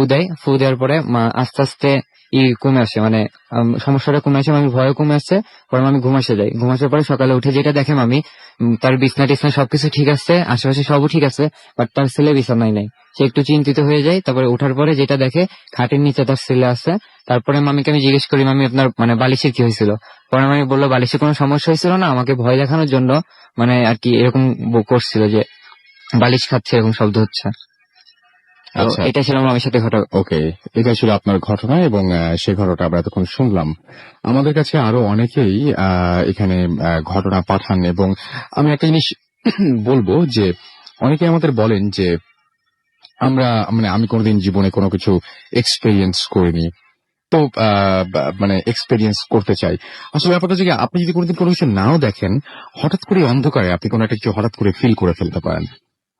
দেওয়ার পরে আস্তে আস্তে কমে আসে, মানে সমস্যাটা কমে আসে, মামি ভয় কমে আসছে। পরে মামি ঘুমাসে যায়। ঘুমাসের পরে সকালে উঠে যেটা দেখে মামি, তার বিছনা টিছনা সবকিছু ঠিক আছে, আশেপাশে সবও ঠিক আছে, বাট তার ছেলে বিছানায় নাই। সে একটু চিন্তিত হয়ে যায়। তারপরে ওঠার পরে যেটা দেখে খাটের নিচে তার ছেলে আছে। তারপরে মামিকে আমি জিজ্ঞেস করি, মামি আপনার মানে বালিশের কি হয়েছিল? পরে মামি বললো বালিশে কোনো সমস্যা হয়েছিল না, আমাকে ভয় দেখানোর জন্য মানে আর কি এরকম করছিল যে বালিশ খাচ্ছে, এরকম শব্দ হচ্ছে। এটা ছিল আমার সাথে ঘটা। ওকে, এটা ছিল আপনার ঘটনা এবং সেই ঘটনাটা আমরা এতক্ষণ শুনলাম। আমাদের কাছে আরো অনেকেই এখানে ঘটনা পাঠান এবং আমি একটা জিনিস বলবো যে অনেকে আমাদের বলেন যে আমি কোনোদিন জীবনে কোনো কিছু এক্সপেরিয়েন্স করিনি, তো মানে এক্সপেরিয়েন্স করতে চাই। আসলে ব্যাপারটা হচ্ছে আপনি যদি কোনোদিন কোনো কিছু নাও দেখেন, হঠাৎ করে অন্ধকারে আপনি কোনো একটা কিছু হঠাৎ করে ফিল করে ফেলতে পারেন,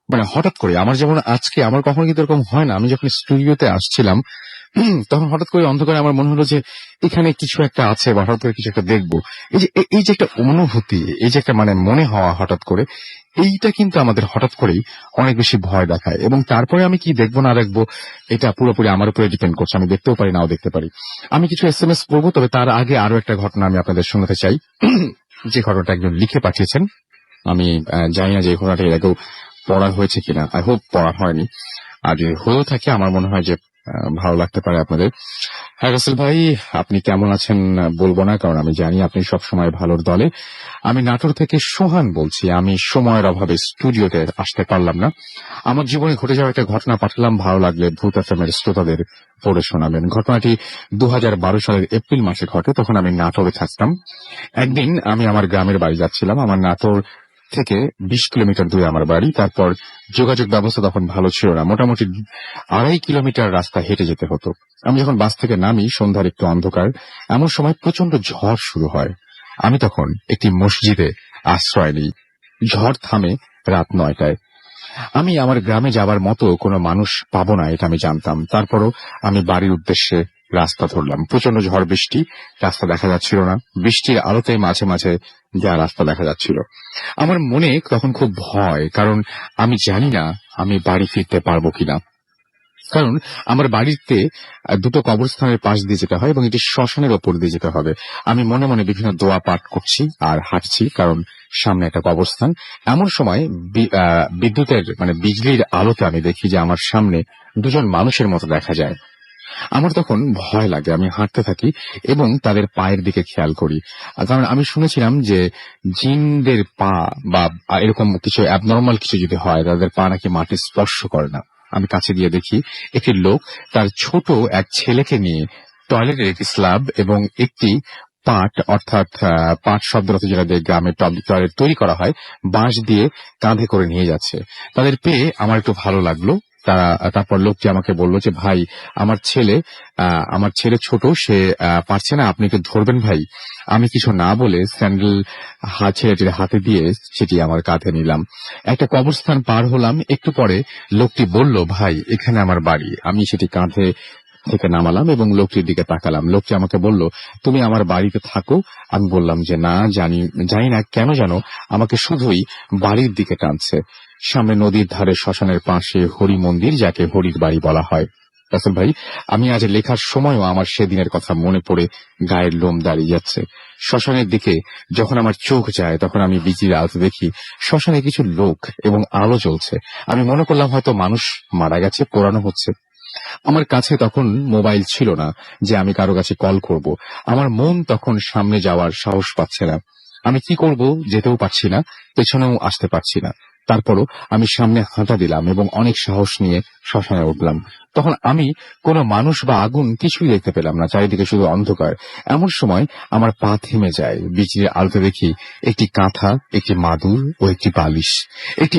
মানে হঠাৎ করে। আমার যেমন আজকে আমার কখনো কিন্তু এরকম হয় না, আমি যখন স্টুডিওতে আসছিলাম তখন হঠাৎ করে অন্ধকারে আমার মনে হলো যে এখানে কিছু একটা আছে বা হঠাৎ করে কিছু একটা দেখবো। এই যে একটা অনুভূতি, এই যে একটা মানে মনে হওয়া হঠাৎ করে, এইটা কিন্তু আমাদের হঠাৎ করেই অনেক বেশি ভয় দেখায়। এবং তারপরে আমি কি দেখবো না দেখবো এটা পুরোপুরি আমার উপরে ডিপেন্ড করছে, আমি দেখতেও পারি নাও দেখতে পারি। আমি কিছু SMS করবো, তবে তার আগে আরো একটা ঘটনা আমি আপনাদের শোনাতে চাই, যে ঘটনাটা একজন লিখে পাঠিয়েছেন। আমি জানি না যে এই ঘটনাটা এর আগেও পড়া হয়েছে কিনা, আই হোপ পড়া হয়নি, আর যদি হয়েও থাকে আমার মনে হয় যে ভালো লাগতে পারে আপনাদের। হ্যাঁ রাসেল ভাই, আপনি কেমন আছেন বলবো না, কারণ আমি জানি আপনি সবসময় ভালোর দলে। আমি নাটোর থেকে সোহান বলছি। আমি সময়ের অভাবে স্টুডিওতে আসতে পারলাম না। আমার জীবনে ঘটে যাওয়া একটা ঘটনা পাঠালাম, ভালো লাগলে ভূত এফএমের শ্রোতাদের পড়ে শোনাবেন। ঘটনাটি 2012 সালের এপ্রিল মাসে ঘটে, তখন আমি নাটোরে থাকতাম। একদিন আমি আমার গ্রামের বাড়ি যাচ্ছিলাম। আমার নাটোর থেকে 20 কিলোমিটার দূরে আমার বাড়ি। তারপর যোগাযোগ ব্যবস্থা তখন ভালো ছিল না, মোটামুটি 2.5 কিলোমিটার রাস্তা হেঁটে যেতে হতো। আমি যখন বাস থেকে নামি, সন্ধ্যার একটু অন্ধকার, এমন সময় প্রচন্ড ঝড় শুরু হয়। আমি তখন একটি মসজিদে আশ্রয় নিই। ঝড় থামে রাত 9টায়। আমি আমার গ্রামে যাবার মতো কোনো মানুষ পাবো না এটা আমি জানতাম। তারপরও আমি বাড়ির উদ্দেশ্যে রাস্তা ধরলাম। প্রচন্ড ঝড় বৃষ্টি, রাস্তা দেখা যাচ্ছিল না। বৃষ্টির আলোতে মাঝে মাঝে যা রাস্তা দেখা যাচ্ছিল। আমার মনে তখন খুব ভয়, কারণ আমি জানি না আমি বাড়ি ফিরতে পারবো কিনা। কারণ আমার বাড়িতে দুটো কবরস্থানের পাশ দিয়ে যেতে হয় এবং এটি শ্মশানের ওপর দিয়ে যেতে হবে। আমি মনে মনে বিভিন্ন দোয়া পাঠ করছি আর হাঁটছি, কারণ সামনে একটা কবরস্থান। এমন সময় বিদ্যুতের বিজলির আলোতে আমি দেখি যে আমার সামনে দুজন মানুষের মতো দেখা যায়। আমার তখন ভয় লাগে। আমি হাঁটতে থাকি এবং তাদের পায়ের দিকে খেয়াল করি, কারণ আমি শুনেছিলাম যে জিনদের পা বা এরকম কিছু অ্যাবনর্মাল কিছু যদি হয়, তাদের পা নাকি মাটি স্পর্শ করে না। আমি কাছে গিয়ে দেখি একটি লোক তার ছোট এক ছেলেকে নিয়ে টয়লেটের একটি স্ল্যাব এবং একটি পাট, অর্থাৎ পাট শব্দ যেটা দিয়ে গ্রামে টয়লেট তৈরি করা হয়, বাঁশ দিয়ে কাঁধে করে নিয়ে যাচ্ছে। তাদের পেয়ে আমার একটু ভালো লাগলো। তারপর লোকটি আমাকে বলল যে, ভাই, আমার ছেলে ছোট, সে পারছে না, আপনি একটু ধরবেন ভাই। আমি কিছু না বলে স্যান্ডেল ছেলেটির হাতে দিয়ে সেটি আমার কাঁধে নিলাম। একটা কবরস্থান পার হলাম। একটু পরে লোকটি বলল, ভাই, এখানে আমার বাড়ি। আমি সেটি কাঁধে থেকে নামালাম এবং লোকটির দিকে তাকালাম। লোকটি আমাকে বলল, তুমি আমার বাড়িতে থাকো। আমি বললাম যে না, জানি না কেন যেন আমাকে শুধুই বাড়ির দিকে টানছে। সামনে নদীর ধারে শ্মশানের পাশে হরি মন্দির, যাকে হরির বাড়ি বলা হয়। রাসেল ভাই, আমি আজ লেখার সময়ও আমার সেদিনের কথা মনে পড়ে গায়ের লোম দাঁড়িয়ে যাচ্ছে। শ্মশানের দিকে যখন আমার চোখ যায়, তখন আমি বিচির আলোতে দেখি শ্মশানে কিছু লোক এবং আলো জ্বলছে। আমি মনে করলাম হয়তো মানুষ মারা গেছে, পোড়ানো হচ্ছে। আমার কাছে তখন মোবাইল ছিল না যে আমি কারো কাছে কল করব। আমার মন তখন সামনে যাওয়ার সাহস পাচ্ছে না। আমি কি করব, যেতেও পারছি না, পেছনেও আসতে পারছি না। তারপরও আমি সামনে হাঁটা দিলাম এবং অনেক সাহস নিয়ে শ্মশানে উঠলাম। তখন আমি কোনো মানুষ বা আগুন কিছুই দেখতে পেলাম না, চারিদিকে শুধু অন্ধকার। এমন সময় আমার পা থেমে যায়। বিচির আলোতে দেখি একটি কাঁথা, একটি মাদুর ও একটি বালিশ। একটু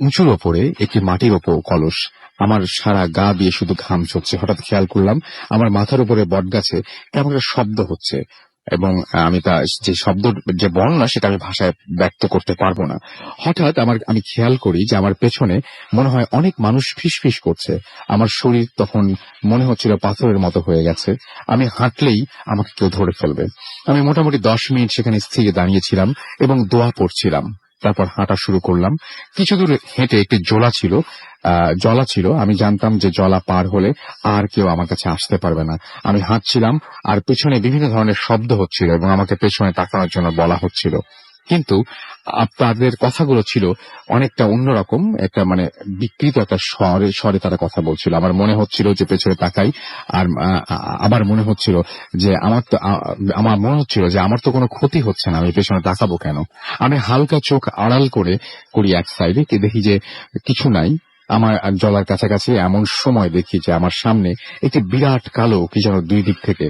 উঁচুর ওপরে একটি মাটির ওপর কলস। আমার সারা গা দিয়ে শুধু ঘাম ঝরছে। হঠাৎ খেয়াল করলাম আমার মাথার উপরে বটগাছে কেমন একটা শব্দ হচ্ছে এবং আমি তা যে শব্দ যে বর্ণনা সেটা আমি ভাষায় ব্যক্ত করতে পারবো না। হঠাৎ আমি খেয়াল করি যে আমার পেছনে মনে হয় অনেক মানুষ ফিসফিস করছে। আমার শরীর তখন মনে হচ্ছিল পাথরের মতো হয়ে গেছে। আমি হাঁটলেই আমাকে কেউ ধরে ফেলবে। আমি মোটামুটি 10 মিনিট সেখানে স্থির দাঁড়িয়েছিলাম এবং দোয়া পড়ছিলাম। তারপর হাঁটা শুরু করলাম। কিছু দূর হেঁটে একটি জলা ছিল। আমি জানতাম যে জলা পার হলে আর কেউ আমার কাছে আসতে পারবে না। আমি হাঁটছিলাম আর পেছনে বিভিন্ন ধরনের শব্দ হচ্ছিল এবং আমাকে পেছনে তাকানোর জন্য বলা হচ্ছিল, কিন্তু তাদের কথাগুলো ছিল অনেকটা অন্যরকম, একটা বিকৃত একটা স্বরে তারা কথা বলছিল। আমার মনে হচ্ছিল যে পেছনে তাকাই, আর আবার মনে হচ্ছিল যে আমার তো কোনো ক্ষতি হচ্ছে না, আমি পেছনে তাকাবো কেন। আমি হালকা চোখ আড়াল করি এক সাইডে, দেখি যে কিছু নাই। আমার জলার কাছাকাছি এমন সময় দেখি যে আমার সামনে একটি বিরাট কালো কি যেন দুই দিক থেকে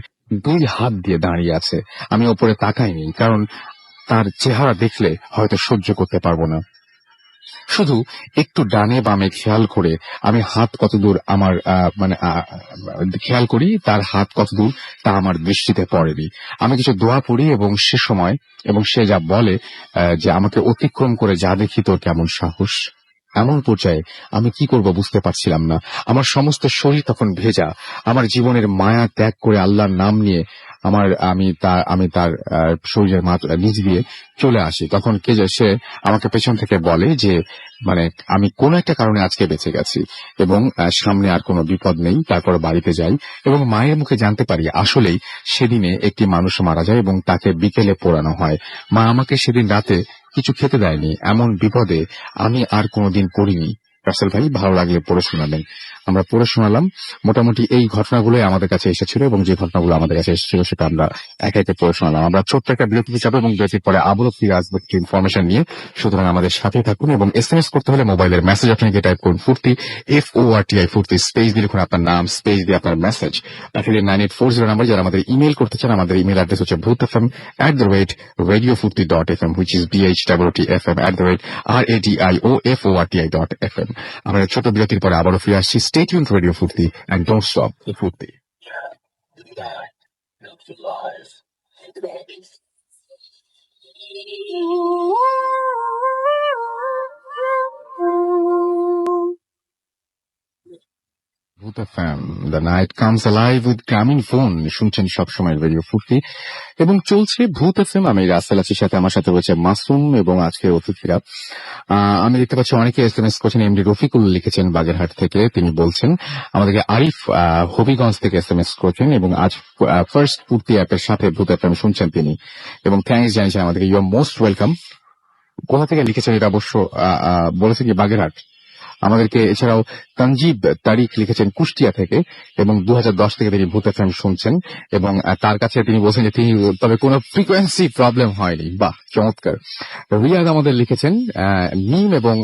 2 হাত দিয়ে দাঁড়িয়ে আছে। আমি ওপরে তাকাইনি, কারণ তার চেহারা দেখলে হয়তো সহ্য করতে পারবো না। শুধু একটু ডানে বামে খেয়াল করে আমি হাত কতদূর খেয়াল করি, তার হাত কতদূর তা আমার দৃষ্টিতে পড়েনি। আমি কিছু দোয়া পড়ি এবং সে যা বলে যে আমাকে অতিক্রম করে যা দেখি তোর কেমন সাহস। এমন পর্যায়ে আমি কি করব বুঝতে পারছিলাম না। আমার সমস্ত শরীর তখন ভেজা। আমার জীবনের মায়া ত্যাগ করে আল্লাহর নাম নিয়ে আমি তার শরীরের নিচ দিয়ে চলে আসি। তখন সে আমাকে পেছন থেকে বলে যে আমি কোন একটা কারণে আজকে বেঁচে গেছি এবং সামনে আর কোনো বিপদ নেই। তারপর বাড়িতে যাই এবং মায়ের মুখে জানতে পারি আসলেই সেদিনে একটি মানুষ মারা যায় এবং তাকে বিকেলে পোড়ানো হয়। মা আমাকে সেদিন রাতে কিছু খেতে দেয়নি। এমন বিপদে আমি আর কোনোদিন পড়িনি। রাসেল ভাই, ভালো লাগলে পড়ে শোনাবেন। আমরা পড়ে শোনালাম। মোটামুটি এই ঘটনাগুলোই আমাদের কাছে এসেছিল এবং যে ঘটনাগুলো আমাদের কাছে এসেছিল সেটা আমরা একে একে পড়ে শোনালাম। আমরা ছোট্ট একটা বিরতি যাবো এবং বিরতির পরে আবারও ফিরে আসবো কিছু ইনফরমেশন নিয়ে। সুতরাং আমাদের সাথে থাকুন এবং SMS করতে হলে মোবাইলের মেসেজ আপনাকে টাইপ করুন ফুর্তি, FORTI ফুর্তি, স্পেস দিয়ে লিখুন আপনার নাম, স্পেস দিয়ে আপনার মেসেজ পাঠিয়ে 9840 নাম্বার। যারা আমাদের ইমেল করতে চান, আমাদের ইমেল অ্যাড্রেস হচ্ছে bhutfm@radiofurti.fm, which is BHTTFM@radioforti.fm। আমরা ছোট বিরতির পরে আবারও ফিরে আসছি। স্টে টিউনড রেডিও ফুর্তি, and don't stop the ফুর্তি। ভূত FM, the night comes alive with গ্রামীণ ফোন। শুনছেন সবসময় রেডিও ফুর্তি এবং চলছে ভূত এফএম। আমি রাসেল আছির সাথে, আমার সাথে রয়েছে মাসুম এবং আজকের অতিথিরা। আমি দেখতে পাচ্ছি অনেকে এসএমএস করছেন। এমডি রফিকুল লিখেছেন বাগেরহাট থেকে, তিনি বলছেন আমাদেরকে আরিফ হবিগঞ্জ থেকে এসএমএস করেছেন এবং আজ ফার্স্ট ফুর্তি অ্যাপের সাথে ভূত এফএম শুনছেন তিনি এবং থ্যাঙ্কস জানিয়েছেন আমাদেরকে। You are most welcome. কোথা থেকে লিখেছেন এটা অবশ্য বলেছে কি বাগেরহাট। আমাদেরকে এছাড়াও তানজিব তারিক লিখেছেন কুষ্টিয়া থেকে এবং 2010 থেকে তিনি ভূত এফএম শুনছেন এবং তার কাছে তিনি বলছেন যে তিনি তবে কোনো ফ্রিকোয়েন্সি প্রবলেম হয়নি। বাহ, চমৎকার। রিয়াদ আমাদের লিখেছেন, নিম এবং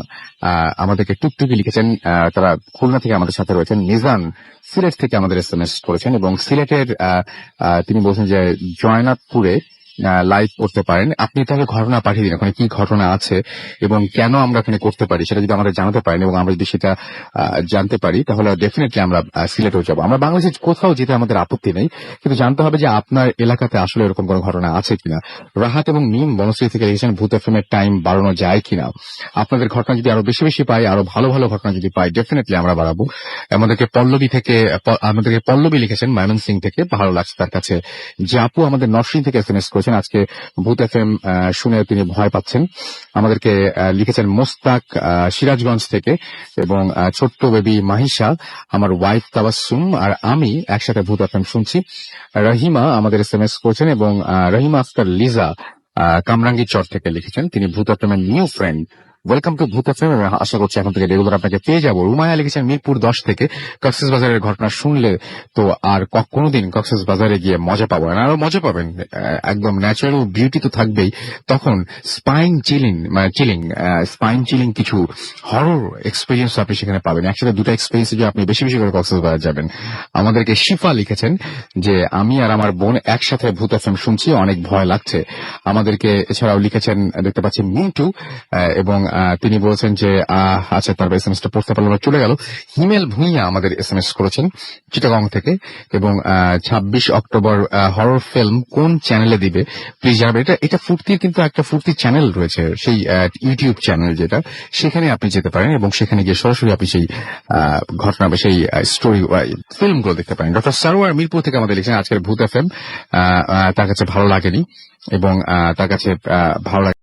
আমাদেরকে টুকটুকি লিখেছেন, তারা খুলনা থেকে আমাদের সাথে রয়েছেন। নিজান সিলেট থেকে আমাদের এসএমএস করেছেন এবং সিলেটের তিনি বলছেন যে জয়নাথপুরে লাইভ করতে পারেন। আপনি তাহলে ঘটনা পাঠিয়ে দিন, ওখানে কি ঘটনা আছে এবং কেন আমরা এখানে করতে পারি সেটা যদি আমাদের জানাতে পারেন এবং আমরা যদি সেটা জানতে পারি তাহলে ডেফিনেটলি আমরা সিলেটেও যাবো। আমরা বাংলাদেশে কোথাও যেতে আমাদের আপত্তি নেই, কিন্তু জানতে হবে যে আপনার এলাকাতে আসলে এরকম কোনো ঘটনা আছে কিনা। রাহাত এবং নিম বনশ্রী থেকে লিখেছেন ভূত এফএম এর টাইম বাড়ানো যায় কিনা। আপনাদের ঘটনা যদি আরো বেশি বেশি পাই, আরো ভালো ভালো ঘটনা যদি পাই, ডেফিনেটলি আমরা বাড়াবো। আমাদেরকে পল্লবী লিখেছেন ময়মনসিং থেকে, ভালো লাগছে তার কাছে। যে আপু আমাদের নরসিংহ থেকে এসএমএস করেছেন, আজকে ভূত এফএম শুনে তিনি ভয় পাচ্ছেন। আমাদেরকে লিখেছেন মোস্তাক সিরাজগঞ্জ থেকে এবং ছোট্ট বেবি মাহিসা, আমার ওয়াইফ তাবাসসুম আর আমি একসাথে ভূত এফএম শুনছি। রহিমা আমাদের এসএমএস করেছেন এবং রহিমা আক্তার লিজা কামরাঙ্গী চর থেকে লিখেছেন তিনি ভূত এফএম এর নিউ ফ্রেন্ড। ওয়েলকাম টু ভূত এফএম। আশা করছি এখন থেকে রেগুলার আপনাকে পেয়ে যাবো। রুমায়া লিখেছেন মিরপুর 10 থেকে, কক্সবাজারের ঘটনা শুনলে তো আর কোনোদিন কক্সবাজারে গিয়ে মজা পাবো না, আরো মজা পাবেন। একদম ন্যাচারাল বিউটি তো থাকবেই, তখন স্পাইন চিলিং কিছু হরর এক্সপিরিয়েন্স আপনি সেখানে পাবেন। একসাথে দুটো এক্সপিরিয়েন্স যে আপনি বেশি বেশি করে কক্সবাজার যাবেন। আমাদেরকে শিফা লিখেছেন যে আমি আর আমার বোন একসাথে ভূত এফএম শুনছি, অনেক ভয় লাগছে। আমাদেরকে এছাড়াও লিখেছেন দেখতে পাচ্ছি মিন্টু এবং তিনি বলেছেন যে আচ্ছা, তার এসএমএসটা পড়তে পারলাম, চলে গেল। হিমেল ভুঁইয়া আমাদের এসএমএস করেছেন চিটাগং থেকে এবং 26 অক্টোবর হরর ফিল্ম কোন চ্যানেলে দিবে প্লিজ জানাবেন। এটা ফুর্তির কিন্তু একটা ফুর্তি চ্যানেল রয়েছে, সেই ইউটিউব চ্যানেল যেটা, সেখানে আপনি যেতে পারেন এবং সেখানে গিয়ে সরাসরি আপনি সেই ঘটনা বা সেই স্টোরি ফিল্মগুলো দেখতে পারেন। ডক্টর সারোয়ার মিরপুর থেকে আমাদের লিখেছেন আজকের ভূত এফএম তার কাছে ভালো লাগেনি এবং তার কাছে ভালো লাগে